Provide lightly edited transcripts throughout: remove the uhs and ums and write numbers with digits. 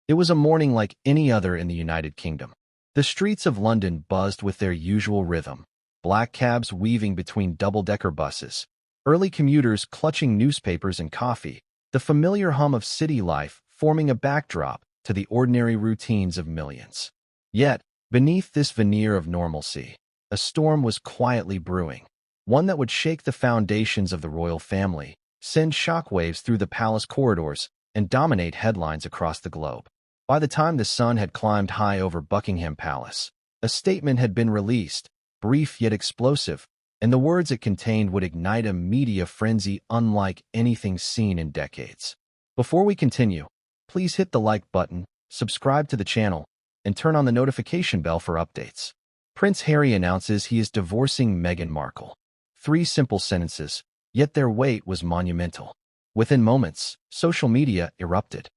It was a morning like any other in the United Kingdom. The streets of London buzzed with their usual rhythm, black cabs weaving between double-decker buses, early commuters clutching newspapers and coffee, the familiar hum of city life forming a backdrop to the ordinary routines of millions. Yet, beneath this veneer of normalcy, a storm was quietly brewing, one that would shake the foundations of the royal family, send shockwaves through the palace corridors, and dominate headlines across the globe. By the time the sun had climbed high over Buckingham Palace, a statement had been released, brief yet explosive, and the words it contained would ignite a media frenzy unlike anything seen in decades. Before we continue, please hit the like button, subscribe to the channel, and turn on the notification bell for updates. Prince Harry announces he is divorcing Meghan Markle. 3 simple sentences, yet their weight was monumental. Within moments, social media erupted.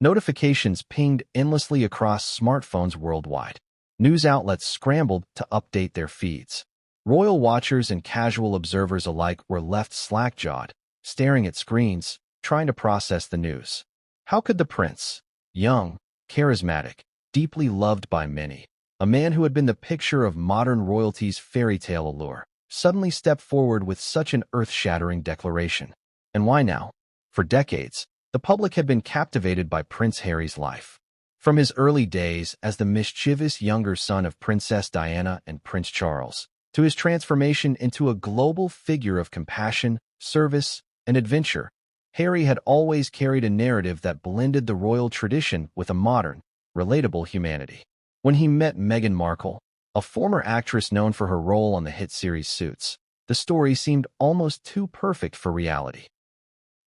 Notifications pinged endlessly across smartphones worldwide. News outlets scrambled to update their feeds. Royal watchers and casual observers alike were left slack-jawed, staring at screens, trying to process the news. How could the prince, young, charismatic, deeply loved by many, a man who had been the picture of modern royalty's fairy tale allure, suddenly step forward with such an earth-shattering declaration? And why now? For decades, the public had been captivated by Prince Harry's life. From his early days as the mischievous younger son of Princess Diana and Prince Charles, to his transformation into a global figure of compassion, service, and adventure, Harry had always carried a narrative that blended the royal tradition with a modern, relatable humanity. When he met Meghan Markle, a former actress known for her role on the hit series Suits, the story seemed almost too perfect for reality.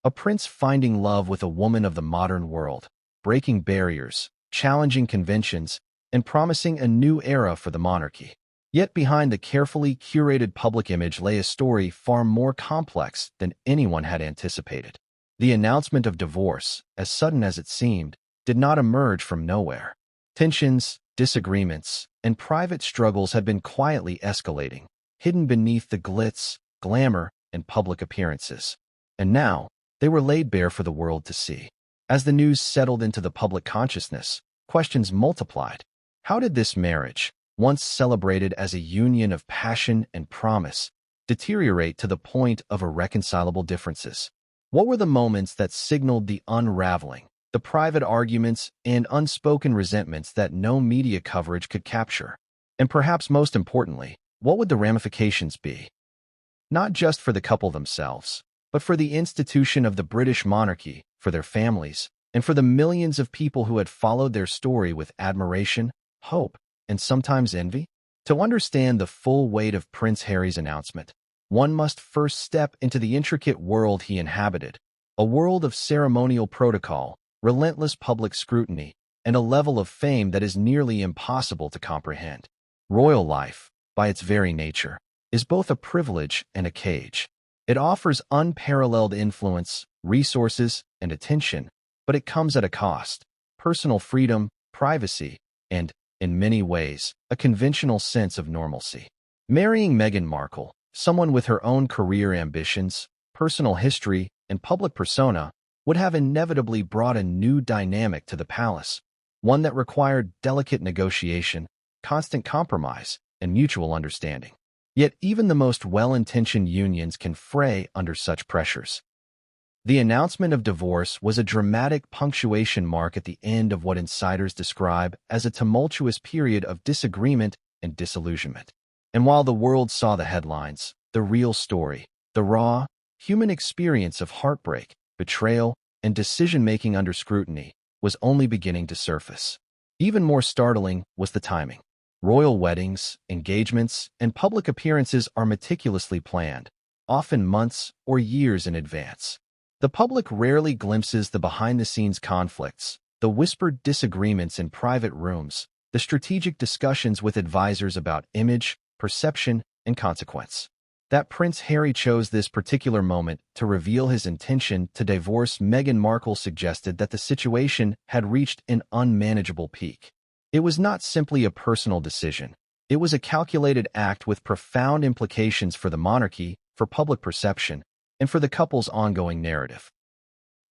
A prince finding love with a woman of the modern world, breaking barriers, challenging conventions, and promising a new era for the monarchy. Yet behind the carefully curated public image lay a story far more complex than anyone had anticipated. The announcement of divorce, as sudden as it seemed, did not emerge from nowhere. Tensions, disagreements, and private struggles had been quietly escalating, hidden beneath the glitz, glamour, and public appearances. And now, they were laid bare for the world to see. As the news settled into the public consciousness, questions multiplied. How did this marriage, once celebrated as a union of passion and promise, deteriorate to the point of irreconcilable differences? What were the moments that signaled the unraveling, the private arguments and unspoken resentments that no media coverage could capture? And perhaps most importantly, what would the ramifications be? Not just for the couple themselves, but for the institution of the British monarchy, for their families, and for the millions of people who had followed their story with admiration, hope, and sometimes envy? To understand the full weight of Prince Harry's announcement, one must first step into the intricate world he inhabited, a world of ceremonial protocol, relentless public scrutiny, and a level of fame that is nearly impossible to comprehend. Royal life, by its very nature, is both a privilege and a cage. It offers unparalleled influence, resources, and attention, but it comes at a cost: personal freedom, privacy, and, in many ways, a conventional sense of normalcy. Marrying Meghan Markle, someone with her own career ambitions, personal history, and public persona, would have inevitably brought a new dynamic to the palace, one that required delicate negotiation, constant compromise, and mutual understanding. Yet even the most well-intentioned unions can fray under such pressures. The announcement of divorce was a dramatic punctuation mark at the end of what insiders describe as a tumultuous period of disagreement and disillusionment. And while the world saw the headlines, the real story, the raw, human experience of heartbreak, betrayal, and decision-making under scrutiny, was only beginning to surface. Even more startling was the timing. Royal weddings, engagements, and public appearances are meticulously planned, often months or years in advance. The public rarely glimpses the behind-the-scenes conflicts, the whispered disagreements in private rooms, the strategic discussions with advisors about image, perception, and consequence. That Prince Harry chose this particular moment to reveal his intention to divorce Meghan Markle suggested that the situation had reached an unmanageable peak. It was not simply a personal decision. It was a calculated act with profound implications for the monarchy, for public perception, and for the couple's ongoing narrative.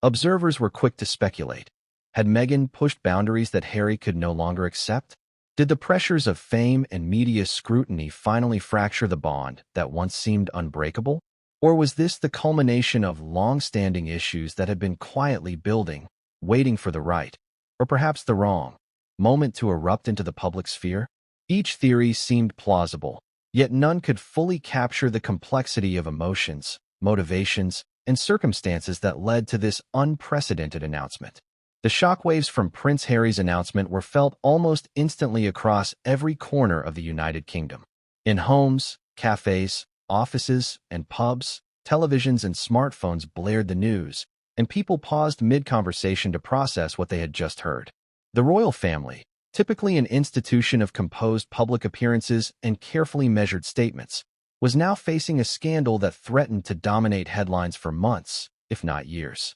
Observers were quick to speculate. Had Meghan pushed boundaries that Harry could no longer accept? Did the pressures of fame and media scrutiny finally fracture the bond that once seemed unbreakable? Or was this the culmination of long-standing issues that had been quietly building, waiting for the right, or perhaps the wrong, moment to erupt into the public sphere? Each theory seemed plausible, yet none could fully capture the complexity of emotions, motivations, and circumstances that led to this unprecedented announcement. The shockwaves from Prince Harry's announcement were felt almost instantly across every corner of the United Kingdom. In homes, cafes, offices, and pubs, televisions and smartphones blared the news, and people paused mid-conversation to process what they had just heard. The royal family, typically an institution of composed public appearances and carefully measured statements, was now facing a scandal that threatened to dominate headlines for months, if not years.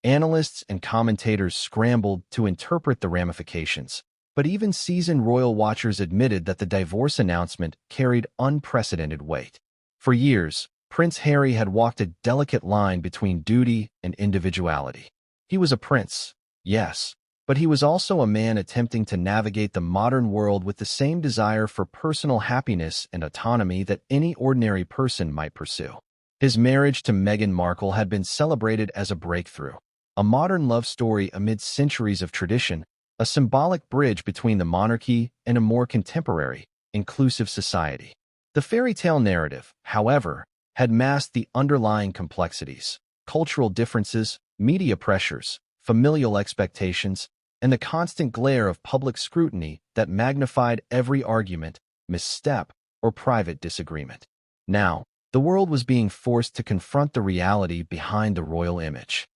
Analysts and commentators scrambled to interpret the ramifications, but even seasoned royal watchers admitted that the divorce announcement carried unprecedented weight. For years, Prince Harry had walked a delicate line between duty and individuality. He was a prince, yes, but he was also a man attempting to navigate the modern world with the same desire for personal happiness and autonomy that any ordinary person might pursue. His marriage to Meghan Markle had been celebrated as a breakthrough, a modern love story amid centuries of tradition, a symbolic bridge between the monarchy and a more contemporary, inclusive society. The fairy tale narrative, however, had masked the underlying complexities, cultural differences, media pressures, familial expectations, and the constant glare of public scrutiny that magnified every argument, misstep, or private disagreement. Now, the world was being forced to confront the reality behind the royal image.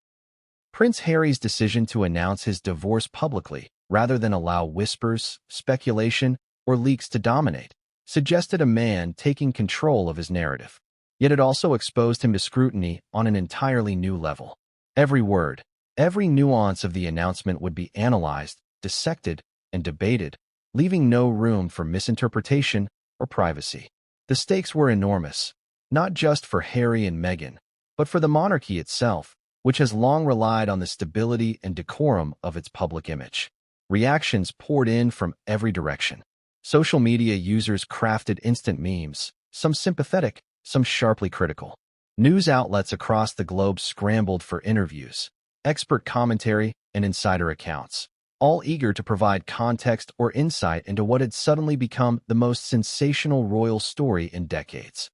Prince Harry's decision to announce his divorce publicly, rather than allow whispers, speculation, or leaks to dominate, suggested a man taking control of his narrative. Yet it also exposed him to scrutiny on an entirely new level. Every word, every nuance of the announcement would be analyzed, dissected, and debated, leaving no room for misinterpretation or privacy. The stakes were enormous, not just for Harry and Meghan, but for the monarchy itself, which has long relied on the stability and decorum of its public image. Reactions poured in from every direction. Social media users crafted instant memes, some sympathetic, some sharply critical. News outlets across the globe scrambled for interviews, expert commentary, and insider accounts, all eager to provide context or insight into what had suddenly become the most sensational royal story in decades.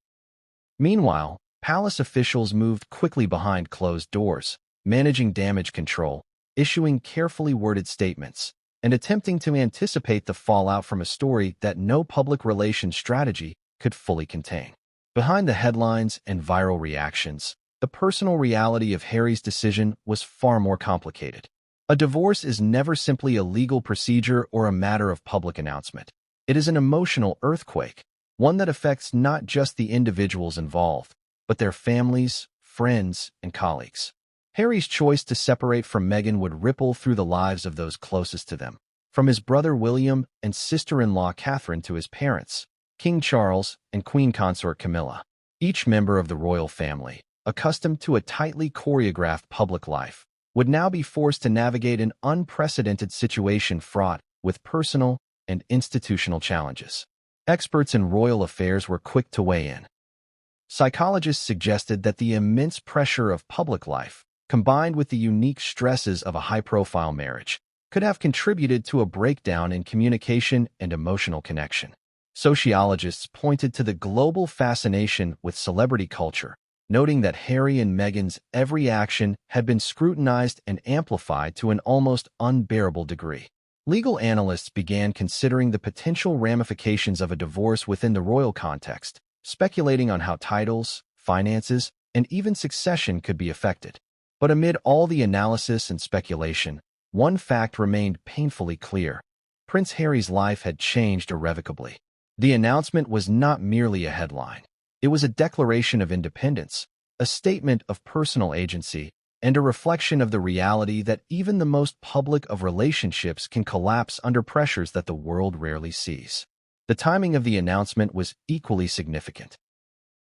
Meanwhile, palace officials moved quickly behind closed doors, managing damage control, issuing carefully worded statements, and attempting to anticipate the fallout from a story that no public relations strategy could fully contain. Behind the headlines and viral reactions, the personal reality of Harry's decision was far more complicated. A divorce is never simply a legal procedure or a matter of public announcement. It is an emotional earthquake, one that affects not just the individuals involved, but their families, friends, and colleagues. Harry's choice to separate from Meghan would ripple through the lives of those closest to them, from his brother William and sister-in-law Catherine to his parents, King Charles and Queen Consort Camilla. Each member of the royal family, accustomed to a tightly choreographed public life, would now be forced to navigate an unprecedented situation fraught with personal and institutional challenges. Experts in royal affairs were quick to weigh in. Psychologists suggested that the immense pressure of public life, combined with the unique stresses of a high-profile marriage, could have contributed to a breakdown in communication and emotional connection. Sociologists pointed to the global fascination with celebrity culture, noting that Harry and Meghan's every action had been scrutinized and amplified to an almost unbearable degree. Legal analysts began considering the potential ramifications of a divorce within the royal context, speculating on how titles, finances, and even succession could be affected. But amid all the analysis and speculation, one fact remained painfully clear. Prince Harry's life had changed irrevocably. The announcement was not merely a headline. It was a declaration of independence, a statement of personal agency, and a reflection of the reality that even the most public of relationships can collapse under pressures that the world rarely sees. The timing of the announcement was equally significant.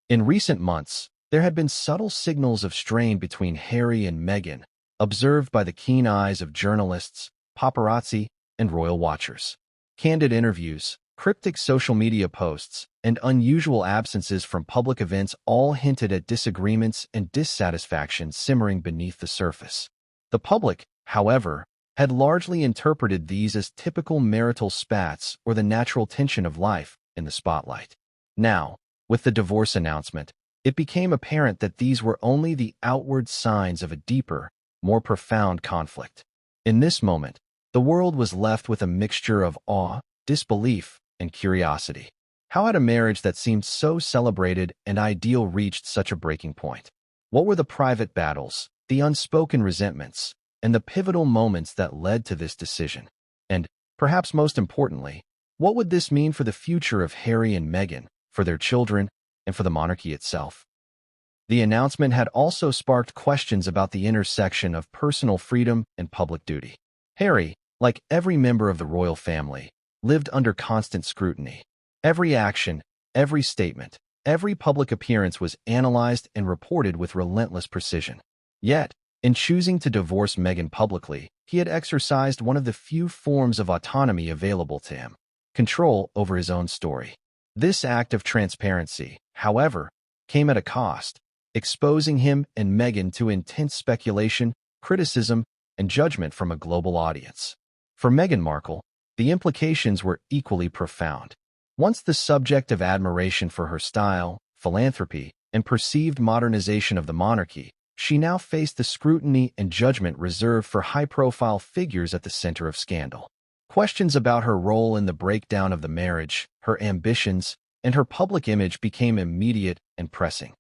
In recent months, there had been subtle signals of strain between Harry and Meghan, observed by the keen eyes of journalists, paparazzi, and royal watchers. Candid interviews, cryptic social media posts, and unusual absences from public events all hinted at disagreements and dissatisfaction simmering beneath the surface. The public, however, had largely interpreted these as typical marital spats or the natural tension of life in the spotlight. Now, with the divorce announcement, it became apparent that these were only the outward signs of a deeper, more profound conflict. In this moment, the world was left with a mixture of awe, disbelief, and curiosity. How had a marriage that seemed so celebrated and ideal reached such a breaking point? What were the private battles, the unspoken resentments, and the pivotal moments that led to this decision? And, perhaps most importantly, what would this mean for the future of Harry and Meghan, for their children, and for the monarchy itself? The announcement had also sparked questions about the intersection of personal freedom and public duty. Harry, like every member of the royal family, lived under constant scrutiny. Every action, every statement, every public appearance was analyzed and reported with relentless precision. Yet, in choosing to divorce Meghan publicly, he had exercised one of the few forms of autonomy available to him: control over his own story. This act of transparency, however, came at a cost, exposing him and Meghan to intense speculation, criticism, and judgment from a global audience. For Meghan Markle, the implications were equally profound. Once the subject of admiration for her style, philanthropy, and perceived modernization of the monarchy, she now faced the scrutiny and judgment reserved for high-profile figures at the center of scandal. Questions about her role in the breakdown of the marriage, her ambitions, and her public image became immediate and pressing.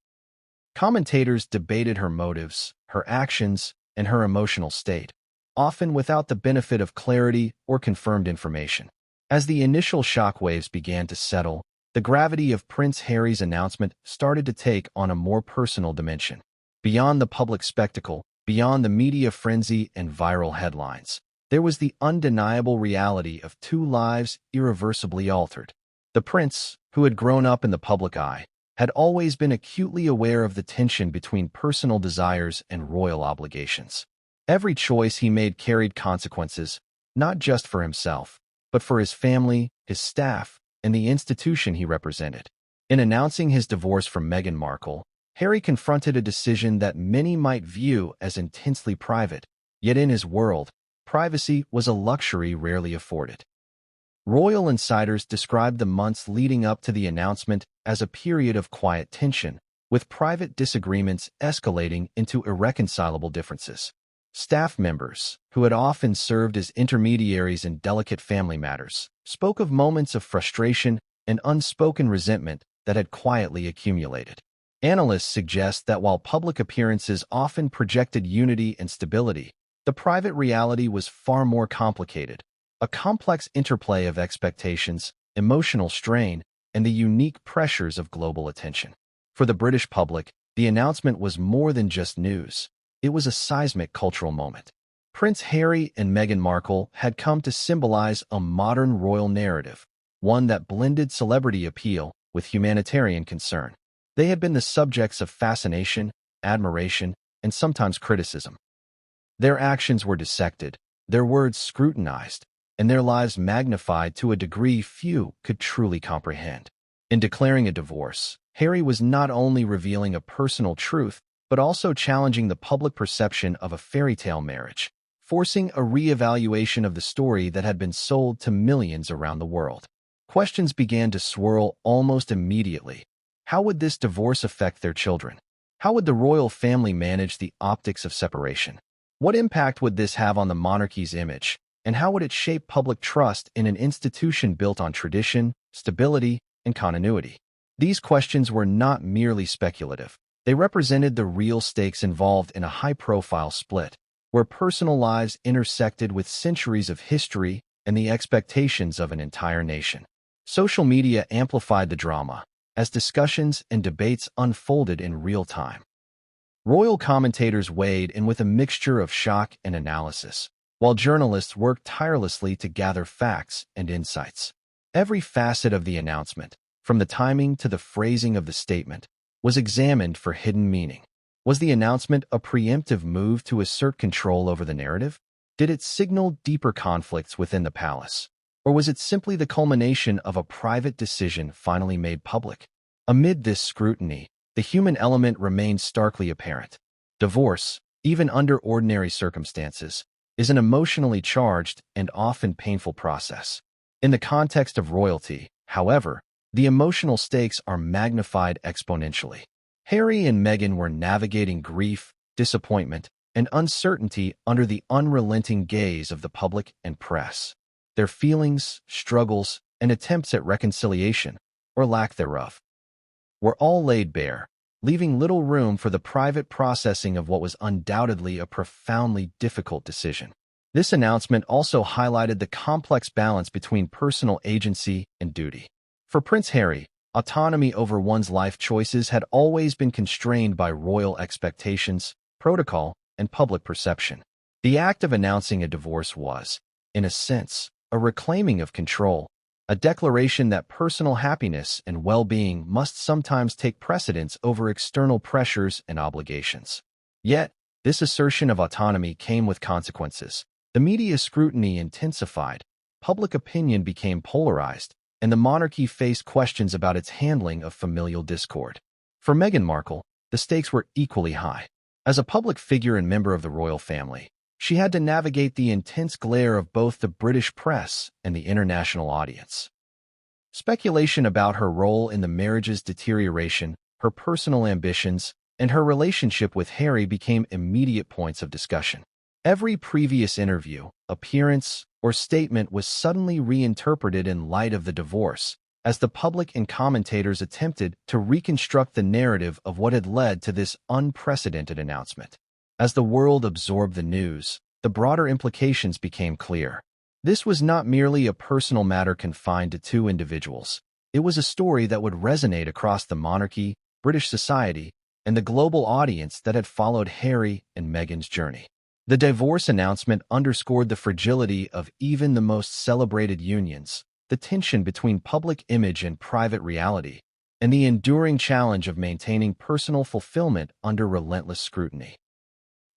Commentators debated her motives, her actions, and her emotional state, often without the benefit of clarity or confirmed information. As the initial shockwaves began to settle, the gravity of Prince Harry's announcement started to take on a more personal dimension. Beyond the public spectacle, beyond the media frenzy and viral headlines, there was the undeniable reality of two lives irreversibly altered. The prince, who had grown up in the public eye, had always been acutely aware of the tension between personal desires and royal obligations. Every choice he made carried consequences, not just for himself, but for his family, his staff, and the institution he represented. In announcing his divorce from Meghan Markle, Harry confronted a decision that many might view as intensely private, yet in his world, privacy was a luxury rarely afforded. Royal insiders described the months leading up to the announcement as a period of quiet tension, with private disagreements escalating into irreconcilable differences. Staff members, who had often served as intermediaries in delicate family matters, spoke of moments of frustration and unspoken resentment that had quietly accumulated. Analysts suggest that while public appearances often projected unity and stability, the private reality was far more complicated, a complex interplay of expectations, emotional strain, and the unique pressures of global attention. For the British public, the announcement was more than just news. It was a seismic cultural moment. Prince Harry and Meghan Markle had come to symbolize a modern royal narrative, one that blended celebrity appeal with humanitarian concern. They had been the subjects of fascination, admiration, and sometimes criticism. Their actions were dissected, their words scrutinized, and their lives magnified to a degree few could truly comprehend. In declaring a divorce, Harry was not only revealing a personal truth, but also challenging the public perception of a fairy tale marriage, forcing a re-evaluation of the story that had been sold to millions around the world. Questions began to swirl almost immediately. How would this divorce affect their children? How would the royal family manage the optics of separation? What impact would this have on the monarchy's image? And how would it shape public trust in an institution built on tradition, stability, and continuity? These questions were not merely speculative. They represented the real stakes involved in a high-profile split, where personal lives intersected with centuries of history and the expectations of an entire nation. Social media amplified the drama, as discussions and debates unfolded in real time. Royal commentators weighed in with a mixture of shock and analysis, while journalists worked tirelessly to gather facts and insights. Every facet of the announcement, from the timing to the phrasing of the statement, was examined for hidden meaning. Was the announcement a preemptive move to assert control over the narrative? Did it signal deeper conflicts within the palace? Or was it simply the culmination of a private decision finally made public? Amid this scrutiny, the human element remained starkly apparent. Divorce, even under ordinary circumstances, is an emotionally charged and often painful process. In the context of royalty, however, the emotional stakes are magnified exponentially. Harry and Meghan were navigating grief, disappointment, and uncertainty under the unrelenting gaze of the public and press. Their feelings, struggles, and attempts at reconciliation, or lack thereof, were all laid bare, leaving little room for the private processing of what was undoubtedly a profoundly difficult decision. This announcement also highlighted the complex balance between personal agency and duty. For Prince Harry, autonomy over one's life choices had always been constrained by royal expectations, protocol, and public perception. The act of announcing a divorce was, in a sense, a reclaiming of control, a declaration that personal happiness and well-being must sometimes take precedence over external pressures and obligations. Yet, this assertion of autonomy came with consequences. The media scrutiny intensified, public opinion became polarized, and the monarchy faced questions about its handling of familial discord. For Meghan Markle, the stakes were equally high. As a public figure and member of the royal family, she had to navigate the intense glare of both the British press and the international audience. Speculation about her role in the marriage's deterioration, her personal ambitions, and her relationship with Harry became immediate points of discussion. Every previous interview, appearance, or statement was suddenly reinterpreted in light of the divorce, as the public and commentators attempted to reconstruct the narrative of what had led to this unprecedented announcement. As the world absorbed the news, the broader implications became clear. This was not merely a personal matter confined to two individuals. It was a story that would resonate across the monarchy, British society, and the global audience that had followed Harry and Meghan's journey. The divorce announcement underscored the fragility of even the most celebrated unions, the tension between public image and private reality, and the enduring challenge of maintaining personal fulfillment under relentless scrutiny.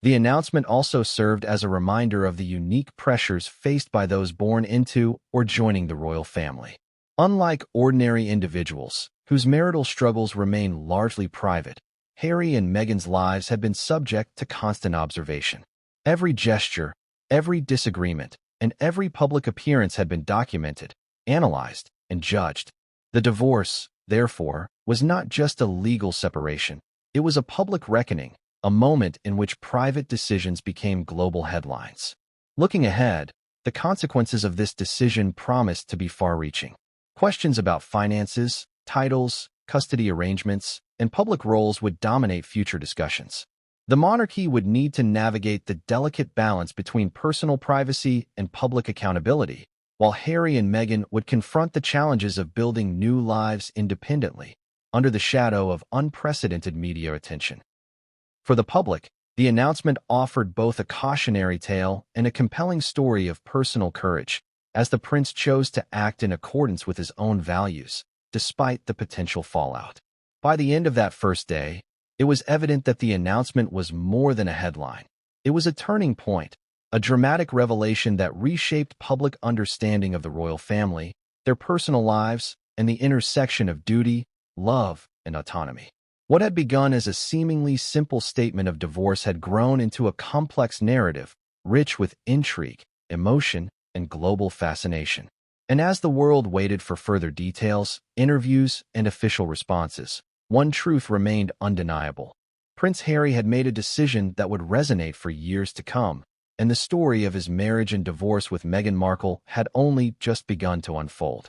The announcement also served as a reminder of the unique pressures faced by those born into or joining the royal family. Unlike ordinary individuals, whose marital struggles remain largely private, Harry and Meghan's lives had been subject to constant observation. Every gesture, every disagreement, and every public appearance had been documented, analyzed, and judged. The divorce, therefore, was not just a legal separation. It was a public reckoning, a moment in which private decisions became global headlines. Looking ahead, the consequences of this decision promised to be far-reaching. Questions about finances, titles, custody arrangements, and public roles would dominate future discussions. The monarchy would need to navigate the delicate balance between personal privacy and public accountability, while Harry and Meghan would confront the challenges of building new lives independently, under the shadow of unprecedented media attention. For the public, the announcement offered both a cautionary tale and a compelling story of personal courage, as the prince chose to act in accordance with his own values, despite the potential fallout. By the end of that first day, it was evident that the announcement was more than a headline. It was a turning point, a dramatic revelation that reshaped public understanding of the royal family, their personal lives, and the intersection of duty, love, and autonomy. What had begun as a seemingly simple statement of divorce had grown into a complex narrative, rich with intrigue, emotion, and global fascination. And as the world waited for further details, interviews, and official responses, one truth remained undeniable. Prince Harry had made a decision that would resonate for years to come, and the story of his marriage and divorce with Meghan Markle had only just begun to unfold.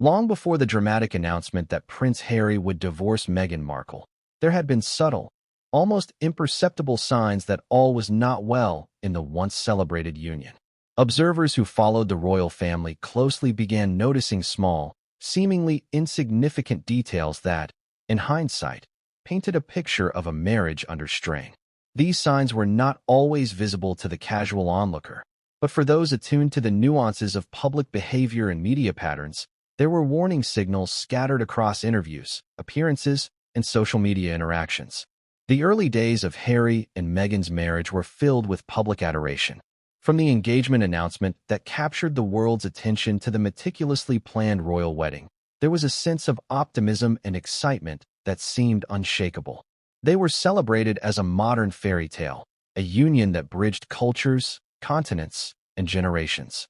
Long before the dramatic announcement that Prince Harry would divorce Meghan Markle, there had been subtle, almost imperceptible signs that all was not well in the once celebrated union. Observers who followed the royal family closely began noticing small, seemingly insignificant details that, in hindsight, painted a picture of a marriage under strain. These signs were not always visible to the casual onlooker, but for those attuned to the nuances of public behavior and media patterns, there were warning signals scattered across interviews, appearances, and social media interactions. The early days of Harry and Meghan's marriage were filled with public adoration. From the engagement announcement that captured the world's attention to the meticulously planned royal wedding, there was a sense of optimism and excitement that seemed unshakable. They were celebrated as a modern fairy tale, a union that bridged cultures, continents, and generations.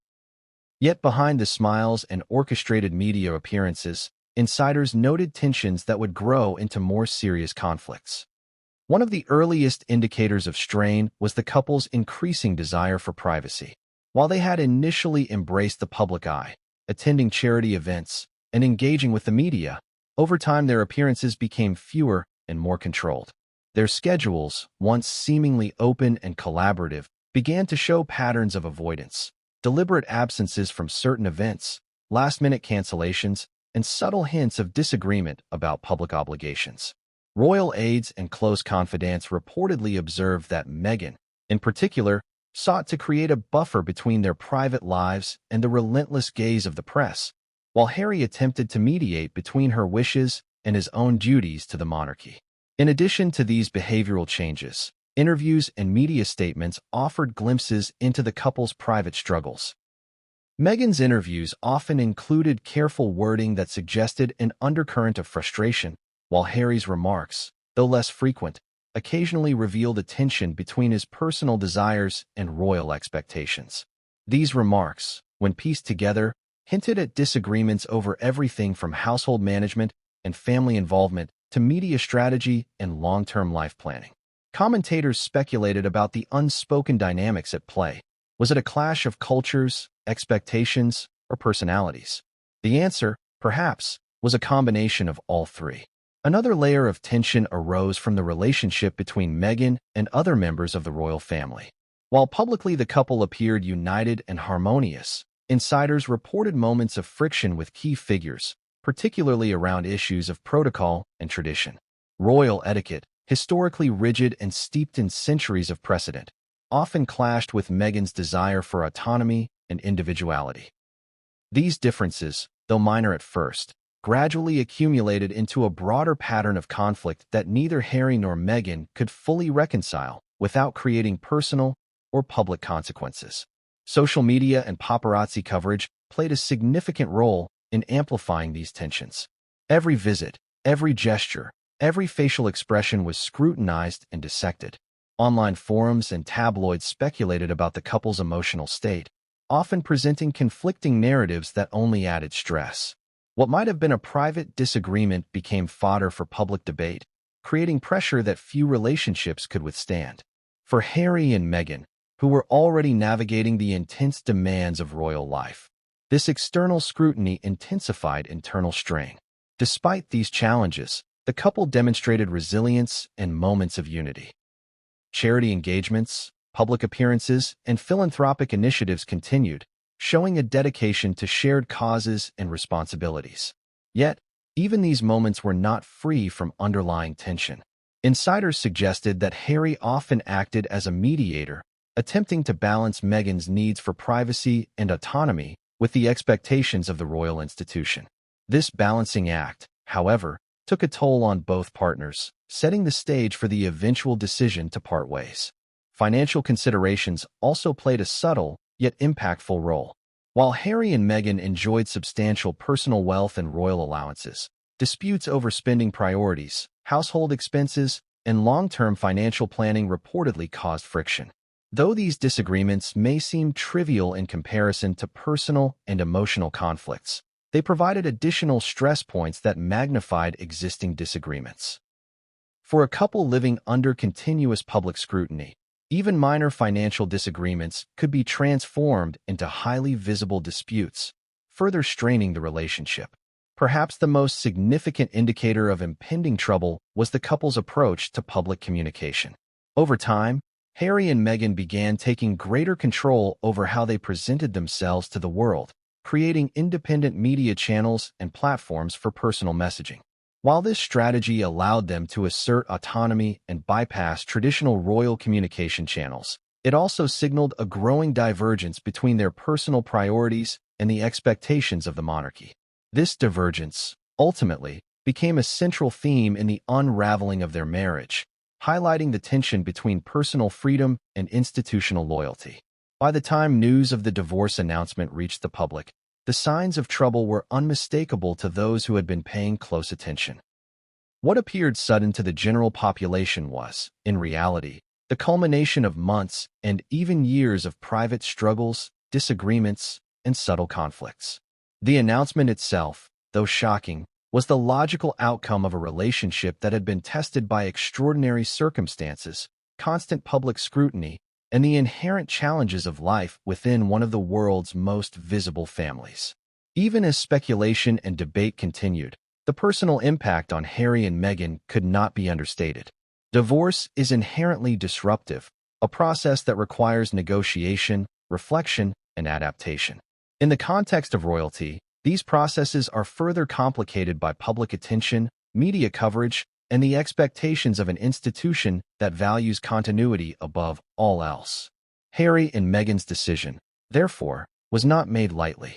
Yet behind the smiles and orchestrated media appearances, insiders noted tensions that would grow into more serious conflicts. One of the earliest indicators of strain was the couple's increasing desire for privacy. While they had initially embraced the public eye, attending charity events, and engaging with the media, over time their appearances became fewer and more controlled. Their schedules, once seemingly open and collaborative, began to show patterns of avoidance, deliberate absences from certain events, last-minute cancellations, and subtle hints of disagreement about public obligations. Royal aides and close confidants reportedly observed that Meghan, in particular, sought to create a buffer between their private lives and the relentless gaze of the press, while Harry attempted to mediate between her wishes and his own duties to the monarchy. In addition to these behavioral changes, interviews and media statements offered glimpses into the couple's private struggles. Meghan's interviews often included careful wording that suggested an undercurrent of frustration, while Harry's remarks, though less frequent, occasionally revealed a tension between his personal desires and royal expectations. These remarks, when pieced together, hinted at disagreements over everything from household management and family involvement to media strategy and long-term life planning. Commentators speculated about the unspoken dynamics at play. Was it a clash of cultures, expectations, or personalities? The answer, perhaps, was a combination of all three. Another layer of tension arose from the relationship between Meghan and other members of the royal family. While publicly the couple appeared united and harmonious, insiders reported moments of friction with key figures, particularly around issues of protocol and tradition. Royal etiquette, historically rigid and steeped in centuries of precedent, often clashed with Meghan's desire for autonomy and individuality. These differences, though minor at first, gradually accumulated into a broader pattern of conflict that neither Harry nor Meghan could fully reconcile without creating personal or public consequences. Social media and paparazzi coverage played a significant role in amplifying these tensions. Every visit, every gesture, every facial expression was scrutinized and dissected. Online forums and tabloids speculated about the couple's emotional state, often presenting conflicting narratives that only added stress. What might have been a private disagreement became fodder for public debate, creating pressure that few relationships could withstand. For Harry and Meghan, who were already navigating the intense demands of royal life, this external scrutiny intensified internal strain. Despite these challenges, the couple demonstrated resilience and moments of unity. Charity engagements, public appearances, and philanthropic initiatives continued, showing a dedication to shared causes and responsibilities. Yet, even these moments were not free from underlying tension. Insiders suggested that Harry often acted as a mediator, attempting to balance Meghan's needs for privacy and autonomy with the expectations of the royal institution. This balancing act, however, took a toll on both partners, setting the stage for the eventual decision to part ways. Financial considerations also played a subtle, yet impactful role. While Harry and Meghan enjoyed substantial personal wealth and royal allowances, disputes over spending priorities, household expenses, and long-term financial planning reportedly caused friction. Though these disagreements may seem trivial in comparison to personal and emotional conflicts, they provided additional stress points that magnified existing disagreements. For a couple living under continuous public scrutiny, even minor financial disagreements could be transformed into highly visible disputes, further straining the relationship. Perhaps the most significant indicator of impending trouble was the couple's approach to public communication. Over time, Harry and Meghan began taking greater control over how they presented themselves to the world, creating independent media channels and platforms for personal messaging. While this strategy allowed them to assert autonomy and bypass traditional royal communication channels, it also signaled a growing divergence between their personal priorities and the expectations of the monarchy. This divergence, ultimately, became a central theme in the unraveling of their marriage, highlighting the tension between personal freedom and institutional loyalty. By the time news of the divorce announcement reached the public, the signs of trouble were unmistakable to those who had been paying close attention. What appeared sudden to the general population was, in reality, the culmination of months and even years of private struggles, disagreements, and subtle conflicts. The announcement itself, though shocking, was the logical outcome of a relationship that had been tested by extraordinary circumstances, constant public scrutiny, and the inherent challenges of life within one of the world's most visible families. Even as speculation and debate continued, the personal impact on Harry and Meghan could not be understated. Divorce is inherently disruptive, a process that requires negotiation, reflection, and adaptation. In the context of royalty, these processes are further complicated by public attention, media coverage, and the expectations of an institution that values continuity above all else. Harry and Meghan's decision, therefore, was not made lightly.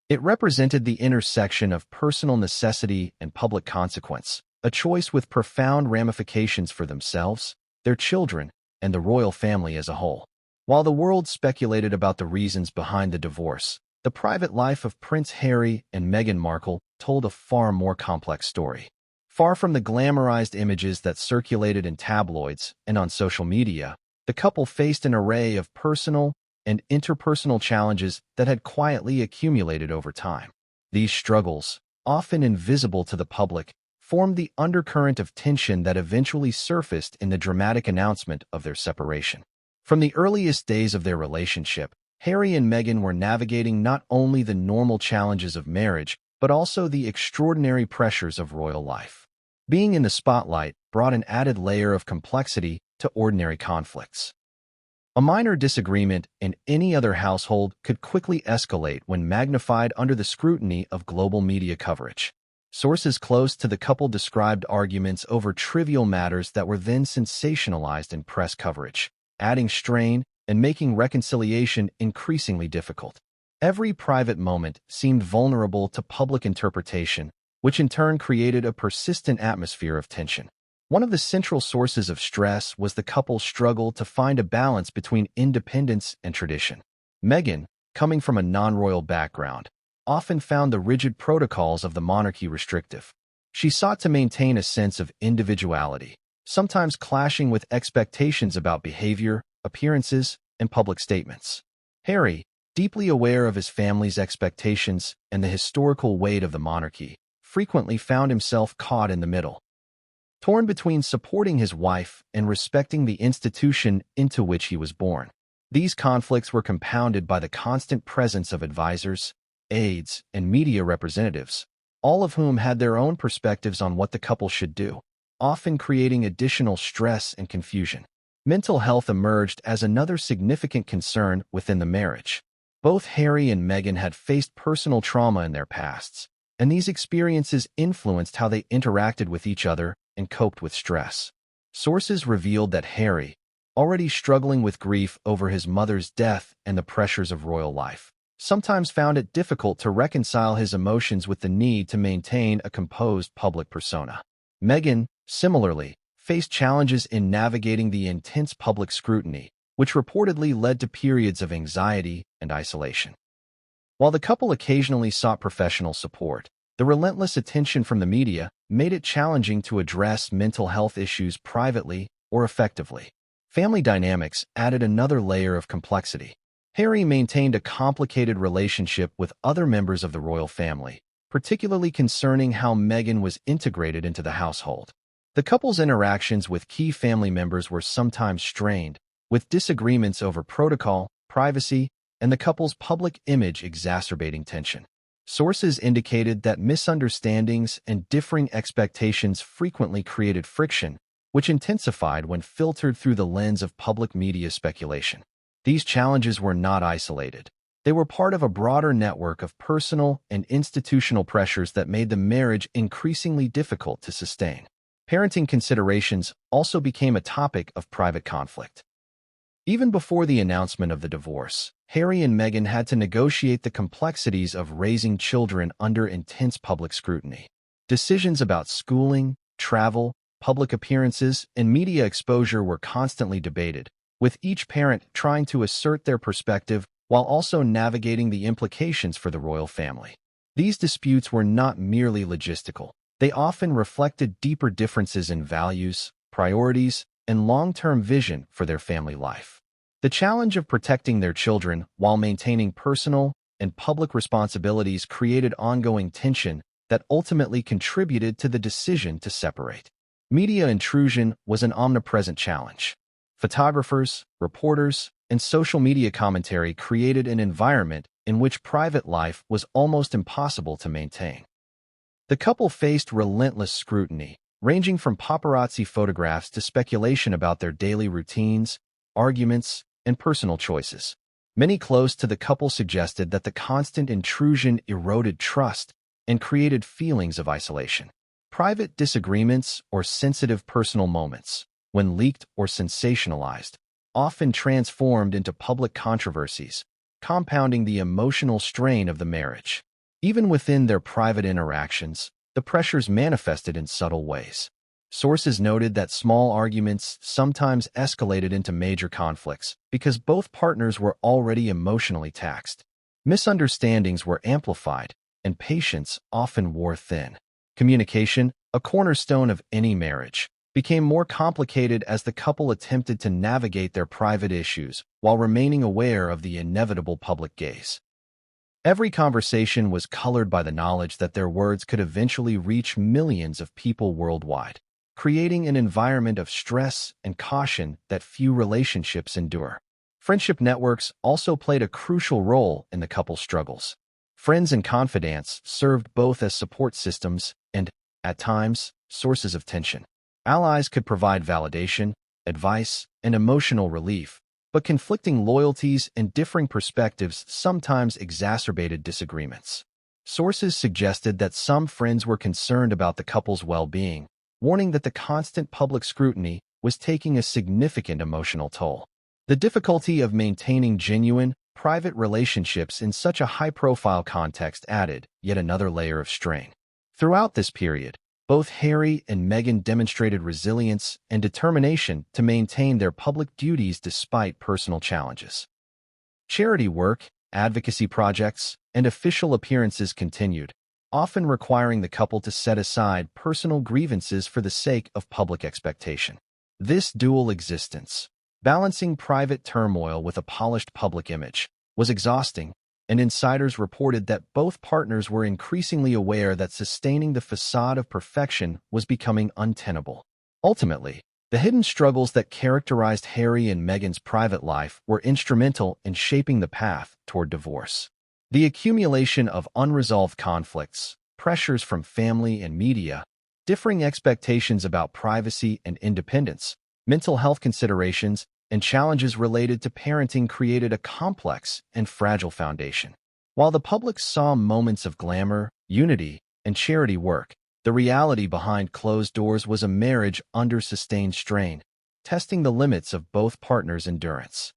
It represented the intersection of personal necessity and public consequence, a choice with profound ramifications for themselves, their children, and the royal family as a whole. While the world speculated about the reasons behind the divorce, the private life of Prince Harry and Meghan Markle told a far more complex story. Far from the glamorized images that circulated in tabloids and on social media, the couple faced an array of personal and interpersonal challenges that had quietly accumulated over time. These struggles, often invisible to the public, formed the undercurrent of tension that eventually surfaced in the dramatic announcement of their separation. From the earliest days of their relationship, Harry and Meghan were navigating not only the normal challenges of marriage, but also the extraordinary pressures of royal life. Being in the spotlight brought an added layer of complexity to ordinary conflicts. A minor disagreement in any other household could quickly escalate when magnified under the scrutiny of global media coverage. Sources close to the couple described arguments over trivial matters that were then sensationalized in press coverage, adding strain and making reconciliation increasingly difficult. Every private moment seemed vulnerable to public interpretation, which in turn created a persistent atmosphere of tension. One of the central sources of stress was the couple's struggle to find a balance between independence and tradition. Meghan, coming from a non-royal background, often found the rigid protocols of the monarchy restrictive. She sought to maintain a sense of individuality, sometimes clashing with expectations about behavior, appearances, and public statements. Harry, deeply aware of his family's expectations and the historical weight of the monarchy, frequently found himself caught in the middle. Torn between supporting his wife and respecting the institution into which he was born. These conflicts were compounded by the constant presence of advisors, aides, and media representatives, all of whom had their own perspectives on what the couple should do, often creating additional stress and confusion. Mental health emerged as another significant concern within the marriage. Both Harry and Meghan had faced personal trauma in their pasts, and these experiences influenced how they interacted with each other and coped with stress. Sources revealed that Harry, already struggling with grief over his mother's death and the pressures of royal life, sometimes found it difficult to reconcile his emotions with the need to maintain a composed public persona. Meghan, similarly, faced challenges in navigating the intense public scrutiny, which reportedly led to periods of anxiety and isolation. While the couple occasionally sought professional support, the relentless attention from the media made it challenging to address mental health issues privately or effectively. Family dynamics added another layer of complexity. Harry maintained a complicated relationship with other members of the royal family, particularly concerning how Meghan was integrated into the household. The couple's interactions with key family members were sometimes strained, with disagreements over protocol, privacy, and the couple's public image exacerbating tension. Sources indicated that misunderstandings and differing expectations frequently created friction, which intensified when filtered through the lens of public media speculation. These challenges were not isolated. They were part of a broader network of personal and institutional pressures that made the marriage increasingly difficult to sustain. Parenting considerations also became a topic of private conflict. Even before the announcement of the divorce, Harry and Meghan had to negotiate the complexities of raising children under intense public scrutiny. Decisions about schooling, travel, public appearances, and media exposure were constantly debated, with each parent trying to assert their perspective while also navigating the implications for the royal family. These disputes were not merely logistical. They often reflected deeper differences in values, priorities, and long-term vision for their family life. The challenge of protecting their children while maintaining personal and public responsibilities created ongoing tension that ultimately contributed to the decision to separate. Media intrusion was an omnipresent challenge. Photographers, reporters, and social media commentary created an environment in which private life was almost impossible to maintain. The couple faced relentless scrutiny, ranging from paparazzi photographs to speculation about their daily routines, arguments, and personal choices. Many close to the couple suggested that the constant intrusion eroded trust and created feelings of isolation. Private disagreements or sensitive personal moments, when leaked or sensationalized, often transformed into public controversies, compounding the emotional strain of the marriage. Even within their private interactions, the pressures manifested in subtle ways. Sources noted that small arguments sometimes escalated into major conflicts because both partners were already emotionally taxed. Misunderstandings were amplified, and patience often wore thin. Communication, a cornerstone of any marriage, became more complicated as the couple attempted to navigate their private issues while remaining aware of the inevitable public gaze. Every conversation was colored by the knowledge that their words could eventually reach millions of people worldwide, creating an environment of stress and caution that few relationships endure. Friendship networks also played a crucial role in the couple's struggles. Friends and confidants served both as support systems and, at times, sources of tension. Allies could provide validation, advice, and emotional relief, but conflicting loyalties and differing perspectives sometimes exacerbated disagreements. Sources suggested that some friends were concerned about the couple's well-being, warning that the constant public scrutiny was taking a significant emotional toll. The difficulty of maintaining genuine, private relationships in such a high-profile context added yet another layer of strain. Throughout this period, both Harry and Meghan demonstrated resilience and determination to maintain their public duties despite personal challenges. Charity work, advocacy projects, and official appearances continued, often requiring the couple to set aside personal grievances for the sake of public expectation. This dual existence, balancing private turmoil with a polished public image, was exhausting, and insiders reported that both partners were increasingly aware that sustaining the facade of perfection was becoming untenable. Ultimately, the hidden struggles that characterized Harry and Meghan's private life were instrumental in shaping the path toward divorce. The accumulation of unresolved conflicts, pressures from family and media, differing expectations about privacy and independence, mental health considerations, and challenges related to parenting created a complex and fragile foundation. While the public saw moments of glamour, unity, and charity work, the reality behind closed doors was a marriage under sustained strain, testing the limits of both partners' endurance.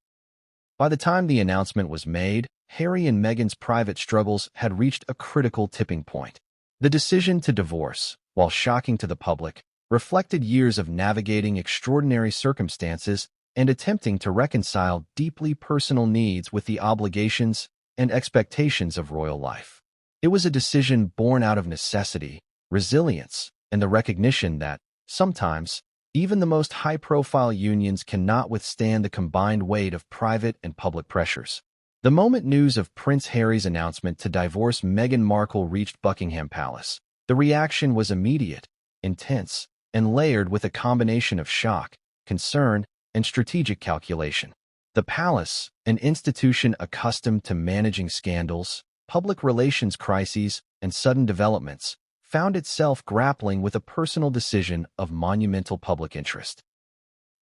By the time the announcement was made, Harry and Meghan's private struggles had reached a critical tipping point. The decision to divorce, while shocking to the public, reflected years of navigating extraordinary circumstances and attempting to reconcile deeply personal needs with the obligations and expectations of royal life. It was a decision born out of necessity, resilience, and the recognition that, sometimes, even the most high-profile unions cannot withstand the combined weight of private and public pressures. The moment news of Prince Harry's announcement to divorce Meghan Markle reached Buckingham Palace, the reaction was immediate, intense, and layered with a combination of shock, concern, and strategic calculation. The palace, an institution accustomed to managing scandals, public relations crises, and sudden developments, found itself grappling with a personal decision of monumental public interest.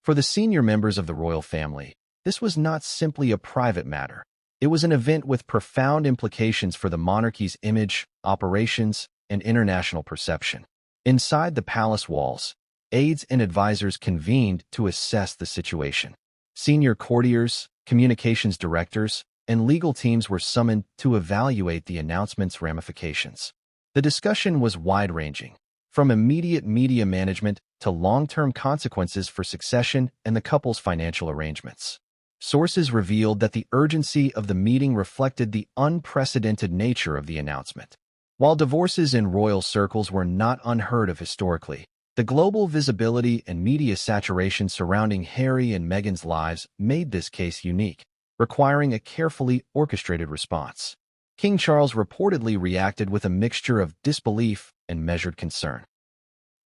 For the senior members of the royal family, this was not simply a private matter. It was an event with profound implications for the monarchy's image, operations, and international perception. Inside the palace walls, aides and advisors convened to assess the situation. Senior courtiers, communications directors, and legal teams were summoned to evaluate the announcement's ramifications. The discussion was wide-ranging, from immediate media management to long-term consequences for succession and the couple's financial arrangements. Sources revealed that the urgency of the meeting reflected the unprecedented nature of the announcement. While divorces in royal circles were not unheard of historically, the global visibility and media saturation surrounding Harry and Meghan's lives made this case unique, requiring a carefully orchestrated response. King Charles reportedly reacted with a mixture of disbelief and measured concern.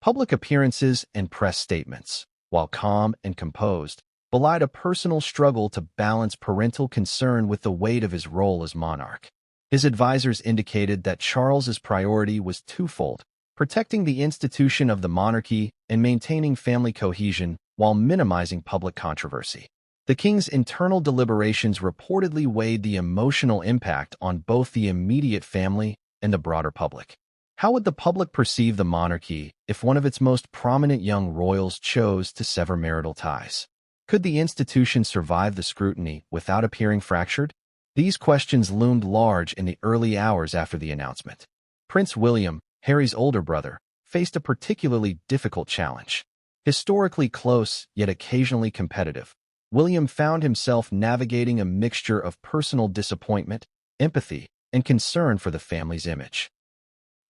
Public appearances and press statements, while calm and composed, belied a personal struggle to balance parental concern with the weight of his role as monarch. His advisors indicated that Charles's priority was twofold: protecting the institution of the monarchy and maintaining family cohesion while minimizing public controversy. The king's internal deliberations reportedly weighed the emotional impact on both the immediate family and the broader public. How would the public perceive the monarchy if one of its most prominent young royals chose to sever marital ties? Could the institution survive the scrutiny without appearing fractured? These questions loomed large in the early hours after the announcement. Prince William, Harry's older brother, faced a particularly difficult challenge. Historically close, yet occasionally competitive, William found himself navigating a mixture of personal disappointment, empathy, and concern for the family's image.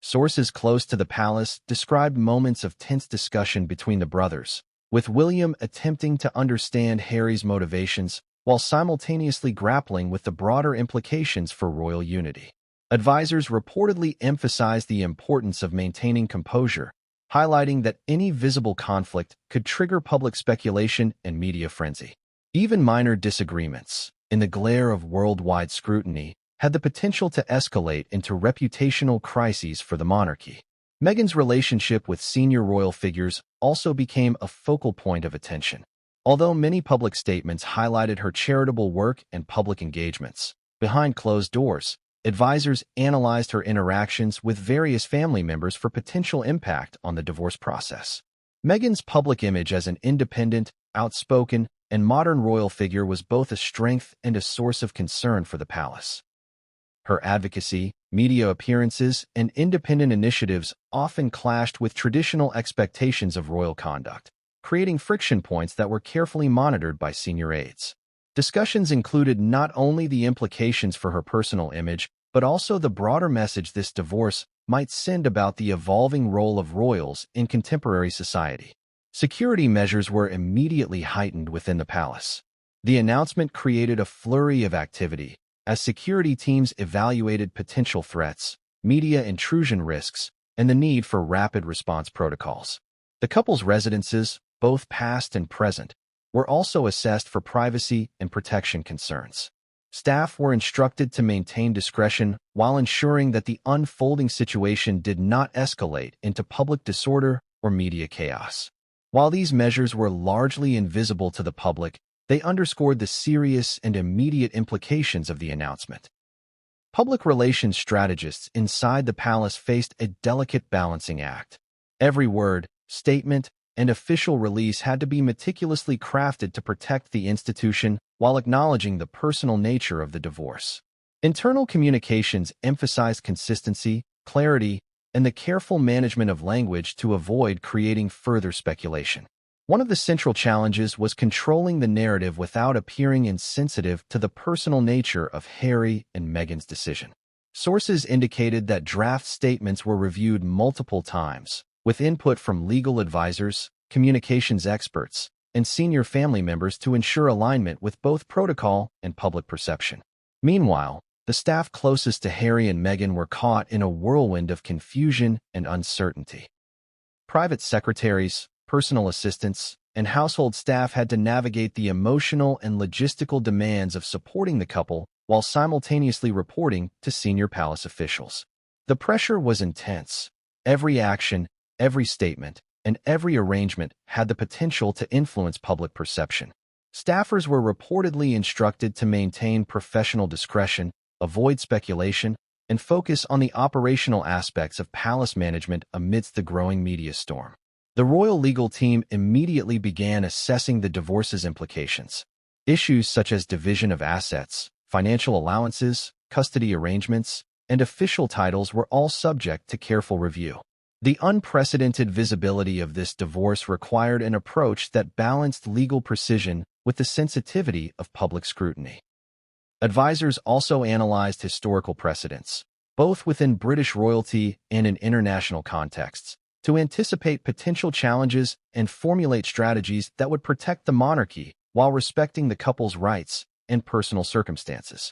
Sources close to the palace described moments of tense discussion between the brothers, with William attempting to understand Harry's motivations while simultaneously grappling with the broader implications for royal unity. Advisors reportedly emphasized the importance of maintaining composure, highlighting that any visible conflict could trigger public speculation and media frenzy. Even minor disagreements, in the glare of worldwide scrutiny, had the potential to escalate into reputational crises for the monarchy. Meghan's relationship with senior royal figures also became a focal point of attention. Although many public statements highlighted her charitable work and public engagements, behind closed doors, advisors analyzed her interactions with various family members for potential impact on the divorce process. Meghan's public image as an independent, outspoken, and modern royal figure was both a strength and a source of concern for the palace. Her advocacy, media appearances, and independent initiatives often clashed with traditional expectations of royal conduct, creating friction points that were carefully monitored by senior aides. Discussions included not only the implications for her personal image, but also the broader message this divorce might send about the evolving role of royals in contemporary society. Security measures were immediately heightened within the palace. The announcement created a flurry of activity, as security teams evaluated potential threats, media intrusion risks, and the need for rapid response protocols. The couple's residences, both past and present, were also assessed for privacy and protection concerns. Staff were instructed to maintain discretion while ensuring that the unfolding situation did not escalate into public disorder or media chaos. While these measures were largely invisible to the public, they underscored the serious and immediate implications of the announcement. Public relations strategists inside the palace faced a delicate balancing act. Every word, statement, and official release had to be meticulously crafted to protect the institution while acknowledging the personal nature of the divorce. Internal communications emphasized consistency, clarity, and the careful management of language to avoid creating further speculation. One of the central challenges was controlling the narrative without appearing insensitive to the personal nature of Harry and Meghan's decision. Sources indicated that draft statements were reviewed multiple times, with input from legal advisors, communications experts, and senior family members to ensure alignment with both protocol and public perception. Meanwhile, the staff closest to Harry and Meghan were caught in a whirlwind of confusion and uncertainty. Private secretaries, personal assistants, and household staff had to navigate the emotional and logistical demands of supporting the couple while simultaneously reporting to senior palace officials. The pressure was intense. Every action, every statement, and every arrangement had the potential to influence public perception. Staffers were reportedly instructed to maintain professional discretion, avoid speculation, and focus on the operational aspects of palace management amidst the growing media storm. The royal legal team immediately began assessing the divorce's implications. Issues such as division of assets, financial allowances, custody arrangements, and official titles were all subject to careful review. The unprecedented visibility of this divorce required an approach that balanced legal precision with the sensitivity of public scrutiny. Advisors also analyzed historical precedents, both within British royalty and in international contexts, to anticipate potential challenges and formulate strategies that would protect the monarchy while respecting the couple's rights and personal circumstances.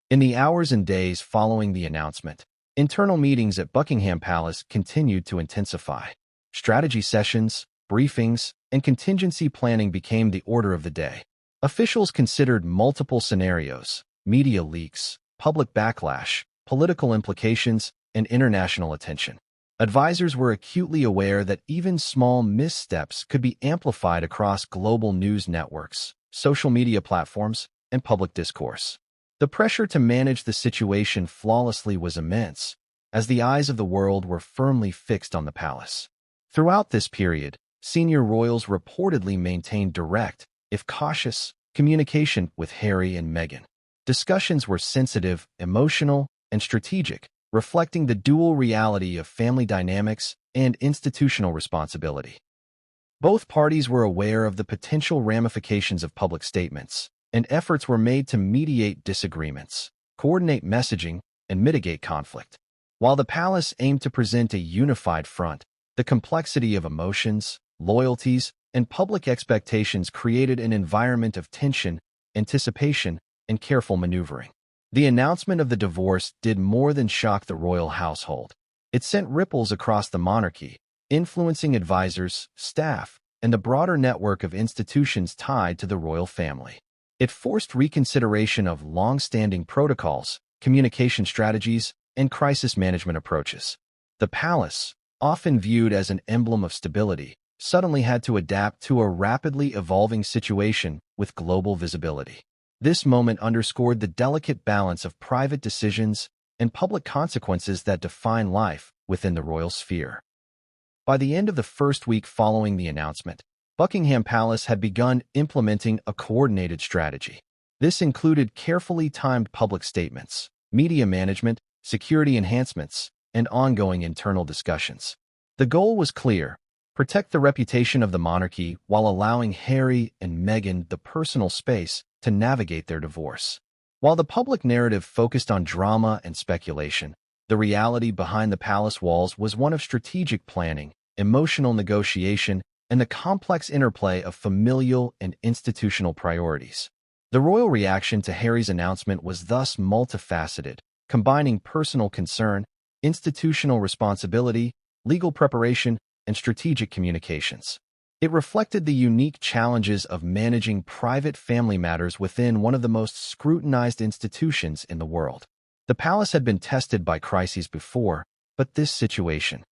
In the hours and days following the announcement, internal meetings at Buckingham Palace continued to intensify. Strategy sessions, briefings, and contingency planning became the order of the day. Officials considered multiple scenarios: media leaks, public backlash, political implications, and international attention. Advisors were acutely aware that even small missteps could be amplified across global news networks, social media platforms, and public discourse. The pressure to manage the situation flawlessly was immense, as the eyes of the world were firmly fixed on the palace. Throughout this period, senior royals reportedly maintained direct, if cautious, communication with Harry and Meghan. Discussions were sensitive, emotional, and strategic, reflecting the dual reality of family dynamics and institutional responsibility. Both parties were aware of the potential ramifications of public statements, and efforts were made to mediate disagreements, coordinate messaging, and mitigate conflict. While the palace aimed to present a unified front, the complexity of emotions, loyalties, and public expectations created an environment of tension, anticipation, and careful maneuvering. The announcement of the divorce did more than shock the royal household. It sent ripples across the monarchy, influencing advisors, staff, and the broader network of institutions tied to the royal family. It forced reconsideration of long-standing protocols, communication strategies, and crisis management approaches. The palace, often viewed as an emblem of stability, suddenly had to adapt to a rapidly evolving situation with global visibility. This moment underscored the delicate balance of private decisions and public consequences that define life within the royal sphere. By the end of the first week following the announcement, Buckingham Palace had begun implementing a coordinated strategy. This included carefully timed public statements, media management, security enhancements, and ongoing internal discussions. The goal was clear: protect the reputation of the monarchy while allowing Harry and Meghan the personal space to navigate their divorce. While the public narrative focused on drama and speculation, the reality behind the palace walls was one of strategic planning, emotional negotiation, and the complex interplay of familial and institutional priorities. The royal reaction to Harry's announcement was thus multifaceted, combining personal concern, institutional responsibility, legal preparation, and strategic communications. It reflected the unique challenges of managing private family matters within one of the most scrutinized institutions in the world. The palace had been tested by crises before, but this situation,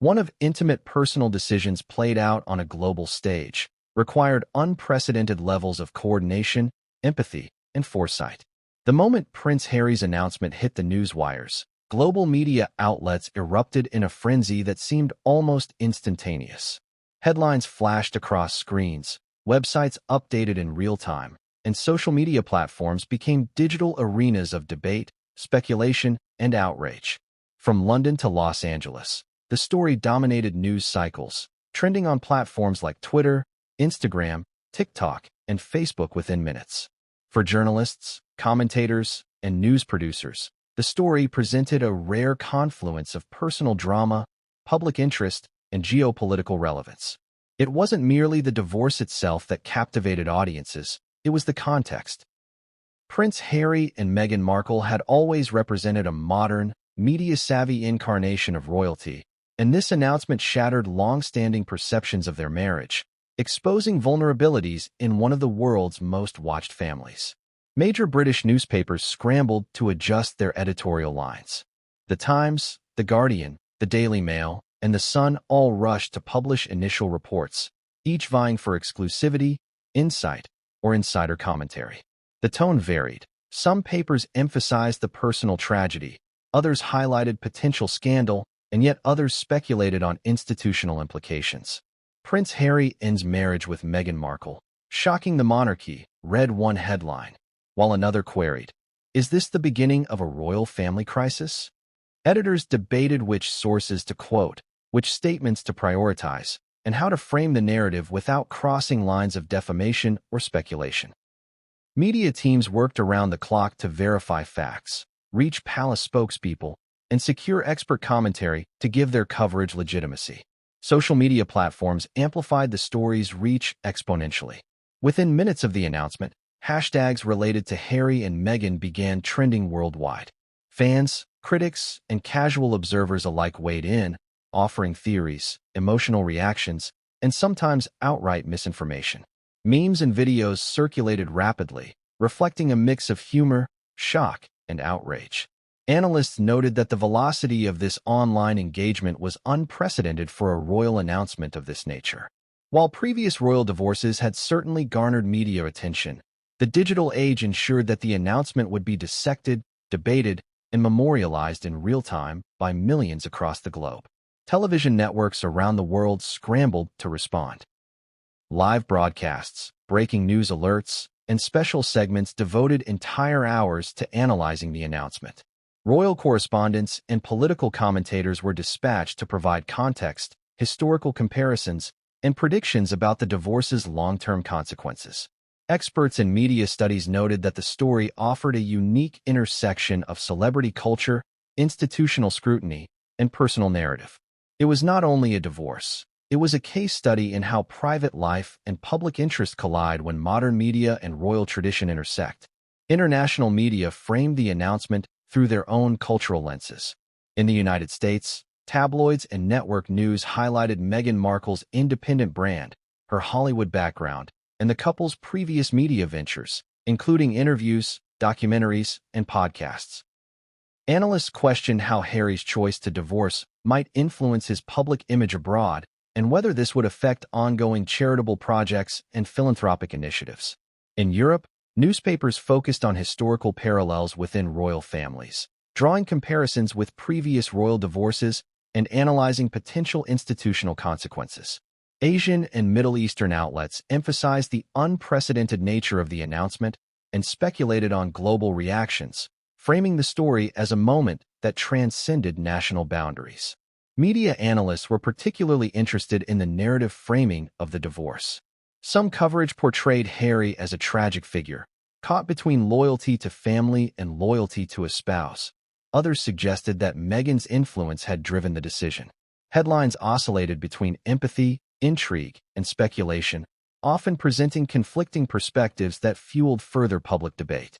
one of intimate personal decisions played out on a global stage, required unprecedented levels of coordination, empathy, and foresight. The moment Prince Harry's announcement hit the news wires, global media outlets erupted in a frenzy that seemed almost instantaneous. Headlines flashed across screens, websites updated in real time, and social media platforms became digital arenas of debate, speculation, and outrage. From London to Los Angeles, the story dominated news cycles, trending on platforms like Twitter, Instagram, TikTok, and Facebook within minutes. For journalists, commentators, and news producers, the story presented a rare confluence of personal drama, public interest, and geopolitical relevance. It wasn't merely the divorce itself that captivated audiences, it was the context. Prince Harry and Meghan Markle had always represented a modern, media-savvy incarnation of royalty, and this announcement shattered long-standing perceptions of their marriage, exposing vulnerabilities in one of the world's most watched families. Major British newspapers scrambled to adjust their editorial lines. The Times, The Guardian, The Daily Mail, and The Sun all rushed to publish initial reports, each vying for exclusivity, insight, or insider commentary. The tone varied. Some papers emphasized the personal tragedy, others highlighted potential scandal, and yet others speculated on institutional implications. Prince Harry ends marriage with Meghan Markle, shocking the monarchy, read one headline, while another queried, "Is this the beginning of a royal family crisis?" Editors debated which sources to quote, which statements to prioritize, and how to frame the narrative without crossing lines of defamation or speculation. Media teams worked around the clock to verify facts, reach palace spokespeople, and secure expert commentary to give their coverage legitimacy. Social media platforms amplified the story's reach exponentially. Within minutes of the announcement, hashtags related to Harry and Meghan began trending worldwide. Fans, critics, and casual observers alike weighed in, offering theories, emotional reactions, and sometimes outright misinformation. Memes and videos circulated rapidly, reflecting a mix of humor, shock, and outrage. Analysts noted that the velocity of this online engagement was unprecedented for a royal announcement of this nature. While previous royal divorces had certainly garnered media attention, the digital age ensured that the announcement would be dissected, debated, and memorialized in real time by millions across the globe. Television networks around the world scrambled to respond. Live broadcasts, breaking news alerts, and special segments devoted entire hours to analyzing the announcement. Royal correspondents and political commentators were dispatched to provide context, historical comparisons, and predictions about the divorce's long-term consequences. Experts in media studies noted that the story offered a unique intersection of celebrity culture, institutional scrutiny, and personal narrative. It was not only a divorce, it was a case study in how private life and public interest collide when modern media and royal tradition intersect. International media framed the announcement through their own cultural lenses. In the United States, tabloids and network news highlighted Meghan Markle's independent brand, her Hollywood background, and the couple's previous media ventures, including interviews, documentaries, and podcasts. Analysts questioned how Harry's choice to divorce might influence his public image abroad and whether this would affect ongoing charitable projects and philanthropic initiatives. In Europe, newspapers focused on historical parallels within royal families, drawing comparisons with previous royal divorces and analyzing potential institutional consequences. Asian and Middle Eastern outlets emphasized the unprecedented nature of the announcement and speculated on global reactions, framing the story as a moment that transcended national boundaries. Media analysts were particularly interested in the narrative framing of the divorce. Some coverage portrayed Harry as a tragic figure, caught between loyalty to family and loyalty to a spouse. Others suggested that Meghan's influence had driven the decision. Headlines oscillated between empathy, intrigue, and speculation, often presenting conflicting perspectives that fueled further public debate.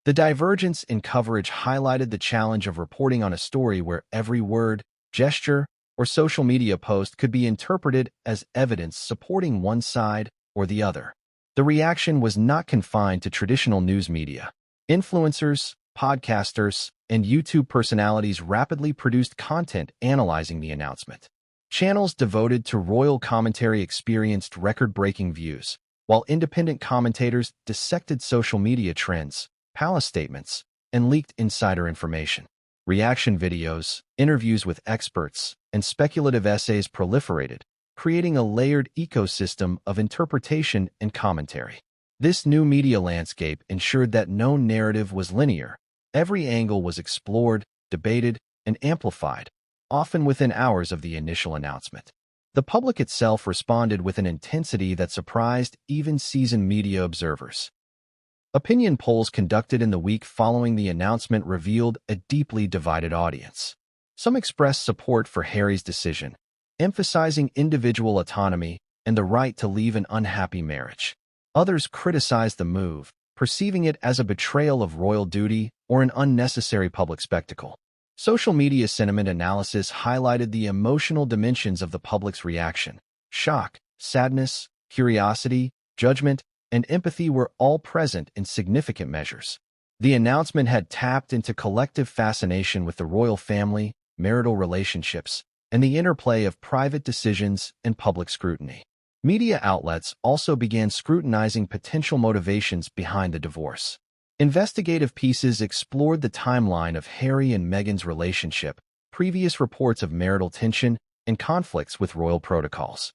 The divergence in coverage highlighted the challenge of reporting on a story where every word, gesture, or social media post could be interpreted as evidence supporting one side or the other. The reaction was not confined to traditional news media. Influencers, podcasters, and YouTube personalities rapidly produced content analyzing the announcement. Channels devoted to royal commentary experienced record-breaking views, while independent commentators dissected social media trends, palace statements, and leaked insider information. Reaction videos, interviews with experts, and speculative essays proliferated, creating a layered ecosystem of interpretation and commentary. This new media landscape ensured that no narrative was linear. Every angle was explored, debated, and amplified, often within hours of the initial announcement. The public itself responded with an intensity that surprised even seasoned media observers. Opinion polls conducted in the week following the announcement revealed a deeply divided audience. Some expressed support for Harry's decision, emphasizing individual autonomy and the right to leave an unhappy marriage. Others criticized the move, perceiving it as a betrayal of royal duty or an unnecessary public spectacle. Social media sentiment analysis highlighted the emotional dimensions of the public's reaction. Shock, sadness, curiosity, judgment, and empathy were all present in significant measures. The announcement had tapped into collective fascination with the royal family, marital relationships, and the interplay of private decisions and public scrutiny. Media outlets also began scrutinizing potential motivations behind the divorce. Investigative pieces explored the timeline of Harry and Meghan's relationship, previous reports of marital tension, and conflicts with royal protocols.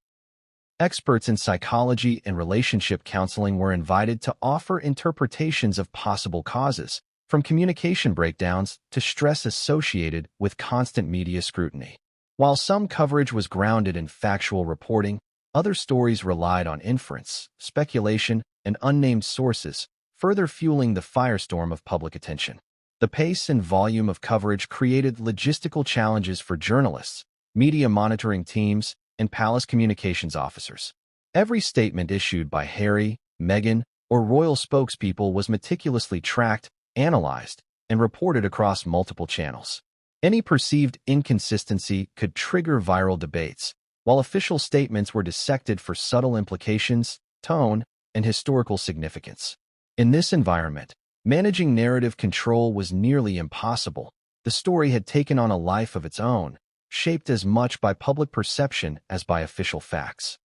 Experts in psychology and relationship counseling were invited to offer interpretations of possible causes, from communication breakdowns to stress associated with constant media scrutiny. While some coverage was grounded in factual reporting, other stories relied on inference, speculation, and unnamed sources, further fueling the firestorm of public attention. The pace and volume of coverage created logistical challenges for journalists, media monitoring teams, and palace communications officers. Every statement issued by Harry, Meghan, or royal spokespeople was meticulously tracked, analyzed, and reported across multiple channels. Any perceived inconsistency could trigger viral debates, while official statements were dissected for subtle implications, tone, and historical significance. In this environment, managing narrative control was nearly impossible. The story had taken on a life of its own, shaped as much by public perception as by official facts.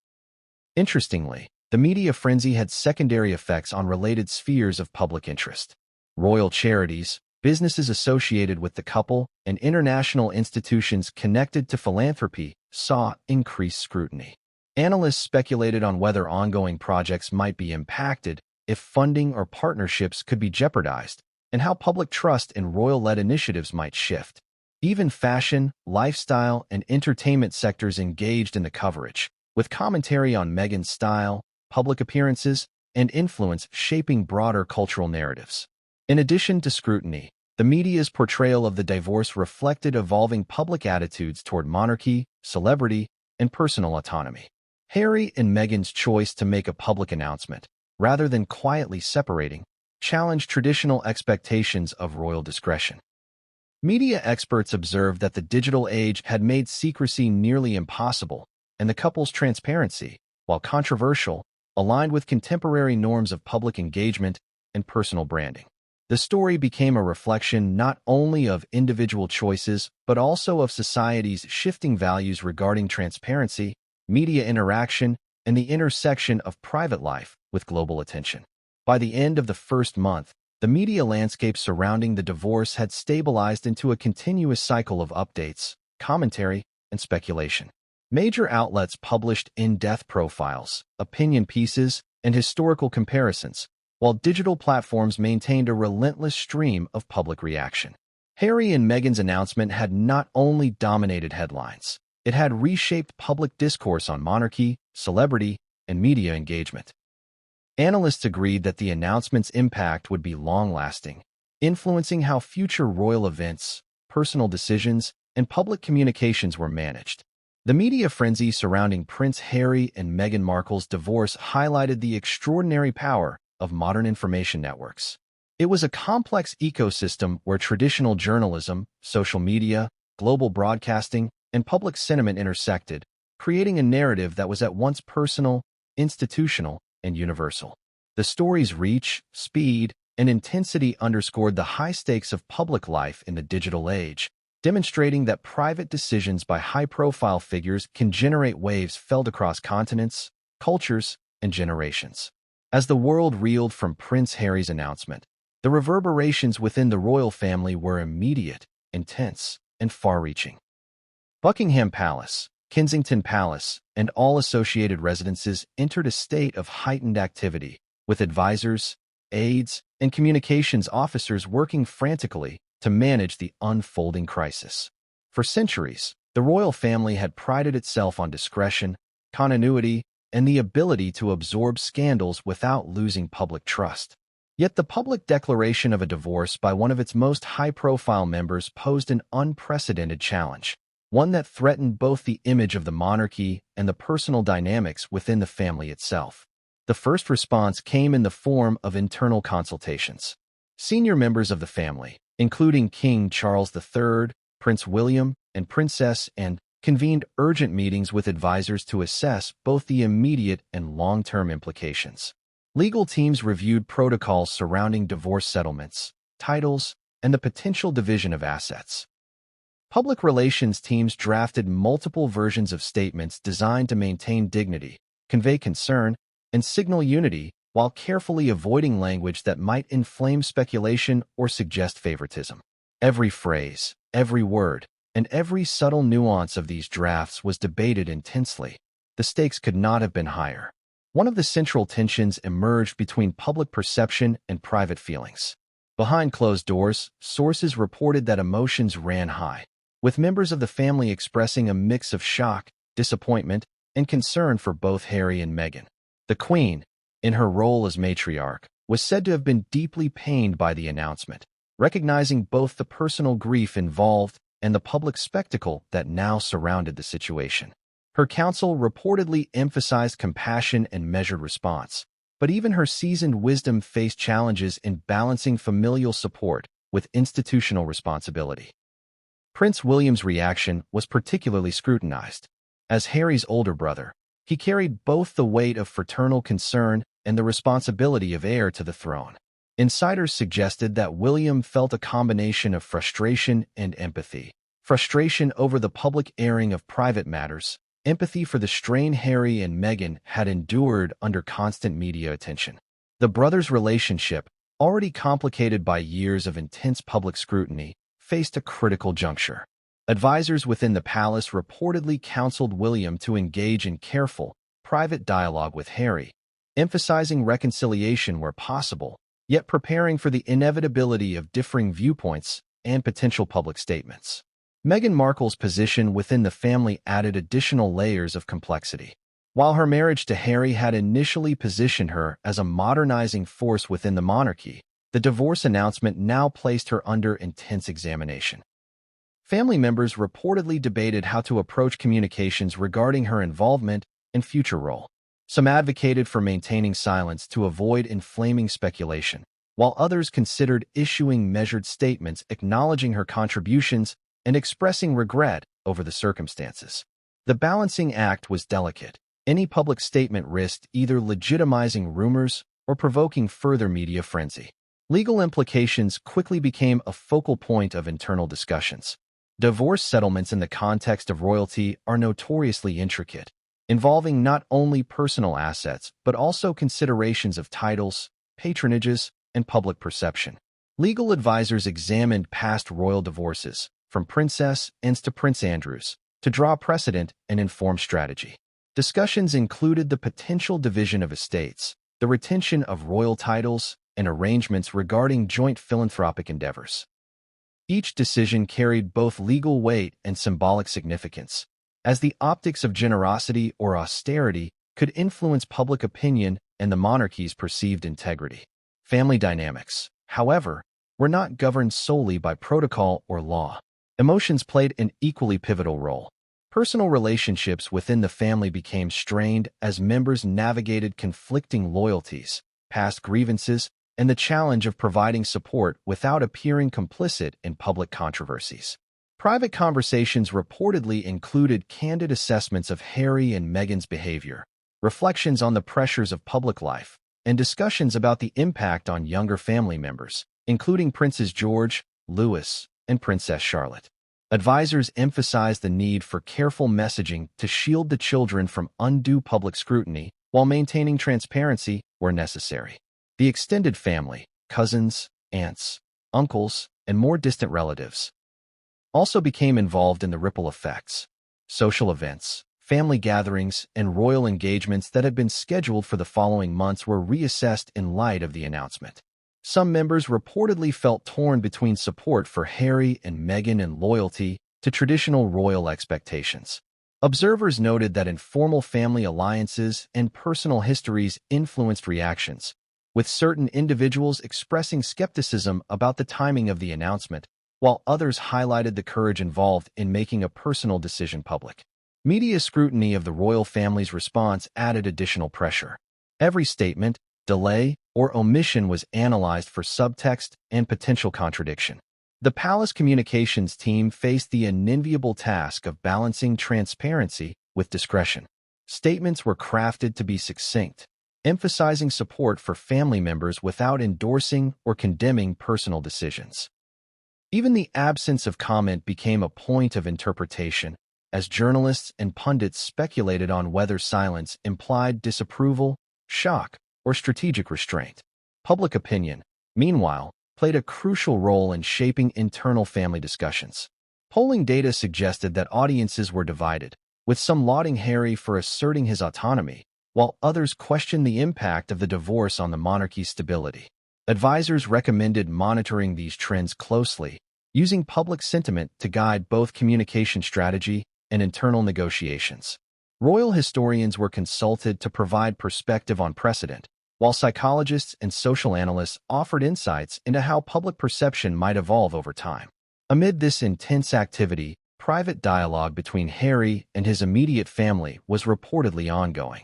Interestingly, the media frenzy had secondary effects on related spheres of public interest. Royal charities, businesses associated with the couple, and international institutions connected to philanthropy saw increased scrutiny. Analysts speculated on whether ongoing projects might be impacted, if funding or partnerships could be jeopardized, and how public trust in royal-led initiatives might shift. Even fashion, lifestyle, and entertainment sectors engaged in the coverage, with commentary on Meghan's style, public appearances, and influence shaping broader cultural narratives. In addition to scrutiny, the media's portrayal of the divorce reflected evolving public attitudes toward monarchy, celebrity, and personal autonomy. Harry and Meghan's choice to make a public announcement, rather than quietly separating, challenged traditional expectations of royal discretion. Media experts observed that the digital age had made secrecy nearly impossible, and the couple's transparency, while controversial, aligned with contemporary norms of public engagement and personal branding. The story became a reflection not only of individual choices, but also of society's shifting values regarding transparency, media interaction, and the intersection of private life with global attention. By the end of the first month, the media landscape surrounding the divorce had stabilized into a continuous cycle of updates, commentary, and speculation. Major outlets published in-depth profiles, opinion pieces, and historical comparisons, while digital platforms maintained a relentless stream of public reaction. Harry and Meghan's announcement had not only dominated headlines, it had reshaped public discourse on monarchy, celebrity, and media engagement. Analysts agreed that the announcement's impact would be long-lasting, influencing how future royal events, personal decisions, and public communications were managed. The media frenzy surrounding Prince Harry and Meghan Markle's divorce highlighted the extraordinary power of modern information networks. It was a complex ecosystem where traditional journalism, social media, global broadcasting, and public sentiment intersected, creating a narrative that was at once personal, institutional, and universal. The story's reach, speed, and intensity underscored the high stakes of public life in the digital age, demonstrating that private decisions by high-profile figures can generate waves felt across continents, cultures, and generations. As the world reeled from Prince Harry's announcement, the reverberations within the royal family were immediate, intense, and far-reaching. Buckingham Palace, Kensington Palace, and all associated residences entered a state of heightened activity, with advisors, aides, and communications officers working frantically to manage the unfolding crisis. For centuries, the royal family had prided itself on discretion, continuity, and the ability to absorb scandals without losing public trust. Yet the public declaration of a divorce by one of its most high-profile members posed an unprecedented challenge, one that threatened both the image of the monarchy and the personal dynamics within the family itself. The first response came in the form of internal consultations. Senior members of the family, including King Charles III, Prince William, and Princess Anne, convened urgent meetings with advisors to assess both the immediate and long-term implications. Legal teams reviewed protocols surrounding divorce settlements, titles, and the potential division of assets. Public relations teams drafted multiple versions of statements designed to maintain dignity, convey concern, and signal unity while carefully avoiding language that might inflame speculation or suggest favoritism. Every phrase, every word, and every subtle nuance of these drafts was debated intensely. The stakes could not have been higher. One of the central tensions emerged between public perception and private feelings. Behind closed doors, sources reported that emotions ran high. with members of the family expressing a mix of shock, disappointment, and concern for both Harry and Meghan. The Queen, in her role as matriarch, was said to have been deeply pained by the announcement, recognizing both the personal grief involved and the public spectacle that now surrounded the situation. Her counsel reportedly emphasized compassion and measured response, but even her seasoned wisdom faced challenges in balancing familial support with institutional responsibility. Prince William's reaction was particularly scrutinized. As Harry's older brother, he carried both the weight of fraternal concern and the responsibility of heir to the throne. Insiders suggested that William felt a combination of frustration and empathy. Frustration over the public airing of private matters, empathy for the strain Harry and Meghan had endured under constant media attention. The brothers' relationship, already complicated by years of intense public scrutiny, faced a critical juncture. Advisors within the palace reportedly counseled William to engage in careful, private dialogue with Harry, emphasizing reconciliation where possible, yet preparing for the inevitability of differing viewpoints and potential public statements. Meghan Markle's position within the family added additional layers of complexity. While her marriage to Harry had initially positioned her as a modernizing force within the monarchy, the divorce announcement now placed her under intense examination. Family members reportedly debated how to approach communications regarding her involvement and future role. Some advocated for maintaining silence to avoid inflaming speculation, while others considered issuing measured statements acknowledging her contributions and expressing regret over the circumstances. The balancing act was delicate. Any public statement risked either legitimizing rumors or provoking further media frenzy. Legal implications quickly became a focal point of internal discussions. Divorce settlements in the context of royalty are notoriously intricate, involving not only personal assets but also considerations of titles, patronages, and public perception. Legal advisors examined past royal divorces, from Princess Anne's to Prince Andrew's, to draw precedent and inform strategy. Discussions included the potential division of estates, the retention of royal titles, and arrangements regarding joint philanthropic endeavors. Each decision carried both legal weight and symbolic significance, as the optics of generosity or austerity could influence public opinion and the monarchy's perceived integrity. Family dynamics, however, were not governed solely by protocol or law. Emotions played an equally pivotal role. Personal relationships within the family became strained as members navigated conflicting loyalties, past grievances, and the challenge of providing support without appearing complicit in public controversies. Private conversations reportedly included candid assessments of Harry and Meghan's behavior, reflections on the pressures of public life, and discussions about the impact on younger family members, including Princes George, Louis, and Princess Charlotte. Advisors emphasized the need for careful messaging to shield the children from undue public scrutiny while maintaining transparency where necessary. The extended family, cousins, aunts, uncles, and more distant relatives, also became involved in the ripple effects. Social events, family gatherings, and royal engagements that had been scheduled for the following months were reassessed in light of the announcement. Some members reportedly felt torn between support for Harry and Meghan and loyalty to traditional royal expectations. Observers noted that informal family alliances and personal histories influenced reactions, with certain individuals expressing skepticism about the timing of the announcement, while others highlighted the courage involved in making a personal decision public. Media scrutiny of the royal family's response added additional pressure. Every statement, delay, or omission was analyzed for subtext and potential contradiction. The palace communications team faced the unenviable task of balancing transparency with discretion. Statements were crafted to be succinct, emphasizing support for family members without endorsing or condemning personal decisions. Even the absence of comment became a point of interpretation, as journalists and pundits speculated on whether silence implied disapproval, shock, or strategic restraint. Public opinion, meanwhile, played a crucial role in shaping internal family discussions. Polling data suggested that audiences were divided, with some lauding Harry for asserting his autonomy, while others questioned the impact of the divorce on the monarchy's stability. Advisors recommended monitoring these trends closely, using public sentiment to guide both communication strategy and internal negotiations. Royal historians were consulted to provide perspective on precedent, while psychologists and social analysts offered insights into how public perception might evolve over time. Amid this intense activity, private dialogue between Harry and his immediate family was reportedly ongoing.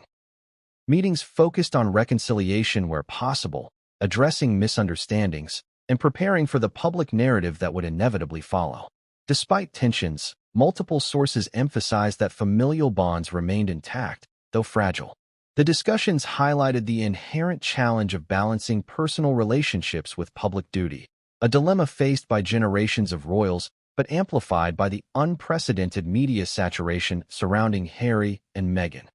Meetings focused on reconciliation where possible, addressing misunderstandings, and preparing for the public narrative that would inevitably follow. Despite tensions, multiple sources emphasized that familial bonds remained intact, though fragile. The discussions highlighted the inherent challenge of balancing personal relationships with public duty, a dilemma faced by generations of royals but amplified by the unprecedented media saturation surrounding Harry and Meghan.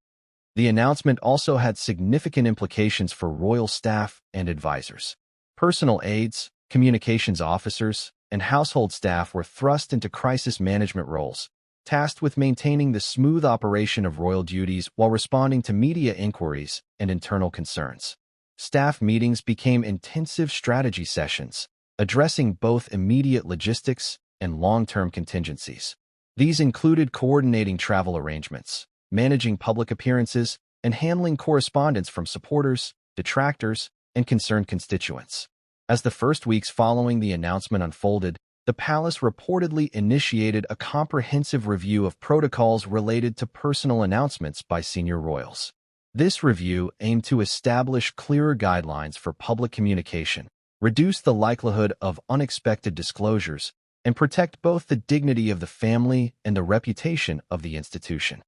The announcement also had significant implications for royal staff and advisors. Personal aides, communications officers, and household staff were thrust into crisis management roles, tasked with maintaining the smooth operation of royal duties while responding to media inquiries and internal concerns. Staff meetings became intensive strategy sessions, addressing both immediate logistics and long-term contingencies. These included coordinating travel arrangements, managing public appearances, and handling correspondence from supporters, detractors, and concerned constituents. As the first weeks following the announcement unfolded, the palace reportedly initiated a comprehensive review of protocols related to personal announcements by senior royals. This review aimed to establish clearer guidelines for public communication, reduce the likelihood of unexpected disclosures, and protect both the dignity of the family and the reputation of the institution.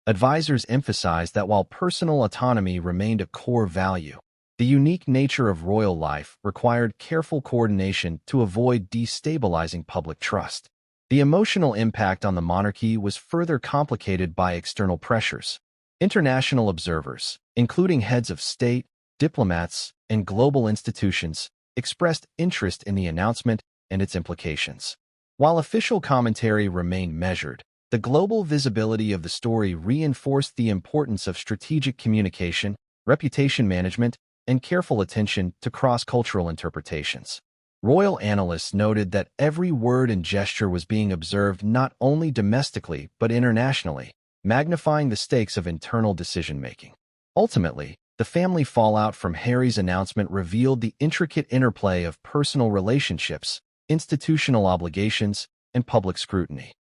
Advisors emphasized that while personal autonomy remained a core value, the unique nature of royal life required careful coordination to avoid destabilizing public trust. The emotional impact on the monarchy was further complicated by external pressures. International observers, including heads of state, diplomats, and global institutions, expressed interest in the announcement and its implications. While official commentary remained measured, the global visibility of the story reinforced the importance of strategic communication, reputation management, and careful attention to cross-cultural interpretations. Royal analysts noted that every word and gesture was being observed not only domestically but internationally, magnifying the stakes of internal decision-making. Ultimately, the family fallout from Harry's announcement revealed the intricate interplay of personal relationships, institutional obligations, and public scrutiny.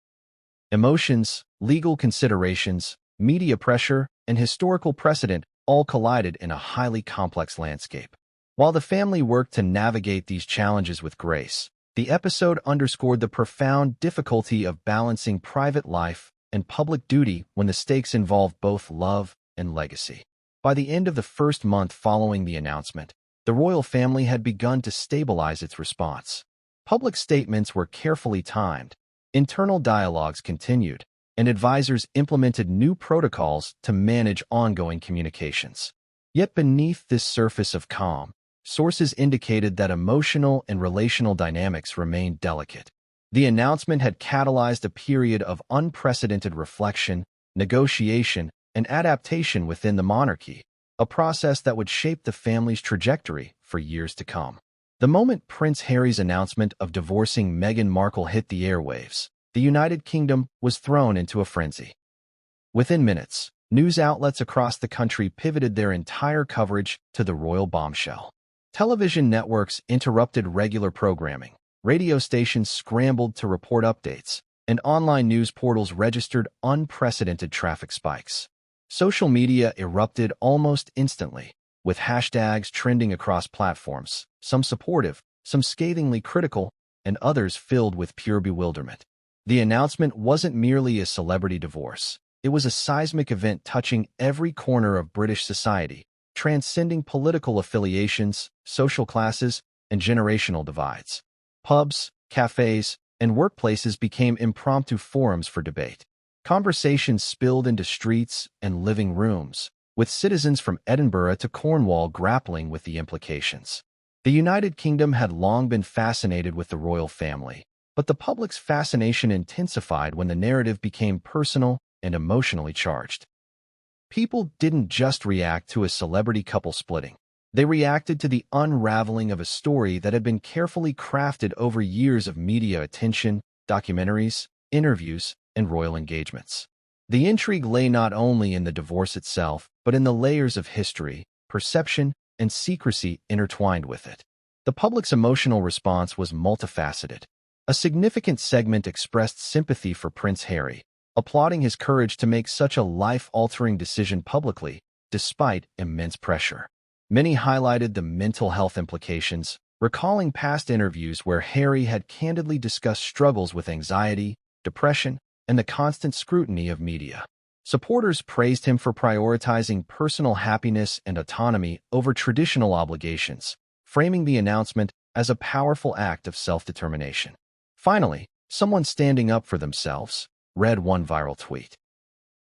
Emotions, legal considerations, media pressure, and historical precedent all collided in a highly complex landscape. While the family worked to navigate these challenges with grace, the episode underscored the profound difficulty of balancing private life and public duty when the stakes involved both love and legacy. By the end of the first month following the announcement, the royal family had begun to stabilize its response. Public statements were carefully timed, internal dialogues continued, and advisors implemented new protocols to manage ongoing communications. Yet beneath this surface of calm, sources indicated that emotional and relational dynamics remained delicate. The announcement had catalyzed a period of unprecedented reflection, negotiation, and adaptation within the monarchy, a process that would shape the family's trajectory for years to come. The moment Prince Harry's announcement of divorcing Meghan Markle hit the airwaves, the United Kingdom was thrown into a frenzy. Within minutes, news outlets across the country pivoted their entire coverage to the royal bombshell. Television networks interrupted regular programming, radio stations scrambled to report updates, and online news portals registered unprecedented traffic spikes. Social media erupted almost instantly, with hashtags trending across platforms, some supportive, some scathingly critical, and others filled with pure bewilderment. The announcement wasn't merely a celebrity divorce. It was a seismic event touching every corner of British society, transcending political affiliations, social classes, and generational divides. Pubs, cafes, and workplaces became impromptu forums for debate. Conversations spilled into streets and living rooms, with citizens from Edinburgh to Cornwall grappling with the implications. The United Kingdom had long been fascinated with the royal family, but the public's fascination intensified when the narrative became personal and emotionally charged. People didn't just react to a celebrity couple splitting. They reacted to the unraveling of a story that had been carefully crafted over years of media attention, documentaries, interviews, and royal engagements. The intrigue lay not only in the divorce itself, but in the layers of history, perception, and secrecy intertwined with it. The public's emotional response was multifaceted. A significant segment expressed sympathy for Prince Harry, applauding his courage to make such a life-altering decision publicly, despite immense pressure. Many highlighted the mental health implications, recalling past interviews where Harry had candidly discussed struggles with anxiety, depression, and the constant scrutiny of media. Supporters praised him for prioritizing personal happiness and autonomy over traditional obligations, framing the announcement as a powerful act of self-determination. Finally, someone standing up for themselves read one viral tweet.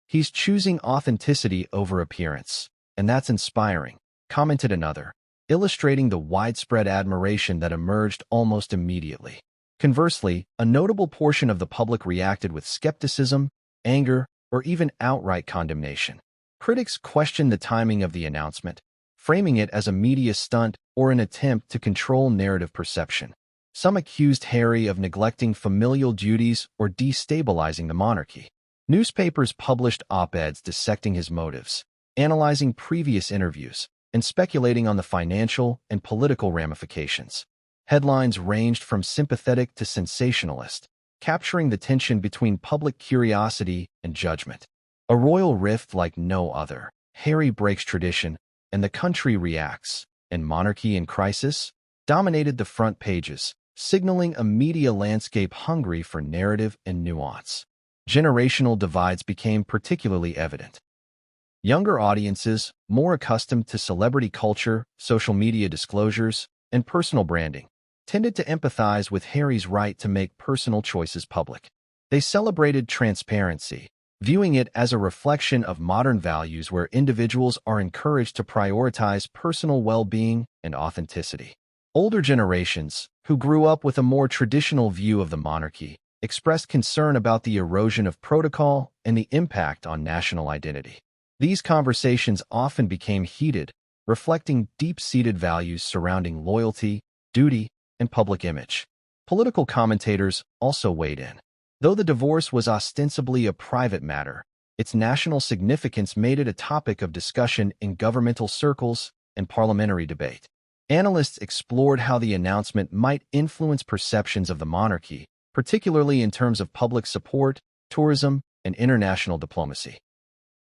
"He's choosing authenticity over appearance, and that's inspiring," commented another, illustrating the widespread admiration that emerged almost immediately. Conversely, a notable portion of the public reacted with skepticism, anger, or even outright condemnation. Critics questioned the timing of the announcement, framing it as a media stunt or an attempt to control narrative perception. Some accused Harry of neglecting familial duties or destabilizing the monarchy. Newspapers published op-eds dissecting his motives, analyzing previous interviews, and speculating on the financial and political ramifications. Headlines ranged from sympathetic to sensationalist, capturing the tension between public curiosity and judgment. A royal rift like no other. Harry breaks tradition, and the country reacts, and monarchy in crisis dominated the front pages, signaling a media landscape hungry for narrative and nuance. Generational divides became particularly evident. Younger audiences, more accustomed to celebrity culture, social media disclosures, and personal branding, tended to empathize with Harry's right to make personal choices public. They celebrated transparency, viewing it as a reflection of modern values where individuals are encouraged to prioritize personal well-being and authenticity. Older generations, who grew up with a more traditional view of the monarchy, expressed concern about the erosion of protocol and the impact on national identity. These conversations often became heated, reflecting deep-seated values surrounding loyalty, duty, and public image. Political commentators also weighed in. Though the divorce was ostensibly a private matter, its national significance made it a topic of discussion in governmental circles and parliamentary debate. Analysts explored how the announcement might influence perceptions of the monarchy, particularly in terms of public support, tourism, and international diplomacy.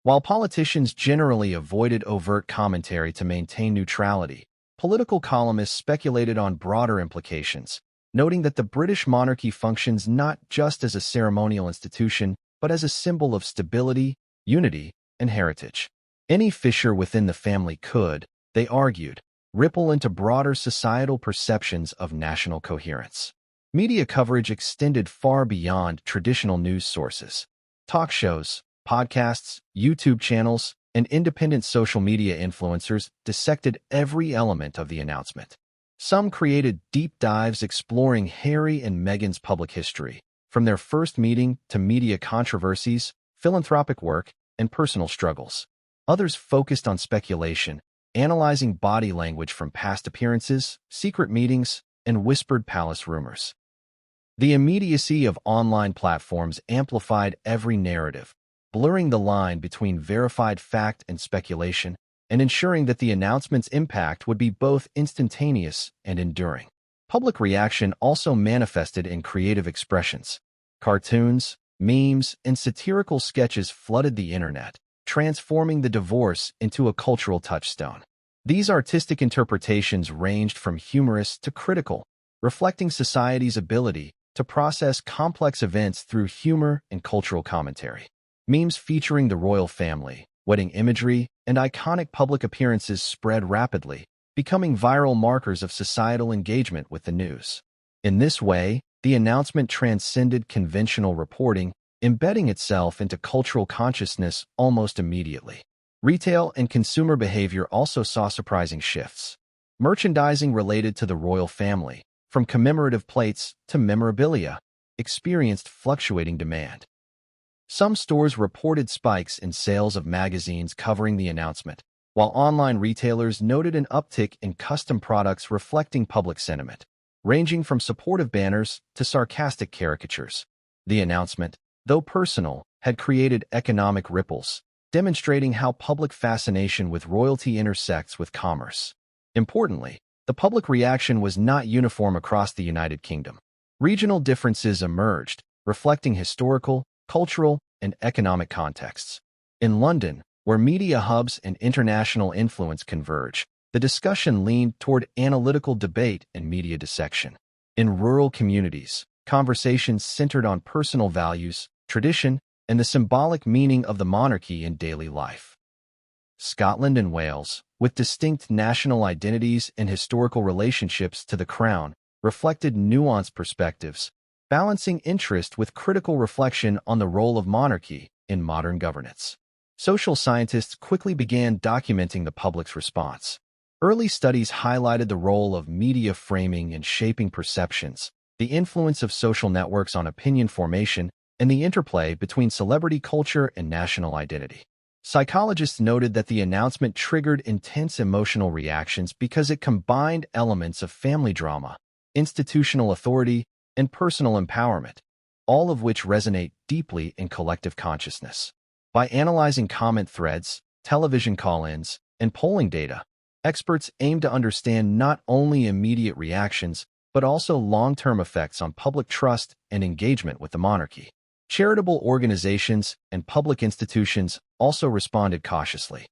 While politicians generally avoided overt commentary to maintain neutrality, political columnists speculated on broader implications, noting that the British monarchy functions not just as a ceremonial institution, but as a symbol of stability, unity, and heritage. Any fissure within the family could, they argued, ripple into broader societal perceptions of national coherence. Media coverage extended far beyond traditional news sources. Talk shows, podcasts, YouTube channels, and independent social media influencers dissected every element of the announcement. Some created deep dives exploring Harry and Meghan's public history, from their first meeting to media controversies, philanthropic work, and personal struggles. Others focused on speculation, analyzing body language from past appearances, secret meetings, and whispered palace rumors. The immediacy of online platforms amplified every narrative, blurring the line between verified fact and speculation, and ensuring that the announcement's impact would be both instantaneous and enduring. Public reaction also manifested in creative expressions. Cartoons, memes, and satirical sketches flooded the internet, transforming the divorce into a cultural touchstone. These artistic interpretations ranged from humorous to critical, reflecting society's ability to process complex events through humor and cultural commentary. Memes featuring the royal family, wedding imagery, and iconic public appearances spread rapidly, becoming viral markers of societal engagement with the news. In this way, the announcement transcended conventional reporting, embedding itself into cultural consciousness almost immediately. Retail and consumer behavior also saw surprising shifts. Merchandising related to the royal family, from commemorative plates to memorabilia, experienced fluctuating demand. Some stores reported spikes in sales of magazines covering the announcement, while online retailers noted an uptick in custom products reflecting public sentiment, ranging from supportive banners to sarcastic caricatures. The announcement, though personal, had created economic ripples, demonstrating how public fascination with royalty intersects with commerce. Importantly, the public reaction was not uniform across the United Kingdom. Regional differences emerged, reflecting historical, cultural, and economic contexts. In London, where media hubs and international influence converge, the discussion leaned toward analytical debate and media dissection. In rural communities, conversations centered on personal values, tradition, and the symbolic meaning of the monarchy in daily life. Scotland and Wales, with distinct national identities and historical relationships to the crown, reflected nuanced perspectives, balancing interest with critical reflection on the role of monarchy in modern governance. Social scientists quickly began documenting the public's response. Early studies highlighted the role of media framing in shaping perceptions, the influence of social networks on opinion formation, and the interplay between celebrity culture and national identity. Psychologists noted that the announcement triggered intense emotional reactions because it combined elements of family drama, institutional authority, and personal empowerment, all of which resonate deeply in collective consciousness. By analyzing comment threads, television call-ins, and polling data, experts aim to understand not only immediate reactions, but also long-term effects on public trust and engagement with the monarchy. Charitable organizations and public institutions also responded cautiously.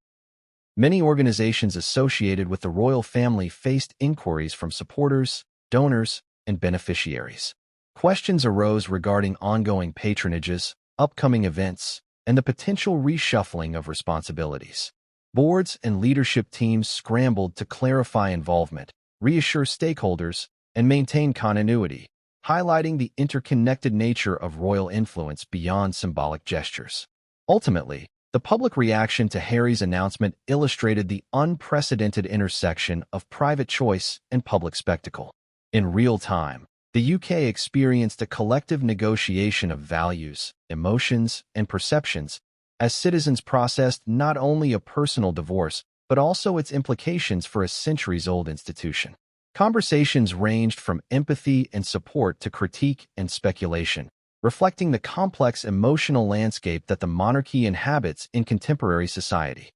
Many organizations associated with the royal family faced inquiries from supporters, donors, and beneficiaries. Questions arose regarding ongoing patronages, upcoming events, and the potential reshuffling of responsibilities. Boards and leadership teams scrambled to clarify involvement, reassure stakeholders, and maintain continuity, highlighting the interconnected nature of royal influence beyond symbolic gestures. Ultimately, the public reaction to Harry's announcement illustrated the unprecedented intersection of private choice and public spectacle. In real time, the UK experienced a collective negotiation of values, emotions, and perceptions as citizens processed not only a personal divorce, but also its implications for a centuries-old institution. Conversations ranged from empathy and support to critique and speculation, reflecting the complex emotional landscape that the monarchy inhabits in contemporary society.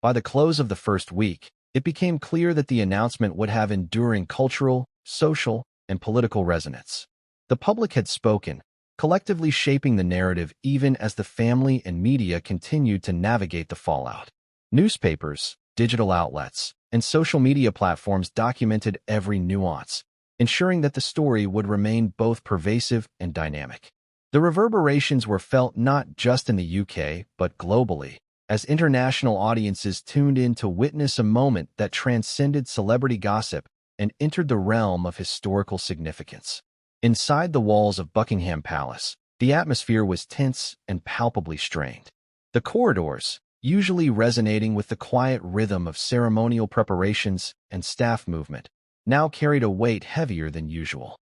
By the close of the first week, it became clear that the announcement would have enduring cultural, social, and political resonance. The public had spoken, collectively shaping the narrative even as the family and media continued to navigate the fallout. Newspapers, digital outlets, and social media platforms documented every nuance, ensuring that the story would remain both pervasive and dynamic. The reverberations were felt not just in the UK, but globally, as international audiences tuned in to witness a moment that transcended celebrity gossip and entered the realm of historical significance. Inside the walls of Buckingham Palace, the atmosphere was tense and palpably strained. The corridors, usually resonating with the quiet rhythm of ceremonial preparations and staff movement, now carried a weight heavier than usual.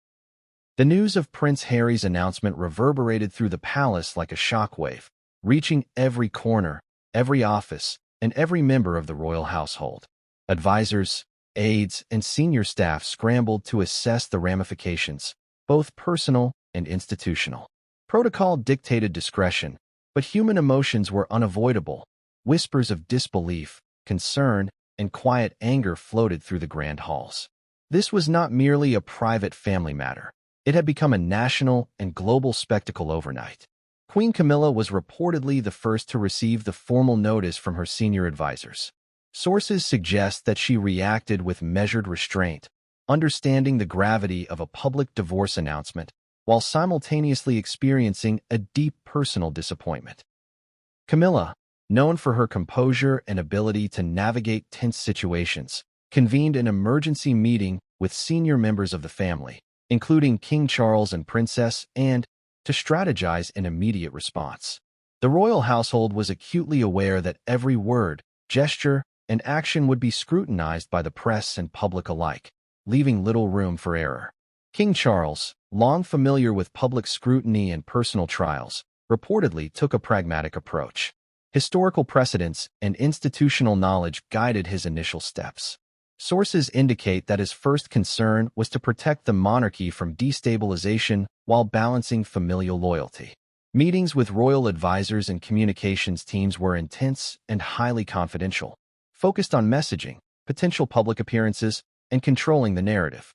The news of Prince Harry's announcement reverberated through the palace like a shockwave, reaching every corner, every office, and every member of the royal household. Advisors, aides, and senior staff scrambled to assess the ramifications, both personal and institutional. Protocol dictated discretion, but human emotions were unavoidable. Whispers of disbelief, concern, and quiet anger floated through the grand halls. This was not merely a private family matter. It had become a national and global spectacle overnight. Queen Camilla was reportedly the first to receive the formal notice from her senior advisors. Sources suggest that she reacted with measured restraint, understanding the gravity of a public divorce announcement, while simultaneously experiencing a deep personal disappointment. Camilla, known for her composure and ability to navigate tense situations, convened an emergency meeting with senior members of the family, including King Charles and Princess Anne, to strategize an immediate response. The royal household was acutely aware that every word, gesture, and action would be scrutinized by the press and public alike, leaving little room for error. King Charles, long familiar with public scrutiny and personal trials, reportedly took a pragmatic approach. Historical precedents and institutional knowledge guided his initial steps. Sources indicate that his first concern was to protect the monarchy from destabilization while balancing familial loyalty. Meetings with royal advisors and communications teams were intense and highly confidential, focused on messaging, potential public appearances, and controlling the narrative.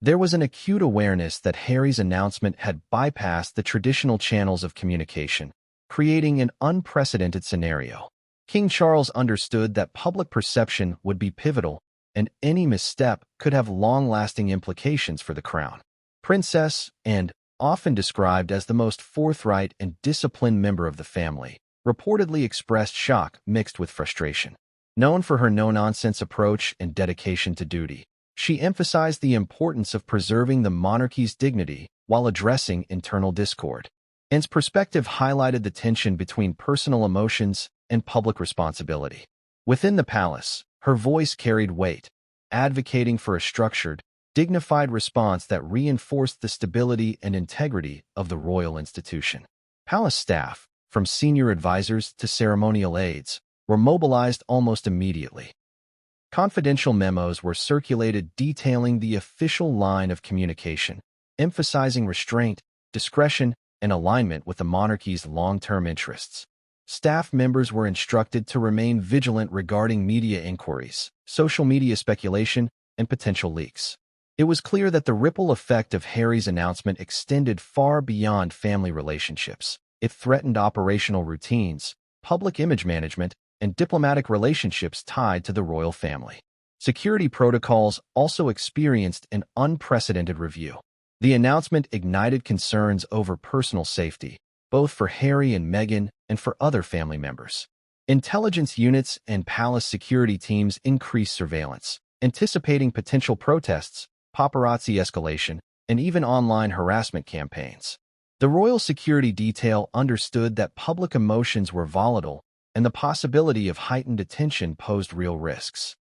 There was an acute awareness that Harry's announcement had bypassed the traditional channels of communication, creating an unprecedented scenario. King Charles understood that public perception would be pivotal, and any misstep could have long-lasting implications for the crown. Princess, and often described as the most forthright and disciplined member of the family, reportedly expressed shock mixed with frustration. Known for her no-nonsense approach and dedication to duty, she emphasized the importance of preserving the monarchy's dignity while addressing internal discord. Anne's perspective highlighted the tension between personal emotions and public responsibility. Within the palace, her voice carried weight, advocating for a structured, dignified response that reinforced the stability and integrity of the royal institution. Palace staff, from senior advisors to ceremonial aides, were mobilized almost immediately. Confidential memos were circulated detailing the official line of communication, emphasizing restraint, discretion, and alignment with the monarchy's long-term interests. Staff members were instructed to remain vigilant regarding media inquiries, social media speculation, and potential leaks. It was clear that the ripple effect of Harry's announcement extended far beyond family relationships. It threatened operational routines, public image management, and diplomatic relationships tied to the royal family. Security protocols also experienced an unprecedented review. The announcement ignited concerns over personal safety, both for Harry and Meghan and for other family members. Intelligence units and palace security teams increased surveillance, anticipating potential protests, paparazzi escalation, and even online harassment campaigns. The royal security detail understood that public emotions were volatile and the possibility of heightened attention posed real risks.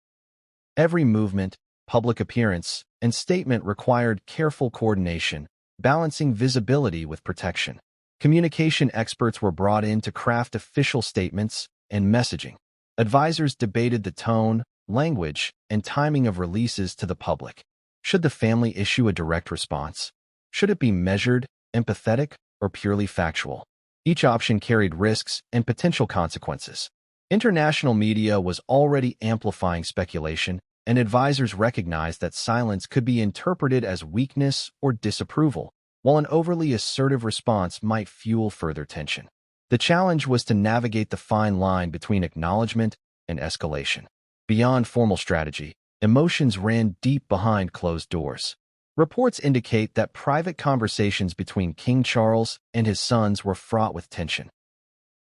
Every movement, public appearance, and statement required careful coordination, balancing visibility with protection. Communication experts were brought in to craft official statements and messaging. Advisors debated the tone, language, and timing of releases to the public. Should the family issue a direct response? Should it be measured, empathetic, or purely factual? Each option carried risks and potential consequences. International media was already amplifying speculation, and advisors recognized that silence could be interpreted as weakness or disapproval, while an overly assertive response might fuel further tension. The challenge was to navigate the fine line between acknowledgement and escalation. Beyond formal strategy, emotions ran deep behind closed doors. Reports indicate that private conversations between King Charles and his sons were fraught with tension.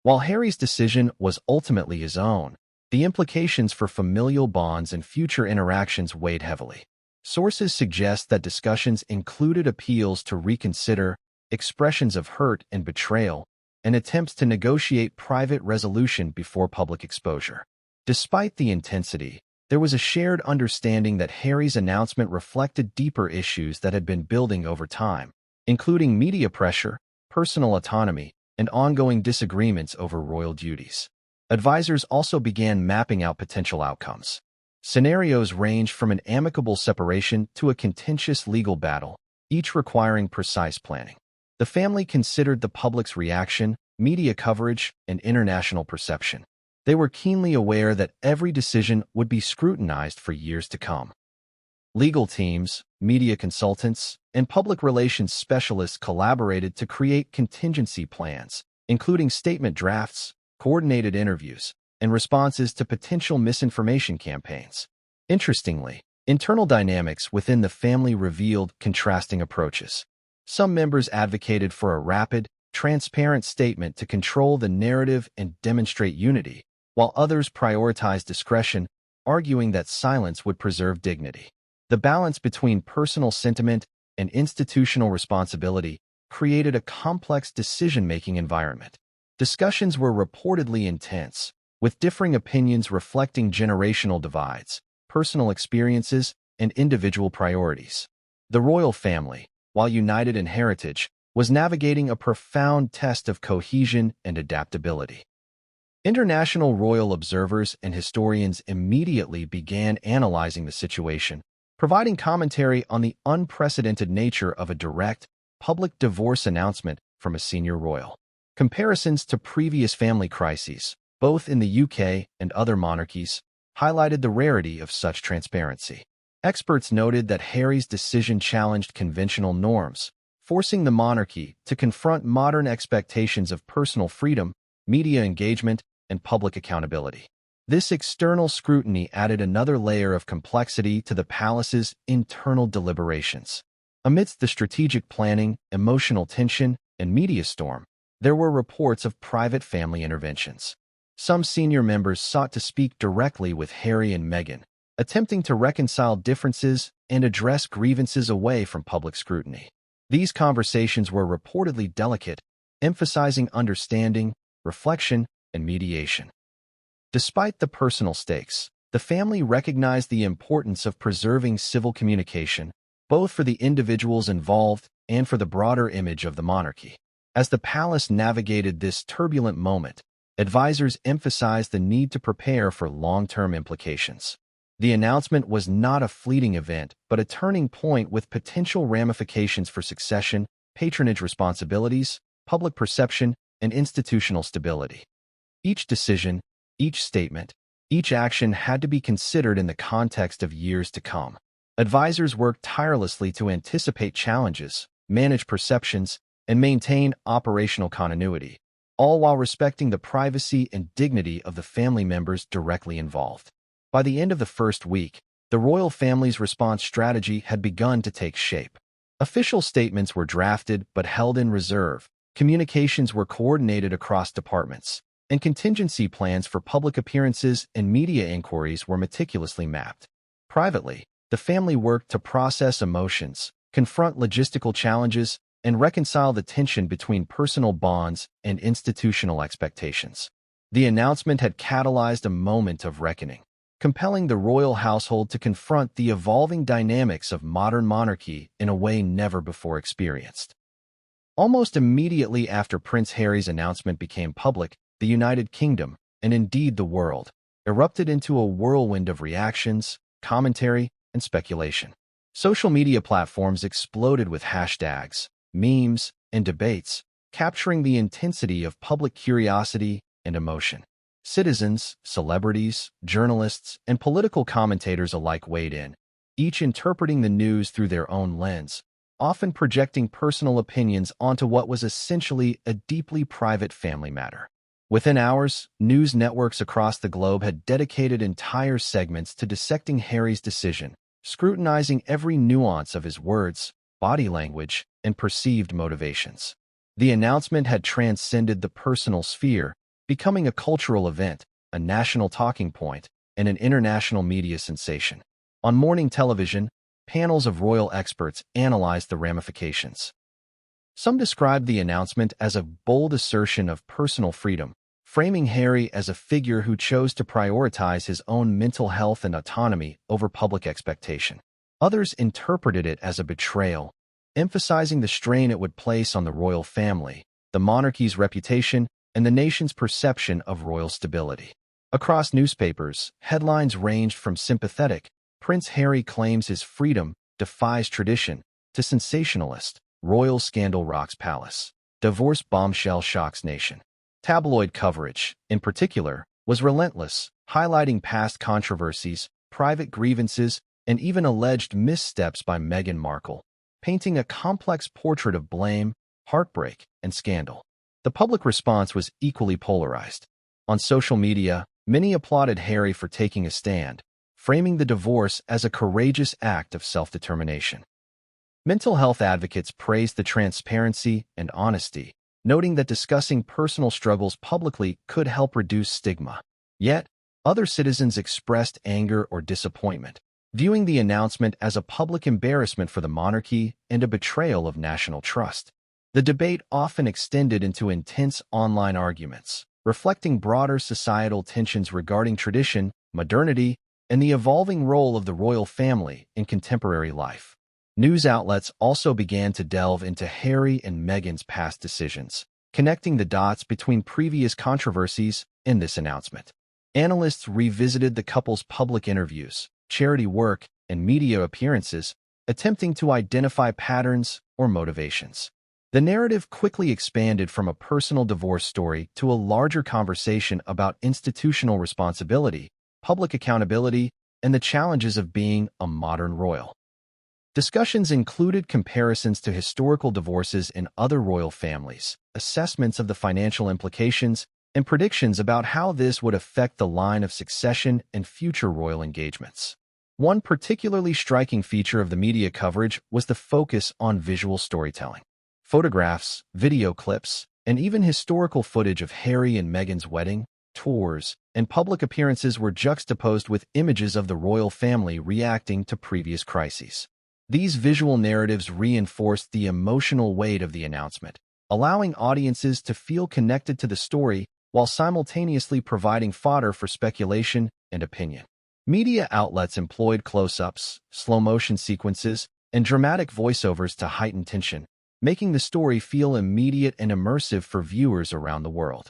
While Harry's decision was ultimately his own, the implications for familial bonds and future interactions weighed heavily. Sources suggest that discussions included appeals to reconsider, expressions of hurt and betrayal, and attempts to negotiate private resolution before public exposure. Despite the intensity, there was a shared understanding that Harry's announcement reflected deeper issues that had been building over time, including media pressure, personal autonomy, and ongoing disagreements over royal duties. Advisors also began mapping out potential outcomes. Scenarios ranged from an amicable separation to a contentious legal battle, each requiring precise planning. The family considered the public's reaction, media coverage, and international perception. They were keenly aware that every decision would be scrutinized for years to come. Legal teams, media consultants, and public relations specialists collaborated to create contingency plans, including statement drafts, coordinated interviews, and responses to potential misinformation campaigns. Interestingly, internal dynamics within the family revealed contrasting approaches. Some members advocated for a rapid, transparent statement to control the narrative and demonstrate unity, while others prioritized discretion, arguing that silence would preserve dignity. The balance between personal sentiment and institutional responsibility created a complex decision-making environment. Discussions were reportedly intense, with differing opinions reflecting generational divides, personal experiences, and individual priorities. The royal family, while united in heritage, was navigating a profound test of cohesion and adaptability. International royal observers and historians immediately began analyzing the situation, providing commentary on the unprecedented nature of a direct, public divorce announcement from a senior royal. Comparisons to previous family crises, both in the UK and other monarchies, highlighted the rarity of such transparency. Experts noted that Harry's decision challenged conventional norms, forcing the monarchy to confront modern expectations of personal freedom, media engagement, and public accountability. This external scrutiny added another layer of complexity to the palace's internal deliberations. Amidst the strategic planning, emotional tension, and media storm, there were reports of private family interventions. Some senior members sought to speak directly with Harry and Meghan, attempting to reconcile differences and address grievances away from public scrutiny. These conversations were reportedly delicate, emphasizing understanding, reflection, and mediation. Despite the personal stakes, the family recognized the importance of preserving civil communication, both for the individuals involved and for the broader image of the monarchy. As the palace navigated this turbulent moment, advisors emphasized the need to prepare for long-term implications. The announcement was not a fleeting event, but a turning point with potential ramifications for succession, patronage responsibilities, public perception, and institutional stability. Each decision, each statement, each action had to be considered in the context of years to come. Advisors worked tirelessly to anticipate challenges, manage perceptions, and maintain operational continuity, all while respecting the privacy and dignity of the family members directly involved. By the end of the first week, the royal family's response strategy had begun to take shape. Official statements were drafted but held in reserve, communications were coordinated across departments, and contingency plans for public appearances and media inquiries were meticulously mapped. Privately, the family worked to process emotions, confront logistical challenges, and reconcile the tension between personal bonds and institutional expectations. The announcement had catalyzed a moment of reckoning, compelling the royal household to confront the evolving dynamics of modern monarchy in a way never before experienced. Almost immediately after Prince Harry's announcement became public, the United Kingdom, and indeed the world, erupted into a whirlwind of reactions, commentary, and speculation. Social media platforms exploded with hashtags, memes, and debates, capturing the intensity of public curiosity and emotion. Citizens, celebrities, journalists, and political commentators alike weighed in, each interpreting the news through their own lens, often projecting personal opinions onto what was essentially a deeply private family matter. Within hours, news networks across the globe had dedicated entire segments to dissecting Harry's decision, scrutinizing every nuance of his words, body language, and perceived motivations. The announcement had transcended the personal sphere, becoming a cultural event, a national talking point, and an international media sensation. On morning television, panels of royal experts analyzed the ramifications. Some described the announcement as a bold assertion of personal freedom, framing Harry as a figure who chose to prioritize his own mental health and autonomy over public expectation. Others interpreted it as a betrayal, emphasizing the strain it would place on the royal family, the monarchy's reputation, and the nation's perception of royal stability. Across newspapers, headlines ranged from sympathetic, "Prince Harry claims his freedom, defies tradition," to sensationalist, "Royal scandal rocks palace. Divorce bombshell shocks nation." Tabloid coverage, in particular, was relentless, highlighting past controversies, private grievances, and even alleged missteps by Meghan Markle, painting a complex portrait of blame, heartbreak, and scandal. The public response was equally polarized. On social media, many applauded Harry for taking a stand, framing the divorce as a courageous act of self-determination. Mental health advocates praised the transparency and honesty, noting that discussing personal struggles publicly could help reduce stigma. Yet, other citizens expressed anger or disappointment, viewing the announcement as a public embarrassment for the monarchy and a betrayal of national trust. The debate often extended into intense online arguments, reflecting broader societal tensions regarding tradition, modernity, and the evolving role of the royal family in contemporary life. News outlets also began to delve into Harry and Meghan's past decisions, connecting the dots between previous controversies in this announcement. Analysts revisited the couple's public interviews, charity work, and media appearances, attempting to identify patterns or motivations. The narrative quickly expanded from a personal divorce story to a larger conversation about institutional responsibility, public accountability, and the challenges of being a modern royal. Discussions included comparisons to historical divorces in other royal families, assessments of the financial implications, and predictions about how this would affect the line of succession and future royal engagements. One particularly striking feature of the media coverage was the focus on visual storytelling. Photographs, video clips, and even historical footage of Harry and Meghan's wedding, tours, and public appearances were juxtaposed with images of the royal family reacting to previous crises. These visual narratives reinforced the emotional weight of the announcement, allowing audiences to feel connected to the story while simultaneously providing fodder for speculation and opinion. Media outlets employed close-ups, slow-motion sequences, and dramatic voiceovers to heighten tension, making the story feel immediate and immersive for viewers around the world.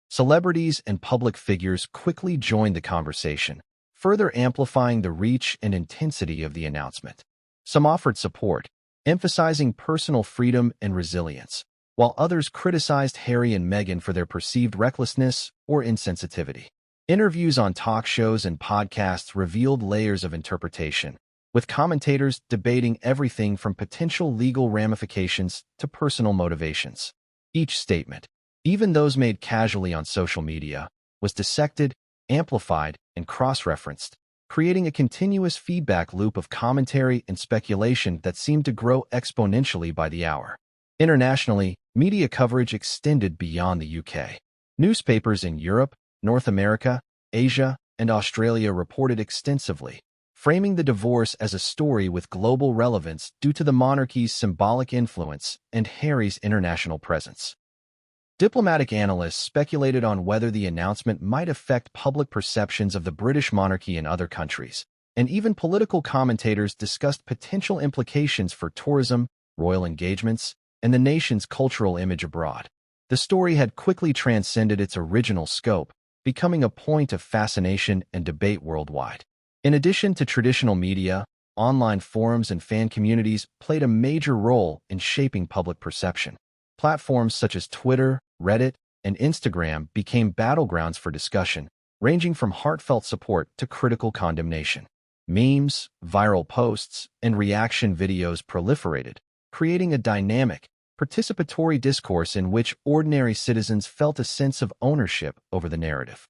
Celebrities and public figures quickly joined the conversation, further amplifying the reach and intensity of the announcement. Some offered support, emphasizing personal freedom and resilience, while others criticized Harry and Meghan for their perceived recklessness or insensitivity. Interviews on talk shows and podcasts revealed layers of interpretation, with commentators debating everything from potential legal ramifications to personal motivations. Each statement, even those made casually on social media, was dissected, amplified, and cross-referenced, creating a continuous feedback loop of commentary and speculation that seemed to grow exponentially by the hour. Internationally, media coverage extended beyond the UK. Newspapers in Europe, North America, Asia, and Australia reported extensively, framing the divorce as a story with global relevance due to the monarchy's symbolic influence and Harry's international presence. Diplomatic analysts speculated on whether the announcement might affect public perceptions of the British monarchy in other countries, and even political commentators discussed potential implications for tourism, royal engagements, and the nation's cultural image abroad. The story had quickly transcended its original scope, becoming a point of fascination and debate worldwide. In addition to traditional media, online forums and fan communities played a major role in shaping public perception. Platforms such as Twitter, Reddit, and Instagram became battlegrounds for discussion, ranging from heartfelt support to critical condemnation. Memes, viral posts, and reaction videos proliferated, creating a dynamic, participatory discourse in which ordinary citizens felt a sense of ownership over the narrative.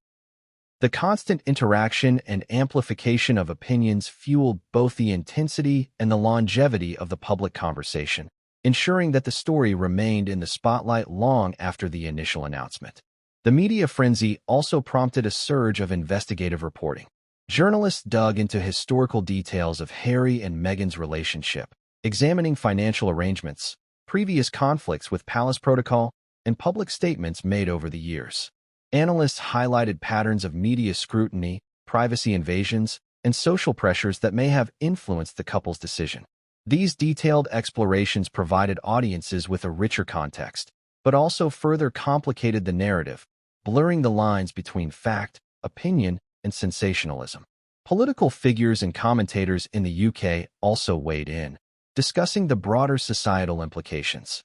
The constant interaction and amplification of opinions fueled both the intensity and the longevity of the public conversation, ensuring that the story remained in the spotlight long after the initial announcement. The media frenzy also prompted a surge of investigative reporting. Journalists dug into historical details of Harry and Meghan's relationship, examining financial arrangements, previous conflicts with palace protocol, and public statements made over the years. Analysts highlighted patterns of media scrutiny, privacy invasions, and social pressures that may have influenced the couple's decision. These detailed explorations provided audiences with a richer context, but also further complicated the narrative, blurring the lines between fact, opinion, and sensationalism. Political figures and commentators in the UK also weighed in, discussing the broader societal implications.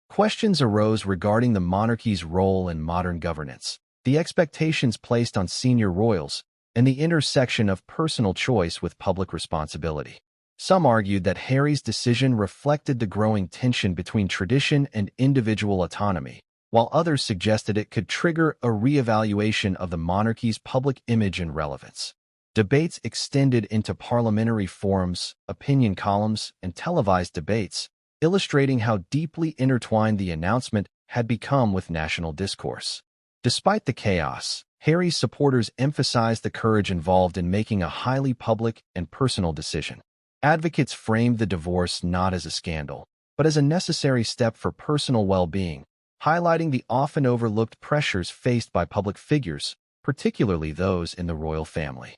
Questions arose regarding the monarchy's role in modern governance, the expectations placed on senior royals, and the intersection of personal choice with public responsibility. Some argued that Harry's decision reflected the growing tension between tradition and individual autonomy, while others suggested it could trigger a re-evaluation of the monarchy's public image and relevance. Debates extended into parliamentary forums, opinion columns, and televised debates, illustrating how deeply intertwined the announcement had become with national discourse. Despite the chaos, Harry's supporters emphasized the courage involved in making a highly public and personal decision. Advocates framed the divorce not as a scandal, but as a necessary step for personal well-being, highlighting the often overlooked pressures faced by public figures, particularly those in the royal family.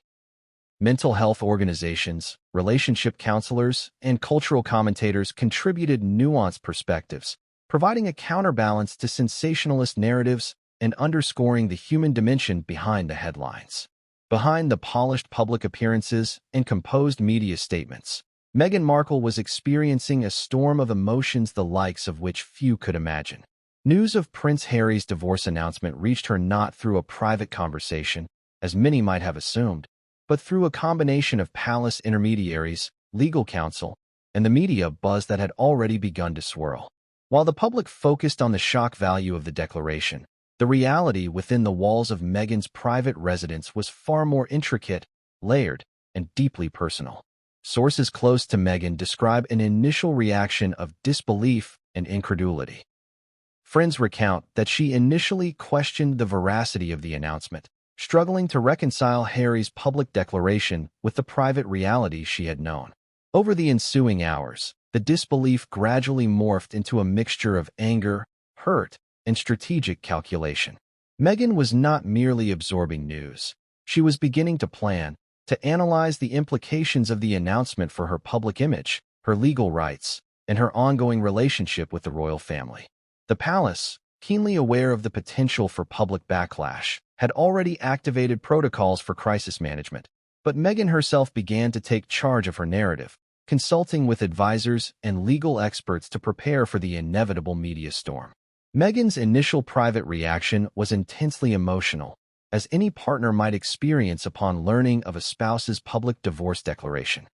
Mental health organizations, relationship counselors, and cultural commentators contributed nuanced perspectives, providing a counterbalance to sensationalist narratives and underscoring the human dimension behind the headlines. Behind the polished public appearances and composed media statements, Meghan Markle was experiencing a storm of emotions the likes of which few could imagine. News of Prince Harry's divorce announcement reached her not through a private conversation, as many might have assumed, but through a combination of palace intermediaries, legal counsel, and the media buzz that had already begun to swirl. While the public focused on the shock value of the declaration, the reality within the walls of Meghan's private residence was far more intricate, layered, and deeply personal. Sources close to Meghan describe an initial reaction of disbelief and incredulity. Friends recount that she initially questioned the veracity of the announcement, struggling to reconcile Harry's public declaration with the private reality she had known. Over the ensuing hours, the disbelief gradually morphed into a mixture of anger, hurt, and strategic calculation. Meghan was not merely absorbing news. She was beginning to plan, to analyze the implications of the announcement for her public image, her legal rights, and her ongoing relationship with the royal family. The palace, keenly aware of the potential for public backlash, had already activated protocols for crisis management, but Meghan herself began to take charge of her narrative, consulting with advisors and legal experts to prepare for the inevitable media storm. Meghan's initial private reaction was intensely emotional, as any partner might experience upon learning of a spouse's public divorce declaration.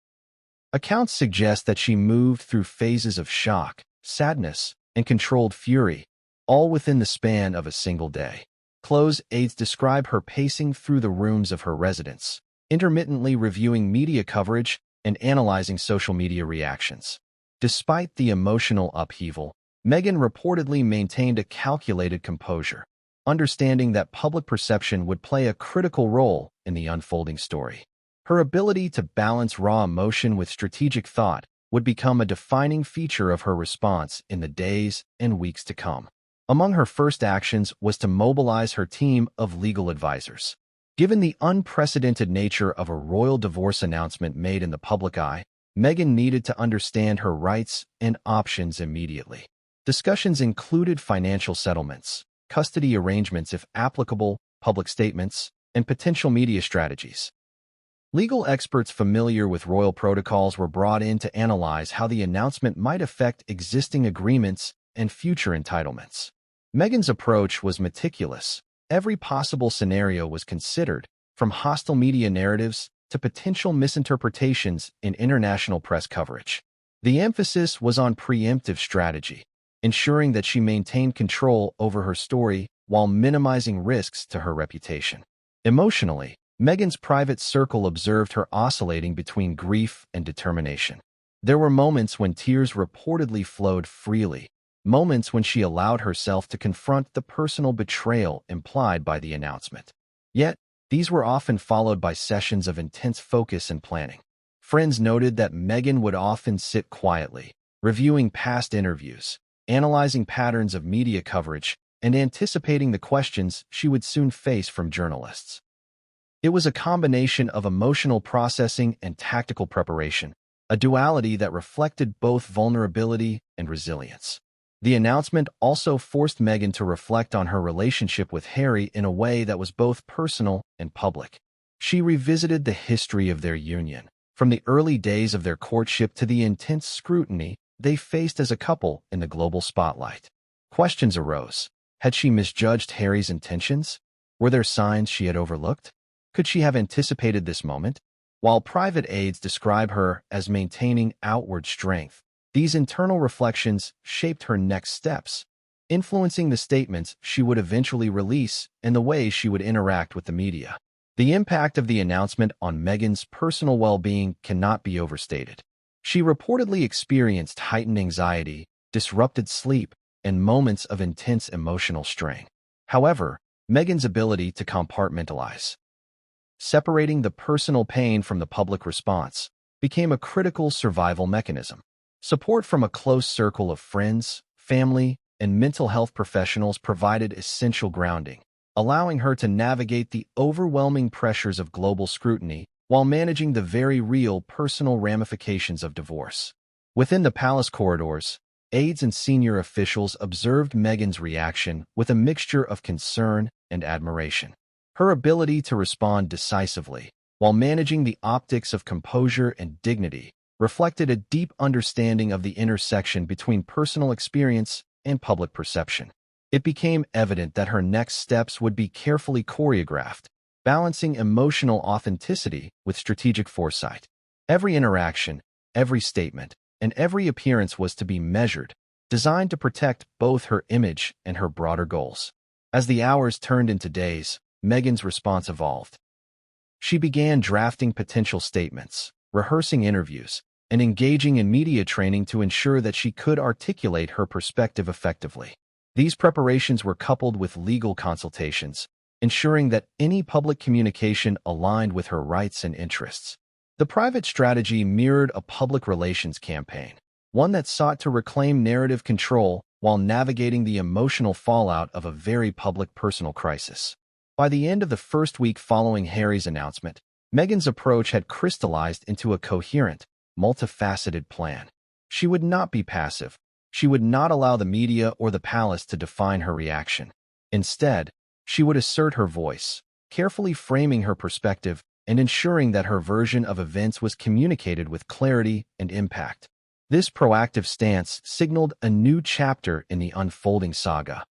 Accounts suggest that she moved through phases of shock, sadness, and controlled fury, all within the span of a single day. Close aides describe her pacing through the rooms of her residence, intermittently reviewing media coverage and analyzing social media reactions. Despite the emotional upheaval, Meghan reportedly maintained a calculated composure, understanding that public perception would play a critical role in the unfolding story. Her ability to balance raw emotion with strategic thought would become a defining feature of her response in the days and weeks to come. Among her first actions was to mobilize her team of legal advisors. Given the unprecedented nature of a royal divorce announcement made in the public eye, Meghan needed to understand her rights and options immediately. Discussions included financial settlements, custody arrangements if applicable, public statements, and potential media strategies. Legal experts familiar with royal protocols were brought in to analyze how the announcement might affect existing agreements and future entitlements. Meghan's approach was meticulous. Every possible scenario was considered, from hostile media narratives to potential misinterpretations in international press coverage. The emphasis was on preemptive strategy, ensuring that she maintained control over her story while minimizing risks to her reputation. Emotionally, Meghan's private circle observed her oscillating between grief and determination. There were moments when tears reportedly flowed freely, moments when she allowed herself to confront the personal betrayal implied by the announcement. Yet, these were often followed by sessions of intense focus and planning. Friends noted that Meghan would often sit quietly, reviewing past interviews, analyzing patterns of media coverage, and anticipating the questions she would soon face from journalists. It was a combination of emotional processing and tactical preparation, a duality that reflected both vulnerability and resilience. The announcement also forced Meghan to reflect on her relationship with Harry in a way that was both personal and public. She revisited the history of their union, from the early days of their courtship to the intense scrutiny they faced as a couple in the global spotlight. Questions arose. Had she misjudged Harry's intentions? Were there signs she had overlooked? Could she have anticipated this moment? While private aides describe her as maintaining outward strength, these internal reflections shaped her next steps, influencing the statements she would eventually release and the way she would interact with the media. The impact of the announcement on Meghan's personal well-being cannot be overstated. She reportedly experienced heightened anxiety, disrupted sleep, and moments of intense emotional strain. However, Meghan's ability to compartmentalize, separating the personal pain from the public response, became a critical survival mechanism. Support from a close circle of friends, family, and mental health professionals provided essential grounding, allowing her to navigate the overwhelming pressures of global scrutiny while managing the very real personal ramifications of divorce. Within the palace corridors, aides and senior officials observed Meghan's reaction with a mixture of concern and admiration. Her ability to respond decisively, while managing the optics of composure and dignity, reflected a deep understanding of the intersection between personal experience and public perception. It became evident that her next steps would be carefully choreographed, balancing emotional authenticity with strategic foresight. Every interaction, every statement, and every appearance was to be measured, designed to protect both her image and her broader goals. As the hours turned into days, Meghan's response evolved. She began drafting potential statements, rehearsing interviews, and engaging in media training to ensure that she could articulate her perspective effectively. These preparations were coupled with legal consultations, ensuring that any public communication aligned with her rights and interests. The private strategy mirrored a public relations campaign, one that sought to reclaim narrative control while navigating the emotional fallout of a very public personal crisis. By the end of the first week following Harry's announcement, Meghan's approach had crystallized into a coherent, multifaceted plan. She would not be passive. She would not allow the media or the palace to define her reaction. Instead, she would assert her voice, carefully framing her perspective and ensuring that her version of events was communicated with clarity and impact. This proactive stance signaled a new chapter in the unfolding saga,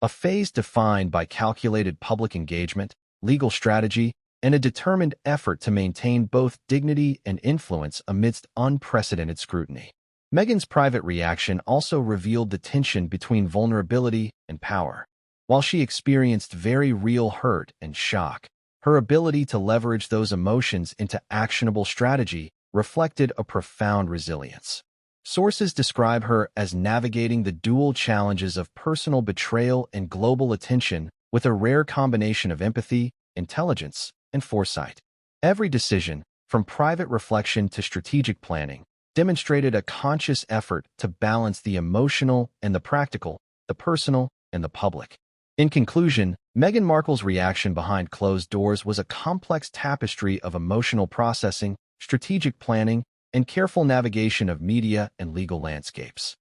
a phase defined by calculated public engagement, legal strategy, and a determined effort to maintain both dignity and influence amidst unprecedented scrutiny. Meghan's private reaction also revealed the tension between vulnerability and power. While she experienced very real hurt and shock, her ability to leverage those emotions into actionable strategy reflected a profound resilience. Sources describe her as navigating the dual challenges of personal betrayal and global attention with a rare combination of empathy, intelligence, and foresight. Every decision, from private reflection to strategic planning, demonstrated a conscious effort to balance the emotional and the practical, the personal and the public. In conclusion, Meghan Markle's reaction behind closed doors was a complex tapestry of emotional processing, strategic planning, and careful navigation of media and legal landscapes.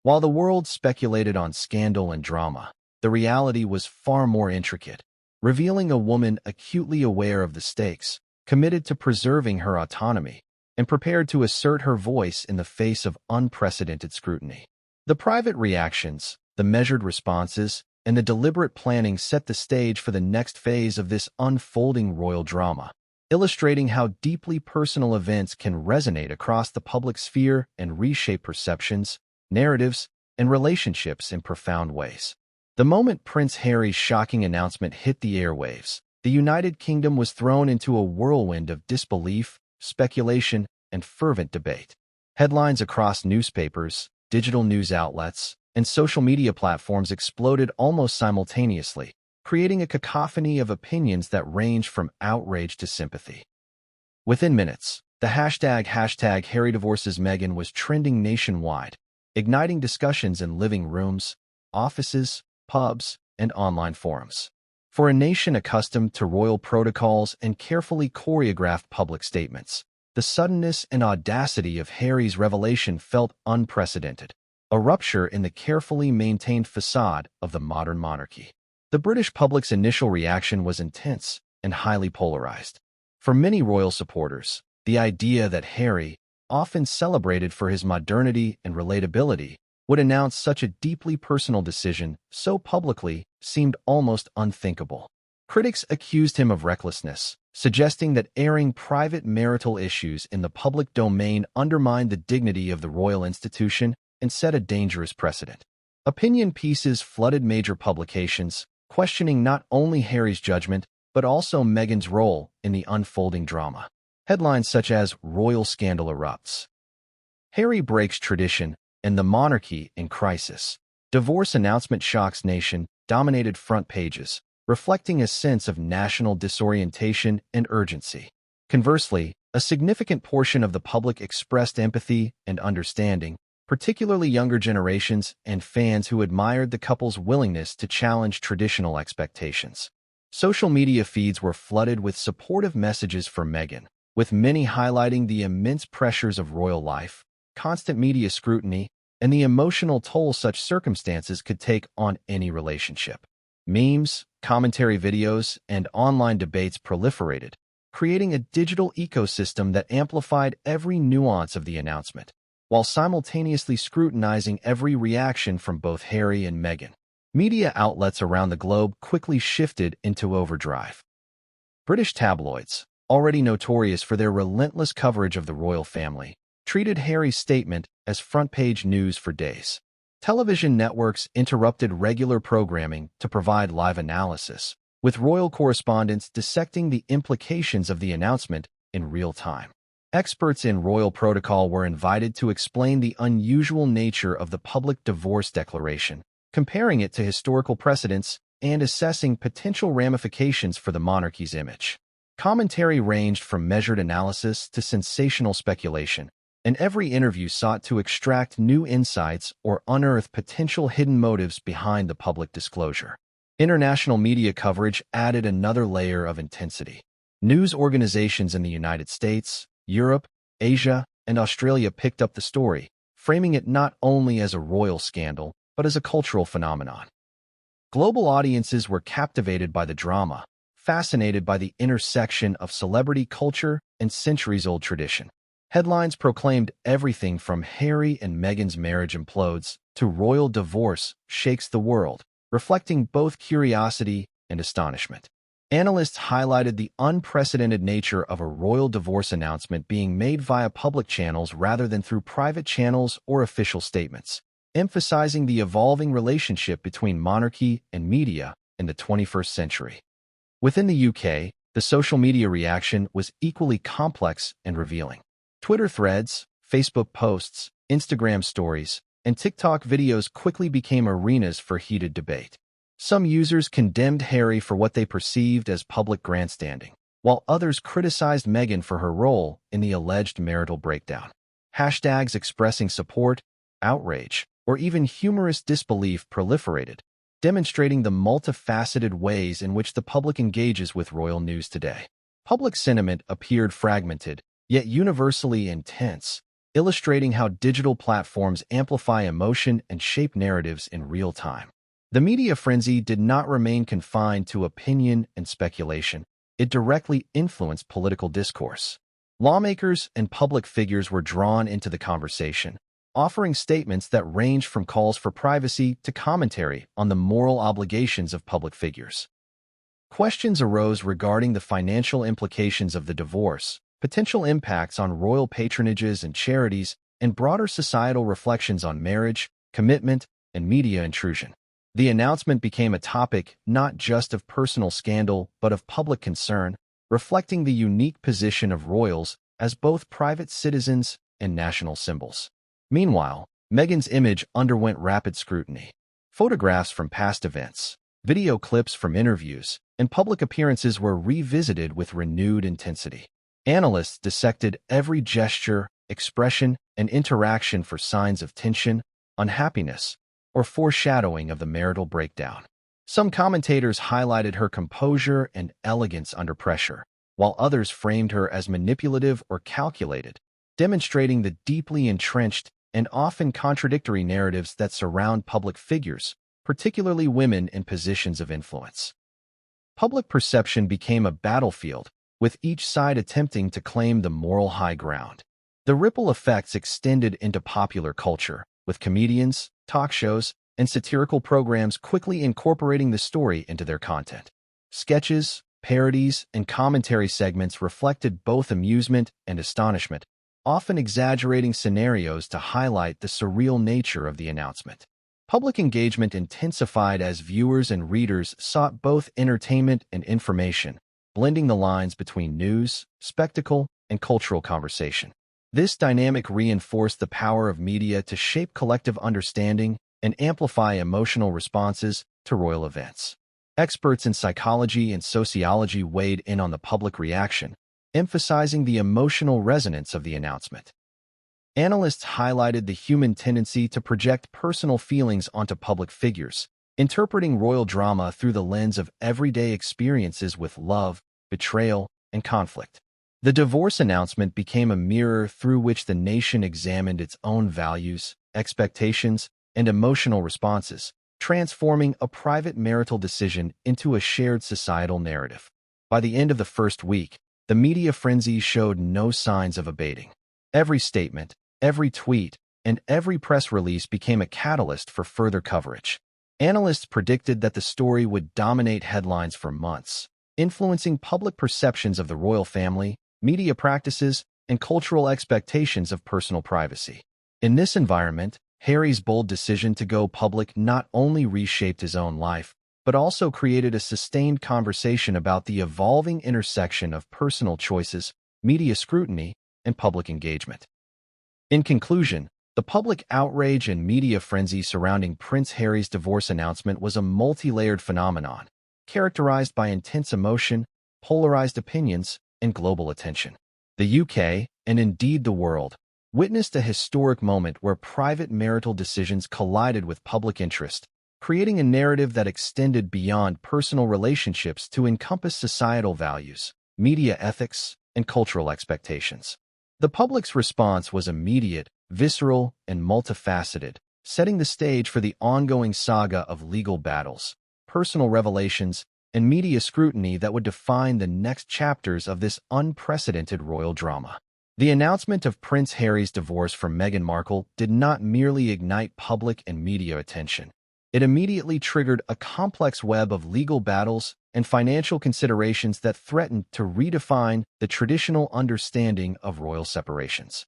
While the world speculated on scandal and drama, the reality was far more intricate, revealing a woman acutely aware of the stakes, committed to preserving her autonomy, and prepared to assert her voice in the face of unprecedented scrutiny. The private reactions, the measured responses, and the deliberate planning set the stage for the next phase of this unfolding royal drama, illustrating how deeply personal events can resonate across the public sphere and reshape perceptions, narratives, and relationships in profound ways. The moment Prince Harry's shocking announcement hit the airwaves, the United Kingdom was thrown into a whirlwind of disbelief, speculation, and fervent debate. Headlines across newspapers, digital news outlets, and social media platforms exploded almost simultaneously, creating a cacophony of opinions that ranged from outrage to sympathy. Within minutes, the hashtag #HarryDivorcesMeghan was trending nationwide, igniting discussions in living rooms, offices, pubs, and online forums. For a nation accustomed to royal protocols and carefully choreographed public statements, the suddenness and audacity of Harry's revelation felt unprecedented, a rupture in the carefully maintained facade of the modern monarchy. The British public's initial reaction was intense and highly polarized. For many royal supporters, the idea that Harry, often celebrated for his modernity and relatability, would announce such a deeply personal decision so publicly seemed almost unthinkable. Critics accused him of recklessness, suggesting that airing private marital issues in the public domain undermined the dignity of the royal institution and set a dangerous precedent. Opinion pieces flooded major publications, questioning not only Harry's judgment, but also Meghan's role in the unfolding drama. Headlines such as "Royal Scandal Erupts," "Harry Breaks Tradition," and "The Monarchy in Crisis," "Divorce Announcement Shocks Nation," dominated front pages, reflecting a sense of national disorientation and urgency. Conversely, a significant portion of the public expressed empathy and understanding, particularly younger generations and fans who admired the couple's willingness to challenge traditional expectations. Social media feeds were flooded with supportive messages for Meghan, with many highlighting the immense pressures of royal life, constant media scrutiny, and the emotional toll such circumstances could take on any relationship. Memes, commentary videos, and online debates proliferated, creating a digital ecosystem that amplified every nuance of the announcement, while simultaneously scrutinizing every reaction from both Harry and Meghan. Media outlets around the globe quickly shifted into overdrive. British tabloids, already notorious for their relentless coverage of the royal family, treated Harry's statement as front-page news for days. Television networks interrupted regular programming to provide live analysis, with royal correspondents dissecting the implications of the announcement in real time. Experts in royal protocol were invited to explain the unusual nature of the public divorce declaration, comparing it to historical precedents and assessing potential ramifications for the monarchy's image. Commentary ranged from measured analysis to sensational speculation, and every interview sought to extract new insights or unearth potential hidden motives behind the public disclosure. International media coverage added another layer of intensity. News organizations in the United States, Europe, Asia, and Australia picked up the story, framing it not only as a royal scandal, but as a cultural phenomenon. Global audiences were captivated by the drama, fascinated by the intersection of celebrity culture and centuries-old tradition. Headlines proclaimed everything from Harry and Meghan's marriage implodes to royal divorce shakes the world, reflecting both curiosity and astonishment. Analysts highlighted the unprecedented nature of a royal divorce announcement being made via public channels rather than through private channels or official statements, emphasizing the evolving relationship between monarchy and media in the 21st century. Within the UK, the social media reaction was equally complex and revealing. Twitter threads, Facebook posts, Instagram stories, and TikTok videos quickly became arenas for heated debate. Some users condemned Harry for what they perceived as public grandstanding, while others criticized Meghan for her role in the alleged marital breakdown. Hashtags expressing support, outrage, or even humorous disbelief proliferated, demonstrating the multifaceted ways in which the public engages with royal news today. Public sentiment appeared fragmented, yet universally intense, illustrating how digital platforms amplify emotion and shape narratives in real time. The media frenzy did not remain confined to opinion and speculation. It directly influenced political discourse. Lawmakers and public figures were drawn into the conversation, offering statements that ranged from calls for privacy to commentary on the moral obligations of public figures. Questions arose regarding the financial implications of the divorce, potential impacts on royal patronages and charities, and broader societal reflections on marriage, commitment, and media intrusion. The announcement became a topic not just of personal scandal but of public concern, reflecting the unique position of royals as both private citizens and national symbols. Meanwhile, Meghan's image underwent rapid scrutiny. Photographs from past events, video clips from interviews, and public appearances were revisited with renewed intensity. Analysts dissected every gesture, expression, and interaction for signs of tension, unhappiness, or foreshadowing of the marital breakdown. Some commentators highlighted her composure and elegance under pressure, while others framed her as manipulative or calculated, demonstrating the deeply entrenched and often contradictory narratives that surround public figures, particularly women in positions of influence. Public perception became a battlefield, with each side attempting to claim the moral high ground. The ripple effects extended into popular culture, with comedians, talk shows, and satirical programs quickly incorporating the story into their content. Sketches, parodies, and commentary segments reflected both amusement and astonishment, often exaggerating scenarios to highlight the surreal nature of the announcement. Public engagement intensified as viewers and readers sought both entertainment and information, blending the lines between news, spectacle, and cultural conversation. This dynamic reinforced the power of media to shape collective understanding and amplify emotional responses to royal events. Experts in psychology and sociology weighed in on the public reaction, emphasizing the emotional resonance of the announcement. Analysts highlighted the human tendency to project personal feelings onto public figures, interpreting royal drama through the lens of everyday experiences with love, betrayal, and conflict. The divorce announcement became a mirror through which the nation examined its own values, expectations, and emotional responses, transforming a private marital decision into a shared societal narrative. By the end of the first week, the media frenzy showed no signs of abating. Every statement, every tweet, and every press release became a catalyst for further coverage. Analysts predicted that the story would dominate headlines for months, influencing public perceptions of the royal family, media practices, and cultural expectations of personal privacy. In this environment, Harry's bold decision to go public not only reshaped his own life, but also created a sustained conversation about the evolving intersection of personal choices, media scrutiny, and public engagement. In conclusion, the public outrage and media frenzy surrounding Prince Harry's divorce announcement was a multi-layered phenomenon, characterized by intense emotion, polarized opinions, and global attention. The UK, and indeed the world, witnessed a historic moment where private marital decisions collided with public interest, creating a narrative that extended beyond personal relationships to encompass societal values, media ethics, and cultural expectations. The public's response was immediate, visceral, and multifaceted, setting the stage for the ongoing saga of legal battles, personal revelations, and media scrutiny that would define the next chapters of this unprecedented royal drama. The announcement of Prince Harry's divorce from Meghan Markle did not merely ignite public and media attention. It immediately triggered a complex web of legal battles and financial considerations that threatened to redefine the traditional understanding of royal separations.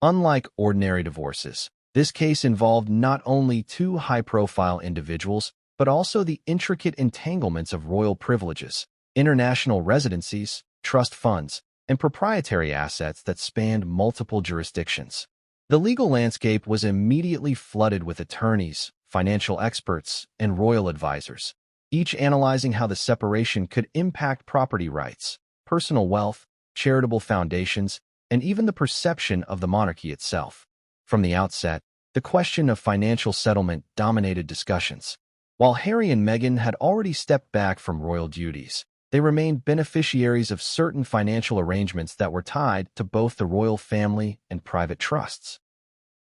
Unlike ordinary divorces, this case involved not only two high-profile individuals, but also the intricate entanglements of royal privileges, international residencies, trust funds, and proprietary assets that spanned multiple jurisdictions. The legal landscape was immediately flooded with attorneys, financial experts, and royal advisors, each analyzing how the separation could impact property rights, personal wealth, charitable foundations, and even the perception of the monarchy itself. From the outset, the question of financial settlement dominated discussions. While Harry and Meghan had already stepped back from royal duties, they remained beneficiaries of certain financial arrangements that were tied to both the royal family and private trusts.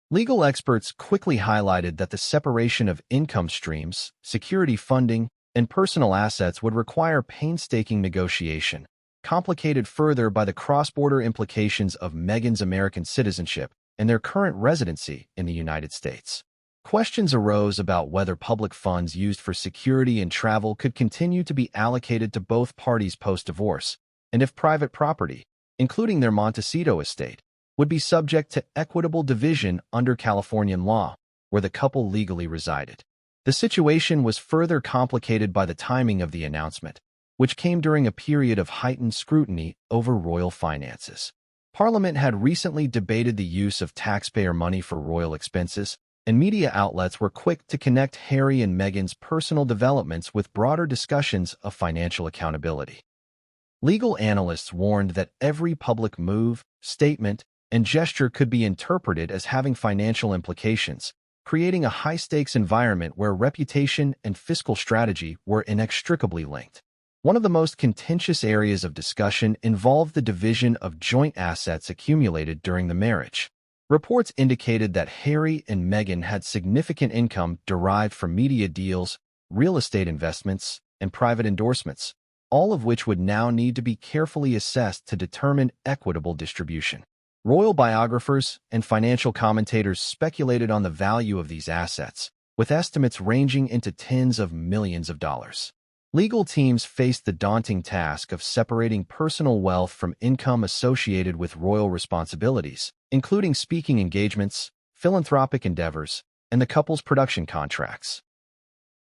Legal experts quickly highlighted that the separation of income streams, security funding, and personal assets would require painstaking negotiation, complicated further by the cross-border implications of Meghan's American citizenship and their current residency in the United States. Questions arose about whether public funds used for security and travel could continue to be allocated to both parties post-divorce, and if private property, including their Montecito estate, would be subject to equitable division under Californian law, where the couple legally resided. The situation was further complicated by the timing of the announcement, which came during a period of heightened scrutiny over royal finances. Parliament had recently debated the use of taxpayer money for royal expenses, and media outlets were quick to connect Harry and Meghan's personal developments with broader discussions of financial accountability. Legal analysts warned that every public move, statement, and gesture could be interpreted as having financial implications, creating a high-stakes environment where reputation and fiscal strategy were inextricably linked. One of the most contentious areas of discussion involved the division of joint assets accumulated during the marriage. Reports indicated that Harry and Meghan had significant income derived from media deals, real estate investments, and private endorsements, all of which would now need to be carefully assessed to determine equitable distribution. Royal biographers and financial commentators speculated on the value of these assets, with estimates ranging into tens of millions of dollars. Legal teams faced the daunting task of separating personal wealth from income associated with royal responsibilities, including speaking engagements, philanthropic endeavors, and the couple's production contracts.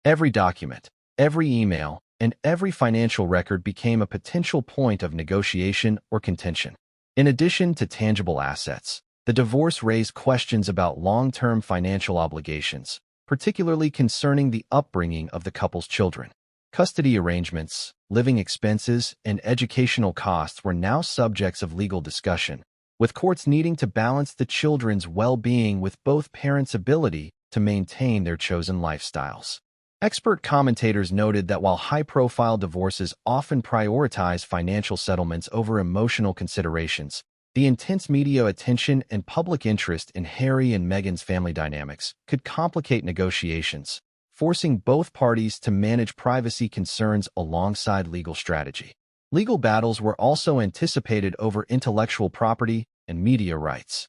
Every document, every email, and every financial record became a potential point of negotiation or contention. In addition to tangible assets, the divorce raised questions about long-term financial obligations, particularly concerning the upbringing of the couple's children. Custody arrangements, living expenses, and educational costs were now subjects of legal discussion, with courts needing to balance the children's well-being with both parents' ability to maintain their chosen lifestyles. Expert commentators noted that while high-profile divorces often prioritize financial settlements over emotional considerations, The intense media attention and public interest in Harry and Meghan's family dynamics could complicate negotiations, forcing both parties to manage privacy concerns alongside legal strategy. Legal battles were also anticipated over intellectual property and media rights.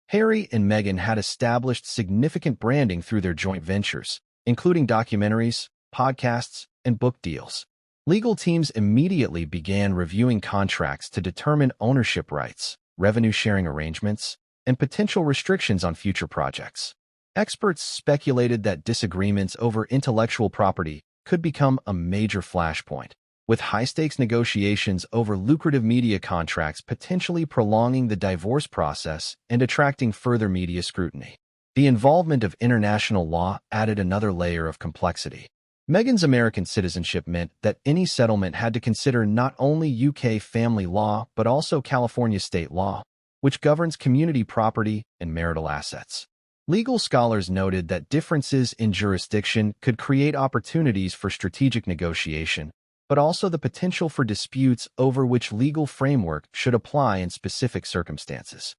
Harry and Meghan had established significant branding through their joint ventures, including documentaries, podcasts, and book deals. Legal teams immediately began reviewing contracts to determine ownership rights, revenue-sharing arrangements, and potential restrictions on future projects. Experts speculated that disagreements over intellectual property could become a major flashpoint, with high-stakes negotiations over lucrative media contracts potentially prolonging the divorce process and attracting further media scrutiny. The involvement of international law added another layer of complexity. Meghan's American citizenship meant that any settlement had to consider not only UK family law but also California state law, which governs community property and marital assets. Legal scholars noted that differences in jurisdiction could create opportunities for strategic negotiation, but also the potential for disputes over which legal framework should apply in specific circumstances.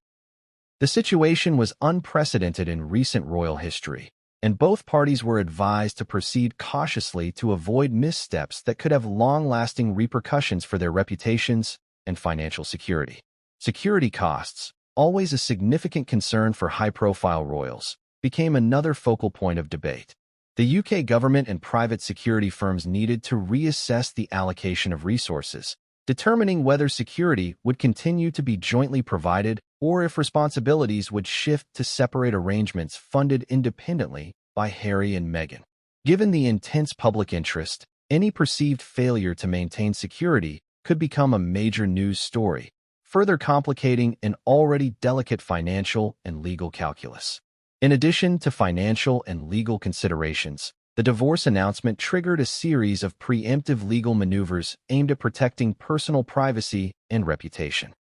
The situation was unprecedented in recent royal history, and both parties were advised to proceed cautiously to avoid missteps that could have long-lasting repercussions for their reputations and financial security. Security costs, always a significant concern for high-profile royals, became another focal point of debate. The UK government and private security firms needed to reassess the allocation of resources, determining whether security would continue to be jointly provided or if responsibilities would shift to separate arrangements funded independently by Harry and Meghan. Given the intense public interest, any perceived failure to maintain security could become a major news story, further complicating an already delicate financial and legal calculus. In addition to financial and legal considerations, the divorce announcement triggered a series of preemptive legal maneuvers aimed at protecting personal privacy and reputation.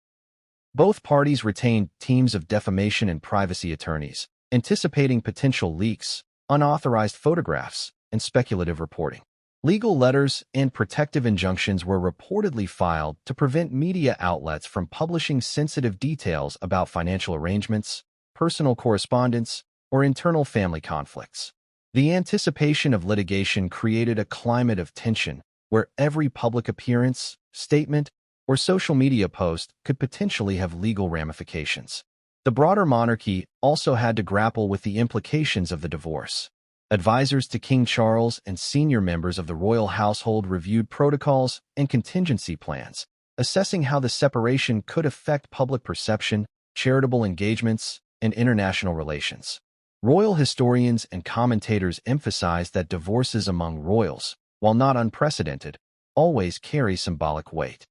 Both parties retained teams of defamation and privacy attorneys, anticipating potential leaks, unauthorized photographs, and speculative reporting. Legal letters and protective injunctions were reportedly filed to prevent media outlets from publishing sensitive details about financial arrangements, personal correspondence, or internal family conflicts. The anticipation of litigation created a climate of tension where every public appearance, statement, or social media post could potentially have legal ramifications. The broader monarchy also had to grapple with the implications of the divorce. Advisors to King Charles and senior members of the royal household reviewed protocols and contingency plans, assessing how the separation could affect public perception, charitable engagements, and international relations. Royal historians and commentators emphasize that divorces among royals, while not unprecedented, always carry symbolic weight.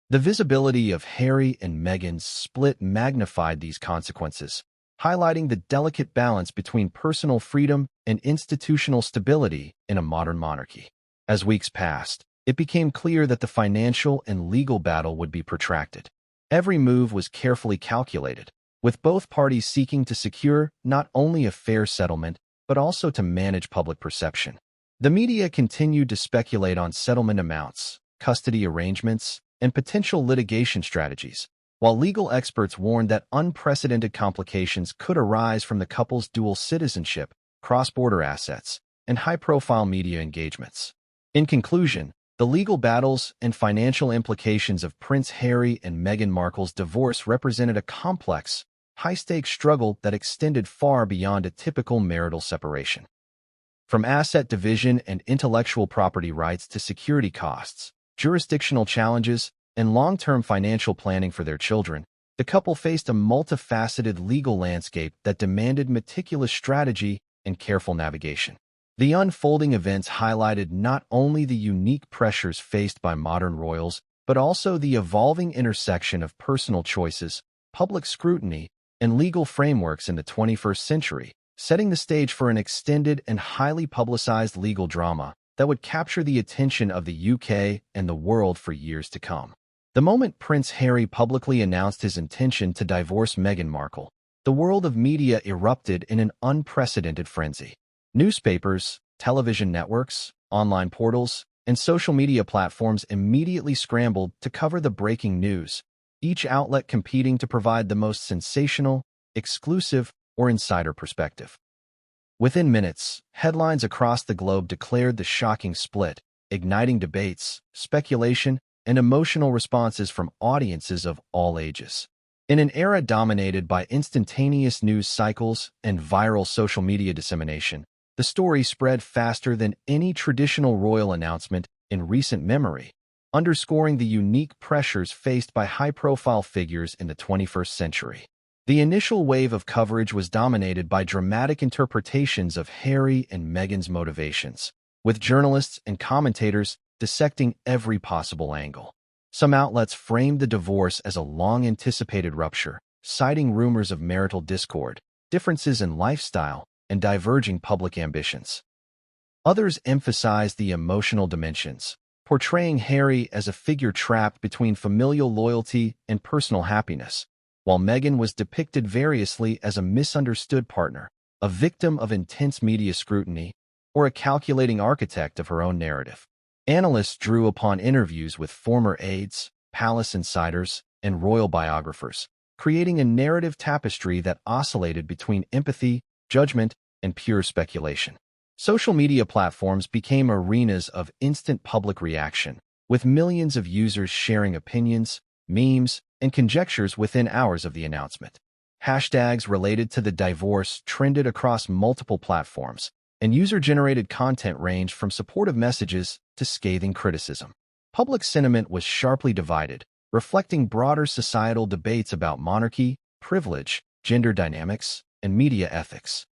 The visibility of Harry and Meghan's split magnified these consequences, highlighting the delicate balance between personal freedom and institutional stability in a modern monarchy. As weeks passed, it became clear that the financial and legal battle would be protracted. Every move was carefully calculated, with both parties seeking to secure not only a fair settlement, but also to manage public perception. The media continued to speculate on settlement amounts, custody arrangements, and potential litigation strategies, while legal experts warned that unprecedented complications could arise from the couple's dual citizenship, cross-border assets, and high-profile media engagements. In conclusion, the legal battles and financial implications of Prince Harry and Meghan Markle's divorce represented a complex, high-stakes struggle that extended far beyond a typical marital separation. From asset division and intellectual property rights to security costs, jurisdictional challenges, and long-term financial planning for their children, the couple faced a multifaceted legal landscape that demanded meticulous strategy and careful navigation. The unfolding events highlighted not only the unique pressures faced by modern royals, but also the evolving intersection of personal choices, public scrutiny, and legal frameworks in the 21st century, setting the stage for an extended and highly publicized legal drama that would capture the attention of the UK and the world for years to come. The moment Prince Harry publicly announced his intention to divorce Meghan Markle, the world of media erupted in an unprecedented frenzy. Newspapers, television networks, online portals, and social media platforms immediately scrambled to cover the breaking news, each outlet competing to provide the most sensational, exclusive, or insider perspective. Within minutes, headlines across the globe declared the shocking split, igniting debates, speculation, and emotional responses from audiences of all ages. In an era dominated by instantaneous news cycles and viral social media dissemination, the story spread faster than any traditional royal announcement in recent memory, underscoring the unique pressures faced by high-profile figures in the 21st century. The initial wave of coverage was dominated by dramatic interpretations of Harry and Meghan's motivations, with journalists and commentators dissecting every possible angle. Some outlets framed the divorce as a long-anticipated rupture, citing rumors of marital discord, differences in lifestyle, and diverging public ambitions. Others emphasized the emotional dimensions, portraying Harry as a figure trapped between familial loyalty and personal happiness, while Meghan was depicted variously as a misunderstood partner, a victim of intense media scrutiny, or a calculating architect of her own narrative. Analysts drew upon interviews with former aides, palace insiders, and royal biographers, creating a narrative tapestry that oscillated between empathy, judgment, and pure speculation. Social media platforms became arenas of instant public reaction, with millions of users sharing opinions, memes, and conjectures within hours of the announcement. Hashtags related to the divorce trended across multiple platforms, and user-generated content ranged from supportive messages to scathing criticism. Public sentiment was sharply divided, reflecting broader societal debates about monarchy, privilege, gender dynamics, and media ethics.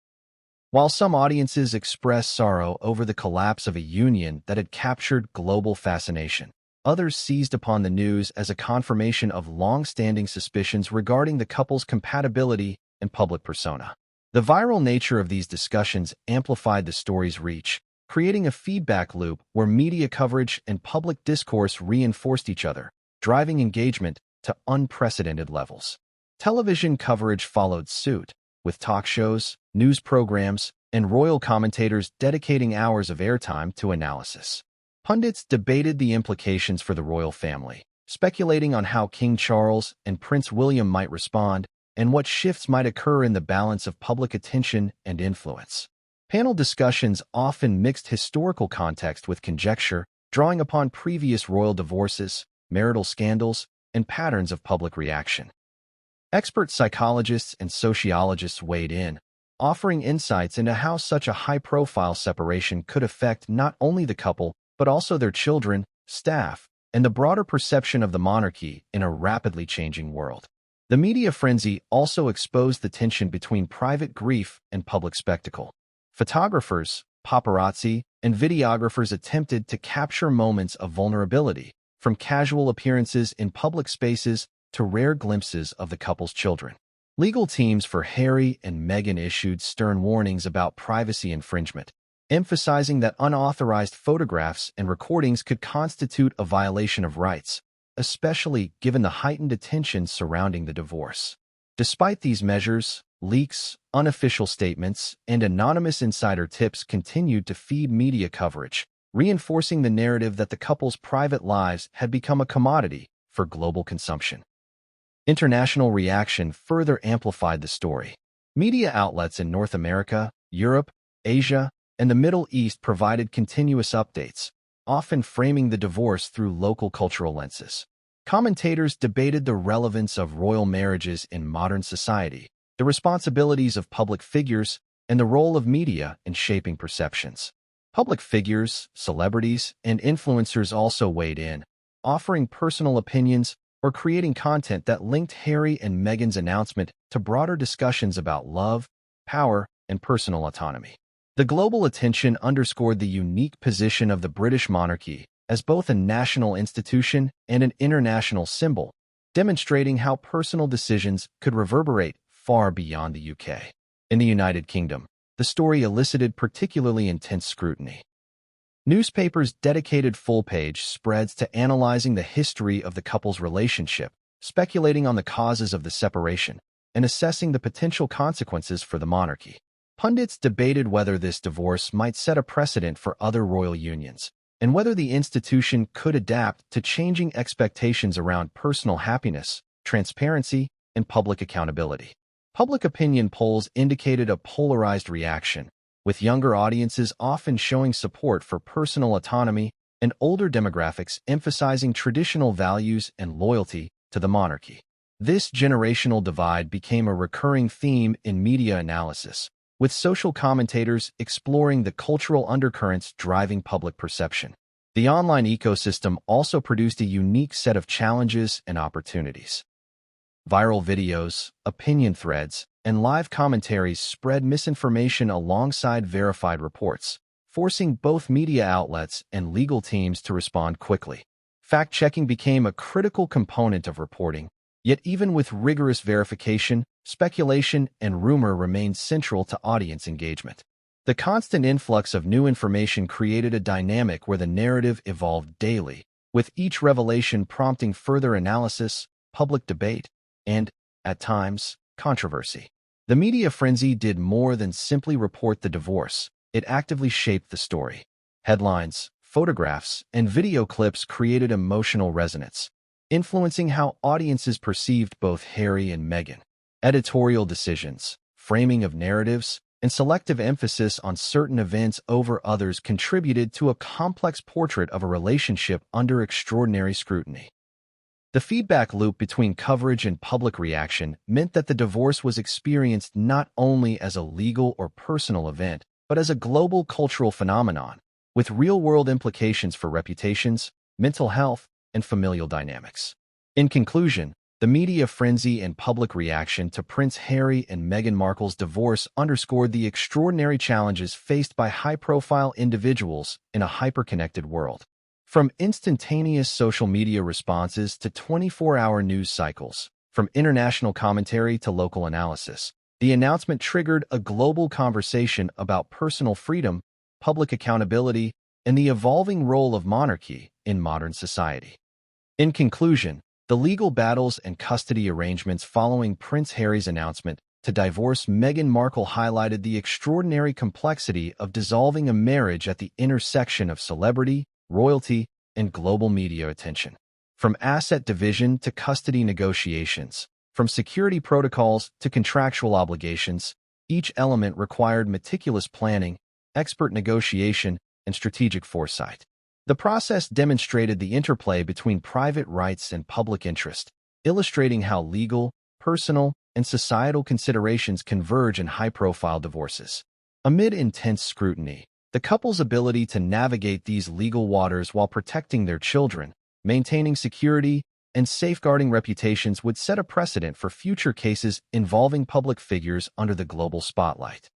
While some audiences expressed sorrow over the collapse of a union that had captured global fascination, others seized upon the news as a confirmation of long-standing suspicions regarding the couple's compatibility and public persona. The viral nature of these discussions amplified the story's reach, creating a feedback loop where media coverage and public discourse reinforced each other, driving engagement to unprecedented levels. Television coverage followed suit, with talk shows, news programs, and royal commentators dedicating hours of airtime to analysis. Pundits debated the implications for the royal family, speculating on how King Charles and Prince William might respond and what shifts might occur in the balance of public attention and influence. Panel discussions often mixed historical context with conjecture, drawing upon previous royal divorces, marital scandals, and patterns of public reaction. Expert psychologists and sociologists weighed in, offering insights into how such a high-profile separation could affect not only the couple, but also their children, staff, and the broader perception of the monarchy in a rapidly changing world. The media frenzy also exposed the tension between private grief and public spectacle. Photographers, paparazzi, and videographers attempted to capture moments of vulnerability, from casual appearances in public spaces to rare glimpses of the couple's children. Legal teams for Harry and Meghan issued stern warnings about privacy infringement, emphasizing that unauthorized photographs and recordings could constitute a violation of rights, especially given the heightened attention surrounding the divorce. Despite these measures, leaks, unofficial statements, and anonymous insider tips continued to feed media coverage, reinforcing the narrative that the couple's private lives had become a commodity for global consumption. International reaction further amplified the story. Media outlets in North America, Europe, Asia, and the Middle East provided continuous updates, often framing the divorce through local cultural lenses. Commentators debated the relevance of royal marriages in modern society, the responsibilities of public figures, and the role of media in shaping perceptions. Public figures, celebrities, and influencers also weighed in, offering personal opinions or creating content that linked Harry and Meghan's announcement to broader discussions about love, power, and personal autonomy. The global attention underscored the unique position of the British monarchy as both a national institution and an international symbol, demonstrating how personal decisions could reverberate far beyond the UK. In the United Kingdom, the story elicited particularly intense scrutiny. Newspapers dedicated full-page spreads to analyzing the history of the couple's relationship, speculating on the causes of the separation, and assessing the potential consequences for the monarchy. Pundits debated whether this divorce might set a precedent for other royal unions, and whether the institution could adapt to changing expectations around personal happiness transparency, and public accountability. Public opinion polls indicated a polarized reaction, with younger audiences often showing support for personal autonomy and older demographics emphasizing traditional values and loyalty to the monarchy. This generational divide became a recurring theme in media analysis, with social commentators exploring the cultural undercurrents driving public perception. The online ecosystem also produced a unique set of challenges and opportunities. Viral videos, opinion threads, and live commentaries spread misinformation alongside verified reports, forcing both media outlets and legal teams to respond quickly. Fact-checking became a critical component of reporting, yet even with rigorous verification, speculation and rumor remained central to audience engagement. The constant influx of new information created a dynamic where the narrative evolved daily, with each revelation prompting further analysis, public debate, and, at times, controversy. The media frenzy did more than simply report the divorce. It actively shaped the story. Headlines, photographs, and video clips created emotional resonance, influencing how audiences perceived both Harry and Meghan. Editorial decisions, framing of narratives, and selective emphasis on certain events over others contributed to a complex portrait of a relationship under extraordinary scrutiny. The feedback loop between coverage and public reaction meant that the divorce was experienced not only as a legal or personal event, but as a global cultural phenomenon, with real-world implications for reputations, mental health, and familial dynamics. In conclusion, the media frenzy and public reaction to Prince Harry and Meghan Markle's divorce underscored the extraordinary challenges faced by high-profile individuals in a hyper-connected world. From instantaneous social media responses to 24-hour news cycles, from international commentary to local analysis, the announcement triggered a global conversation about personal freedom, public accountability, and the evolving role of monarchy in modern society. In conclusion, the legal battles and custody arrangements following Prince Harry's announcement to divorce Meghan Markle highlighted the extraordinary complexity of dissolving a marriage at the intersection of celebrity, royalty, and global media attention. From asset division to custody negotiations, from security protocols to contractual obligations, each element required meticulous planning, expert negotiation, and strategic foresight. The process demonstrated the interplay between private rights and public interest, illustrating how legal, personal, and societal considerations converge in high-profile divorces. Amid intense scrutiny, the couple's ability to navigate these legal waters while protecting their children, maintaining security, and safeguarding reputations would set a precedent for future cases involving public figures under the global spotlight.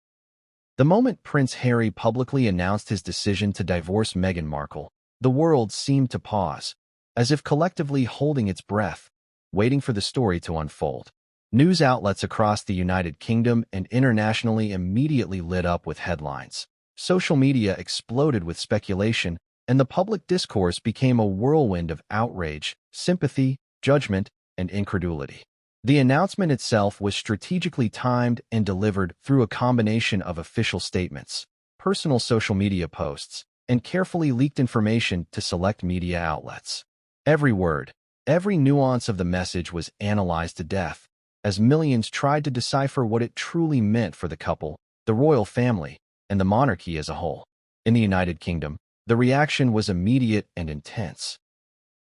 The moment Prince Harry publicly announced his decision to divorce Meghan Markle, the world seemed to pause, as if collectively holding its breath, waiting for the story to unfold. News outlets across the United Kingdom and internationally immediately lit up with headlines. Social media exploded with speculation, and the public discourse became a whirlwind of outrage, sympathy, judgment, and incredulity. The announcement itself was strategically timed and delivered through a combination of official statements, personal social media posts, and carefully leaked information to select media outlets. Every word, every nuance of the message was analyzed to death, as millions tried to decipher what it truly meant for the couple, the royal family, and the monarchy as a whole. In the United Kingdom, the reaction was immediate and intense.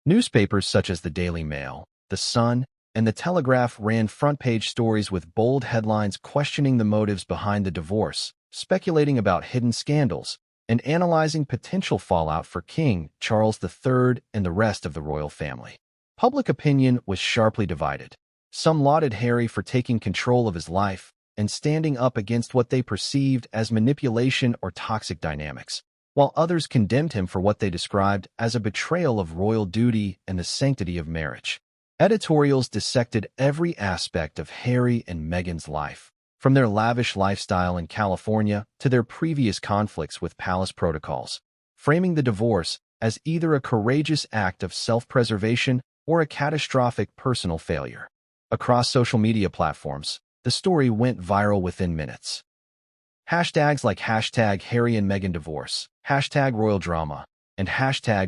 Newspapers such as the Daily Mail, the Sun, and the Telegraph ran front-page stories with bold headlines questioning the motives behind the divorce, speculating about hidden scandals, and analyzing potential fallout for King Charles III and the rest of the royal family. Public opinion was sharply divided. Some lauded Harry for taking control of his life and standing up against what they perceived as manipulation or toxic dynamics, while others condemned him for what they described as a betrayal of royal duty and the sanctity of marriage. Editorials dissected every aspect of Harry and Meghan's life, from their lavish lifestyle in California to their previous conflicts with palace protocols, framing the divorce as either a courageous act of self-preservation or a catastrophic personal failure. Across social media platforms, the story went viral within minutes. Hashtags like #Harry and Meghan divorce, #Royal drama, and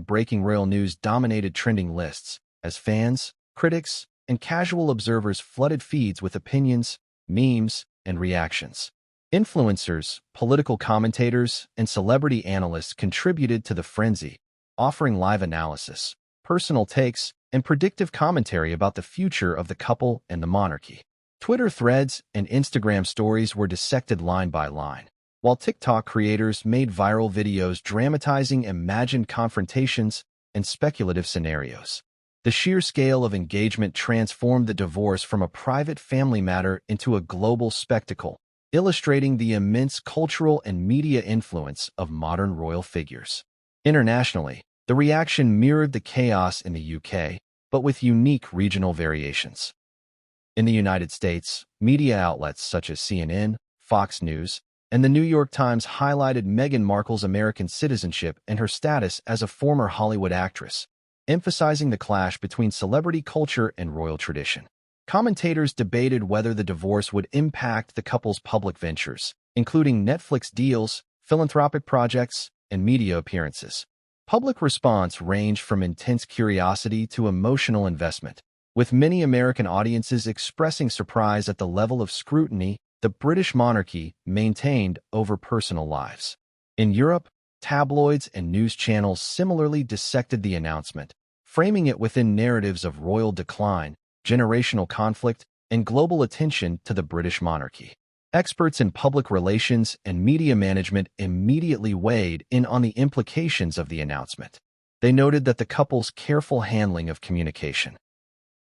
#Breaking Royal News dominated trending lists as fans, critics, and casual observers flooded feeds with opinions, memes, and reactions. Influencers, political commentators, and celebrity analysts contributed to the frenzy, offering live analysis, personal takes, and predictive commentary about the future of the couple and the monarchy. Twitter threads and Instagram stories were dissected line by line, while TikTok creators made viral videos dramatizing imagined confrontations and speculative scenarios. The sheer scale of engagement transformed the divorce from a private family matter into a global spectacle, illustrating the immense cultural and media influence of modern royal figures. Internationally, the reaction mirrored the chaos in the UK, but with unique regional variations. In the United States, media outlets such as CNN, Fox News, and the New York Times highlighted Meghan Markle's American citizenship and her status as a former Hollywood actress, emphasizing the clash between celebrity culture and royal tradition. Commentators debated whether the divorce would impact the couple's public ventures, including Netflix deals, philanthropic projects, and media appearances. Public response ranged from intense curiosity to emotional investment, with many American audiences expressing surprise at the level of scrutiny the British monarchy maintained over personal lives. In Europe, tabloids and news channels similarly dissected the announcement, framing it within narratives of royal decline, generational conflict, and global attention to the British monarchy. Experts in public relations and media management immediately weighed in on the implications of the announcement. They noted that the couple's careful handling of communication,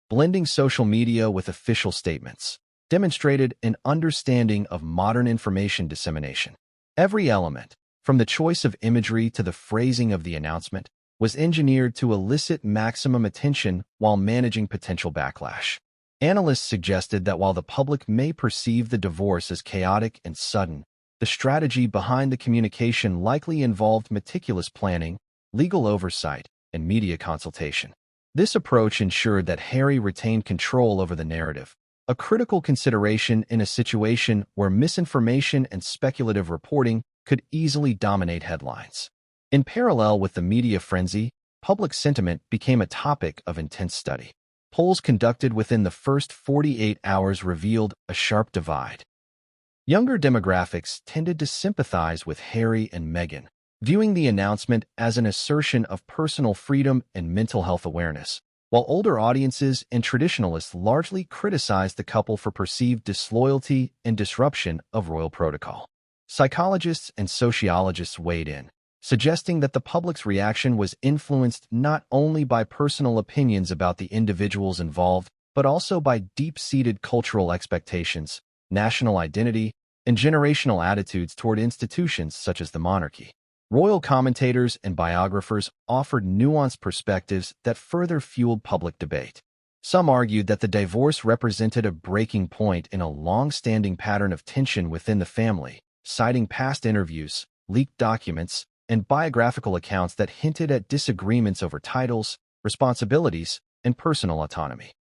blending social media with official statements, demonstrated an understanding of modern information dissemination. Every element, from the choice of imagery to the phrasing of the announcement, was engineered to elicit maximum attention while managing potential backlash. Analysts suggested that while the public may perceive the divorce as chaotic and sudden, the strategy behind the communication likely involved meticulous planning, legal oversight, and media consultation. This approach ensured that Harry retained control over the narrative, a critical consideration in a situation where misinformation and speculative reporting could easily dominate headlines. In parallel with the media frenzy, public sentiment became a topic of intense study. Polls conducted within the first 48 hours revealed a sharp divide. Younger demographics tended to sympathize with Harry and Meghan, viewing the announcement as an assertion of personal freedom and mental health awareness, while older audiences and traditionalists largely criticized the couple for perceived disloyalty and disruption of royal protocol. Psychologists and sociologists weighed in, suggesting that the public's reaction was influenced not only by personal opinions about the individuals involved, but also by deep-seated cultural expectations, national identity, and generational attitudes toward institutions such as the monarchy. Royal commentators and biographers offered nuanced perspectives that further fueled public debate. Some argued that the divorce represented a breaking point in a long-standing pattern of tension within the family, citing past interviews, leaked documents, and biographical accounts that hinted at disagreements over titles, responsibilities, and personal autonomy.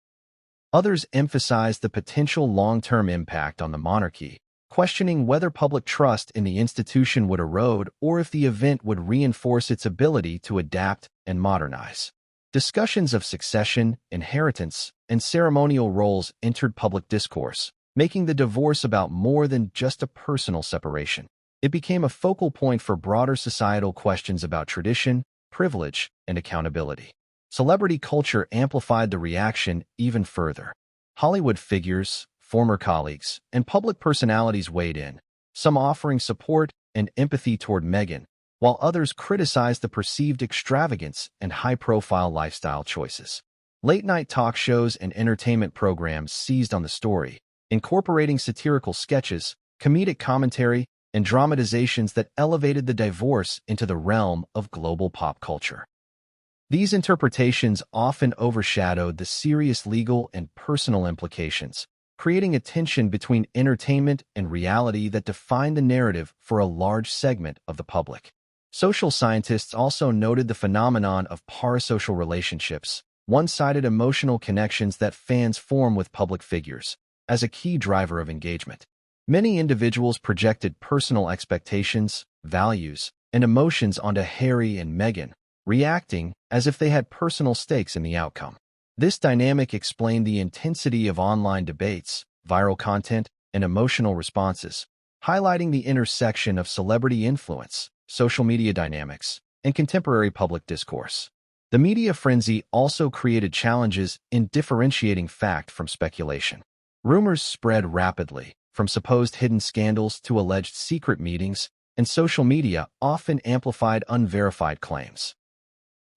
Others emphasized the potential long-term impact on the monarchy, questioning whether public trust in the institution would erode or if the event would reinforce its ability to adapt and modernize. Discussions of succession, inheritance, and ceremonial roles entered public discourse, making the divorce about more than just a personal separation. It became a focal point for broader societal questions about tradition, privilege, and accountability. Celebrity culture amplified the reaction even further. Hollywood figures, former colleagues, and public personalities weighed in, some offering support and empathy toward Meghan, while others criticized the perceived extravagance and high-profile lifestyle choices. Late-night talk shows and entertainment programs seized on the story, incorporating satirical sketches, comedic commentary, and dramatizations that elevated the divorce into the realm of global pop culture. These interpretations often overshadowed the serious legal and personal implications, creating a tension between entertainment and reality that defined the narrative for a large segment of the public. Social scientists also noted the phenomenon of parasocial relationships, one-sided emotional connections that fans form with public figures, as a key driver of engagement. Many individuals projected personal expectations, values, and emotions onto Harry and Meghan, reacting as if they had personal stakes in the outcome. This dynamic explained the intensity of online debates, viral content, and emotional responses, highlighting the intersection of celebrity influence, social media dynamics, and contemporary public discourse. The media frenzy also created challenges in differentiating fact from speculation. Rumors spread rapidly, from supposed hidden scandals to alleged secret meetings, and social media often amplified unverified claims.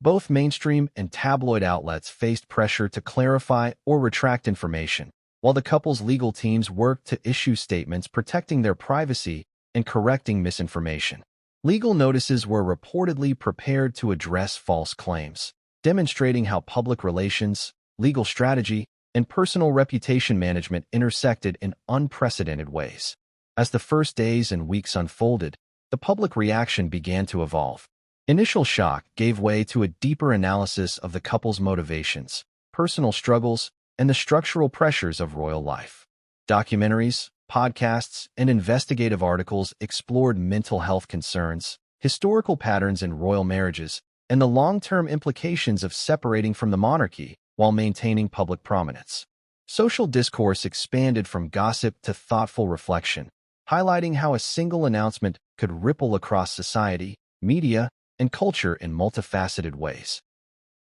Both mainstream and tabloid outlets faced pressure to clarify or retract information, while the couple's legal teams worked to issue statements protecting their privacy and correcting misinformation. Legal notices were reportedly prepared to address false claims, demonstrating how public relations, legal strategy, and personal reputation management intersected in unprecedented ways. As the first days and weeks unfolded, the public reaction began to evolve. Initial shock gave way to a deeper analysis of the couple's motivations, personal struggles, and the structural pressures of royal life. Documentaries, podcasts, and investigative articles explored mental health concerns, historical patterns in royal marriages, and the long-term implications of separating from the monarchy while maintaining public prominence. Social discourse expanded from gossip to thoughtful reflection, highlighting how a single announcement could ripple across society, media, and culture in multifaceted ways.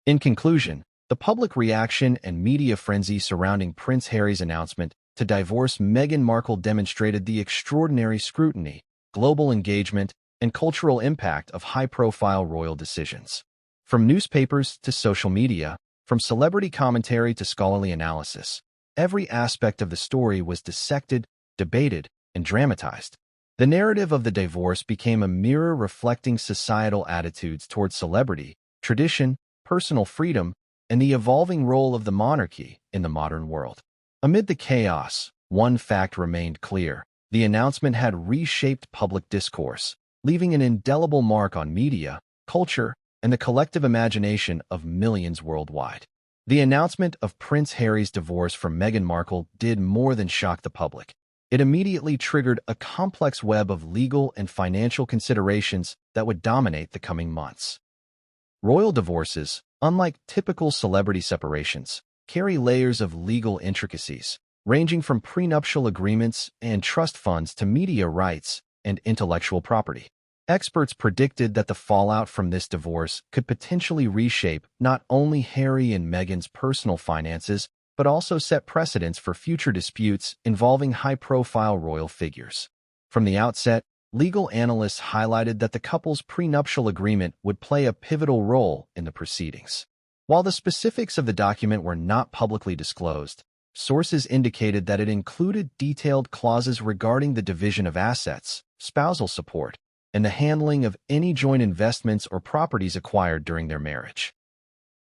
In conclusion, the public reaction and media frenzy surrounding Prince Harry's announcement to divorce Meghan Markle demonstrated the extraordinary scrutiny, global engagement, and cultural impact of high-profile royal decisions. From newspapers to social media, from celebrity commentary to scholarly analysis, every aspect of the story was dissected, debated, and dramatized. The narrative of the divorce became a mirror reflecting societal attitudes toward celebrity, tradition, personal freedom, and the evolving role of the monarchy in the modern world. Amid the chaos, one fact remained clear. The announcement had reshaped public discourse, leaving an indelible mark on media, culture, and the collective imagination of millions worldwide. The announcement of Prince Harry's divorce from Meghan Markle did more than shock the public. It immediately triggered a complex web of legal and financial considerations that would dominate the coming months. Royal divorces, unlike typical celebrity separations, carry layers of legal intricacies, ranging from prenuptial agreements and trust funds to media rights and intellectual property. Experts predicted that the fallout from this divorce could potentially reshape not only Harry and Meghan's personal finances, but also set precedents for future disputes involving high-profile royal figures. From the outset, legal analysts highlighted that the couple's prenuptial agreement would play a pivotal role in the proceedings. While the specifics of the document were not publicly disclosed, sources indicated that it included detailed clauses regarding the division of assets, spousal support, and the handling of any joint investments or properties acquired during their marriage.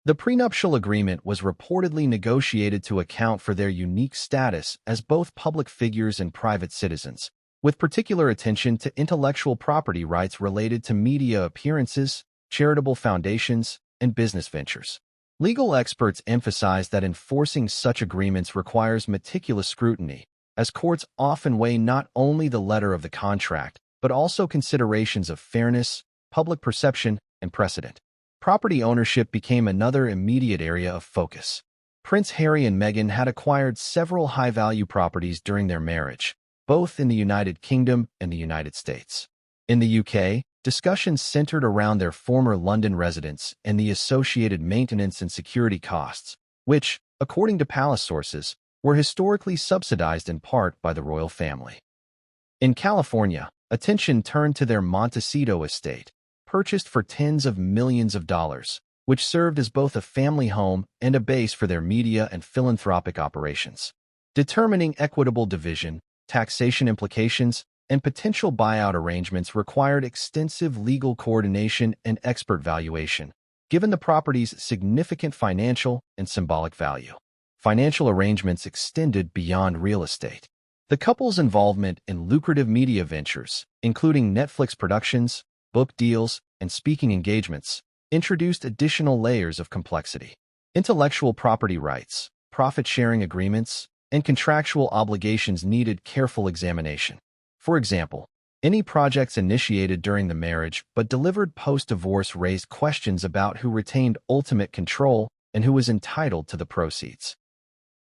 The prenuptial agreement was reportedly negotiated to account for their unique status as both public figures and private citizens, with particular attention to intellectual property rights related to media appearances, charitable foundations, and business ventures. Legal experts emphasize that enforcing such agreements requires meticulous scrutiny, as courts often weigh not only the letter of the contract, but also considerations of fairness, public perception, and precedent. Property ownership became another immediate area of focus. Prince Harry and Meghan had acquired several high-value properties during their marriage, both in the United Kingdom and the United States. In the UK, discussions centered around their former London residence and the associated maintenance and security costs, which, according to palace sources, were historically subsidized in part by the royal family. In California, attention turned to their Montecito estate, purchased for tens of millions of dollars, which served as both a family home and a base for their media and philanthropic operations. Determining equitable division, taxation implications, and potential buyout arrangements required extensive legal coordination and expert valuation, given the property's significant financial and symbolic value. Financial arrangements extended beyond real estate. The couple's involvement in lucrative media ventures, including Netflix productions, book deals, and speaking engagements, introduced additional layers of complexity. Intellectual property rights, profit-sharing agreements, and contractual obligations needed careful examination. For example, any projects initiated during the marriage but delivered post-divorce raised questions about who retained ultimate control and who was entitled to the proceeds.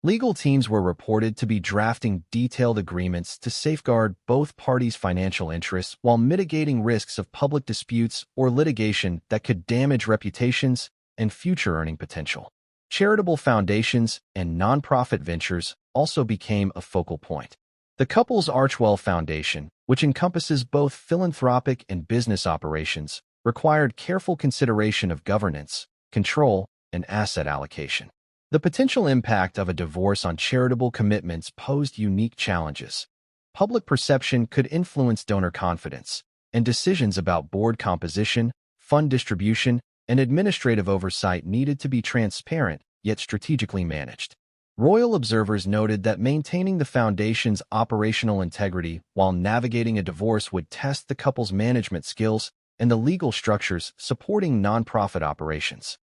Legal teams were reported to be drafting detailed agreements to safeguard both parties' financial interests while mitigating risks of public disputes or litigation that could damage reputations and future earning potential. Charitable foundations and nonprofit ventures also became a focal point. The couple's Archwell Foundation, which encompasses both philanthropic and business operations, required careful consideration of governance, control, and asset allocation. The potential impact of a divorce on charitable commitments posed unique challenges. Public perception could influence donor confidence, and decisions about board composition, fund distribution, and administrative oversight needed to be transparent yet strategically managed. Royal observers noted that maintaining the foundation's operational integrity while navigating a divorce would test the couple's management skills and the legal structures supporting nonprofit operations.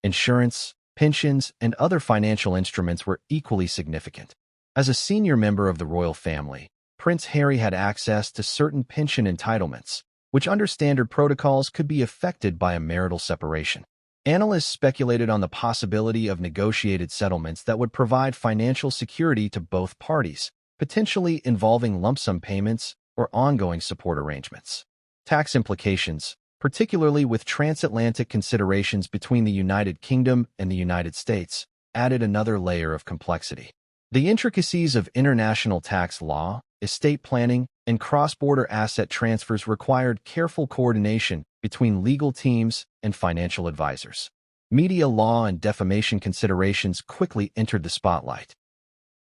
Insurance, pensions, and other financial instruments were equally significant. As a senior member of the royal family, Prince Harry had access to certain pension entitlements, which under standard protocols could be affected by a marital separation. Analysts speculated on the possibility of negotiated settlements that would provide financial security to both parties, potentially involving lump sum payments or ongoing support arrangements. Tax implications, particularly with transatlantic considerations between the United Kingdom and the United States, added another layer of complexity. The intricacies of international tax law, estate planning, and cross-border asset transfers required careful coordination between legal teams and financial advisors. Media law and defamation considerations quickly entered the spotlight.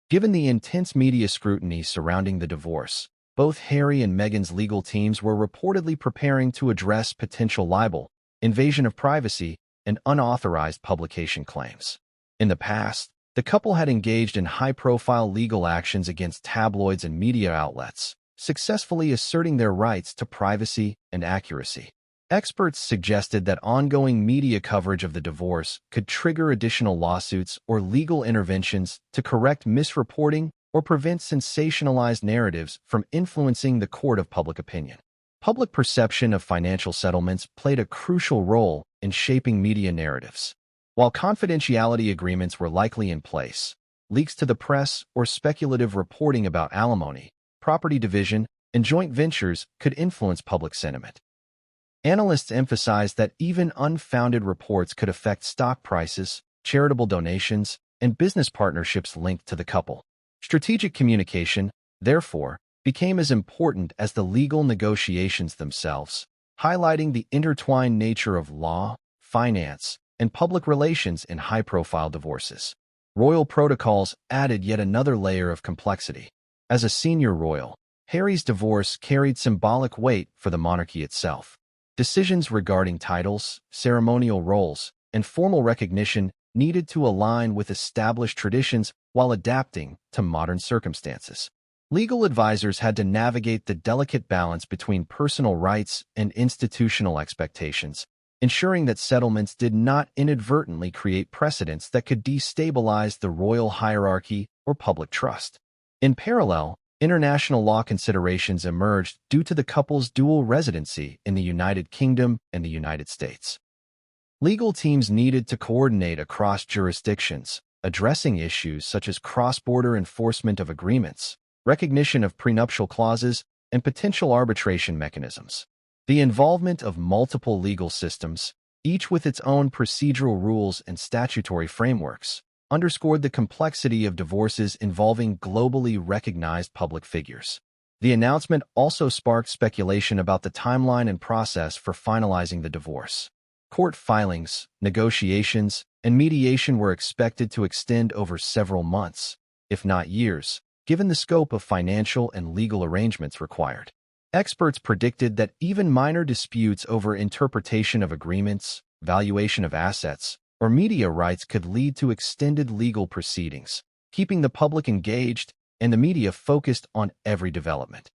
Given the intense media scrutiny surrounding the divorce, both Harry and Meghan's legal teams were reportedly preparing to address potential libel, invasion of privacy, and unauthorized publication claims. In the past, the couple had engaged in high-profile legal actions against tabloids and media outlets, successfully asserting their rights to privacy and accuracy. Experts suggested that ongoing media coverage of the divorce could trigger additional lawsuits or legal interventions to correct misreporting or prevent sensationalized narratives from influencing the court of public opinion. Public perception of financial settlements played a crucial role in shaping media narratives. While confidentiality agreements were likely in place, leaks to the press or speculative reporting about alimony, property division, and joint ventures could influence public sentiment. Analysts emphasized that even unfounded reports could affect stock prices, charitable donations, and business partnerships linked to the couple. Strategic communication, therefore, became as important as the legal negotiations themselves, highlighting the intertwined nature of law, finance, and public relations in high-profile divorces. Royal protocols added yet another layer of complexity. As a senior royal, Harry's divorce carried symbolic weight for the monarchy itself. Decisions regarding titles, ceremonial roles, and formal recognition needed to align with established traditions while adapting to modern circumstances. Legal advisors had to navigate the delicate balance between personal rights and institutional expectations, ensuring that settlements did not inadvertently create precedents that could destabilize the royal hierarchy or public trust. In parallel, international law considerations emerged due to the couple's dual residency in the United Kingdom and the United States. Legal teams needed to coordinate across jurisdictions, addressing issues such as cross-border enforcement of agreements, recognition of prenuptial clauses, and potential arbitration mechanisms. The involvement of multiple legal systems, each with its own procedural rules and statutory frameworks, underscored the complexity of divorces involving globally recognized public figures. The announcement also sparked speculation about the timeline and process for finalizing the divorce. Court filings, negotiations, and mediation were expected to extend over several months, if not years, given the scope of financial and legal arrangements required. Experts predicted that even minor disputes over interpretation of agreements, valuation of assets, or media rights could lead to extended legal proceedings, keeping the public engaged and the media focused on every development.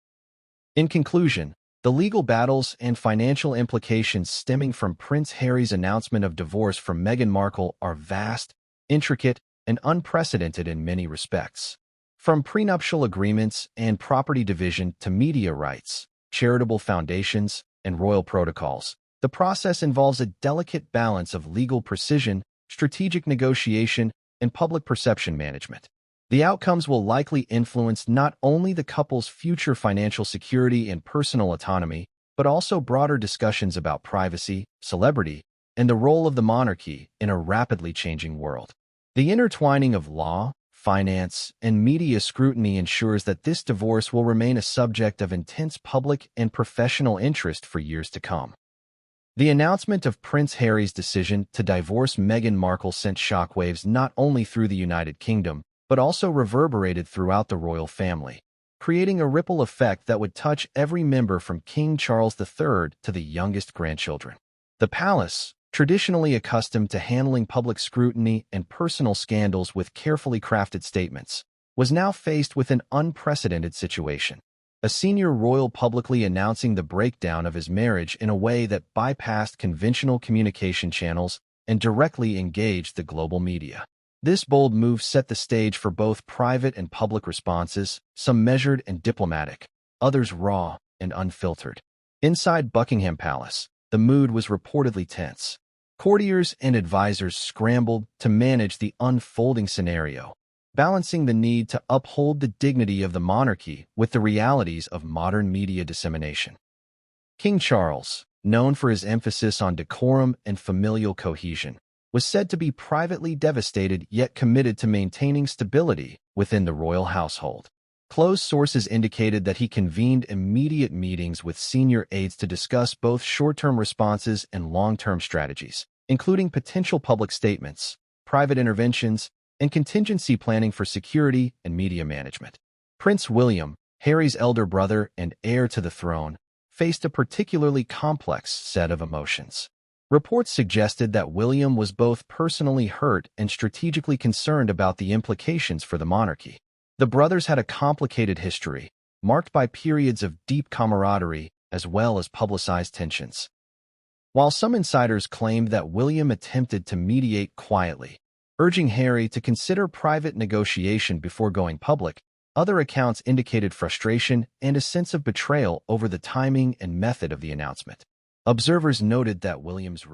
In conclusion, the legal battles and financial implications stemming from Prince Harry's announcement of divorce from Meghan Markle are vast, intricate, and unprecedented in many respects. From prenuptial agreements and property division to media rights, charitable foundations, and royal protocols, the process involves a delicate balance of legal precision, strategic negotiation, and public perception management. The outcomes will likely influence not only the couple's future financial security and personal autonomy, but also broader discussions about privacy, celebrity, and the role of the monarchy in a rapidly changing world. The intertwining of law, finance, and media scrutiny ensures that this divorce will remain a subject of intense public and professional interest for years to come. The announcement of Prince Harry's decision to divorce Meghan Markle sent shockwaves not only through the United Kingdom, but also reverberated throughout the royal family, creating a ripple effect that would touch every member from King Charles III to the youngest grandchildren. The palace, traditionally accustomed to handling public scrutiny and personal scandals with carefully crafted statements, was now faced with an unprecedented situation. A senior royal publicly announcing the breakdown of his marriage in a way that bypassed conventional communication channels and directly engaged the global media. This bold move set the stage for both private and public responses, some measured and diplomatic, others raw and unfiltered. Inside Buckingham Palace, the mood was reportedly tense. Courtiers and advisors scrambled to manage the unfolding scenario, balancing the need to uphold the dignity of the monarchy with the realities of modern media dissemination. King Charles, known for his emphasis on decorum and familial cohesion, was said to be privately devastated yet committed to maintaining stability within the royal household. Close sources indicated that he convened immediate meetings with senior aides to discuss both short-term responses and long-term strategies, including potential public statements, private interventions, and contingency planning for security and media management. Prince William, Harry's elder brother and heir to the throne, faced a particularly complex set of emotions. Reports suggested that William was both personally hurt and strategically concerned about the implications for the monarchy. The brothers had a complicated history, marked by periods of deep camaraderie as well as publicized tensions. While some insiders claimed that William attempted to mediate quietly, urging Harry to consider private negotiation before going public, other accounts indicated frustration and a sense of betrayal over the timing and method of the announcement. Observers noted that William's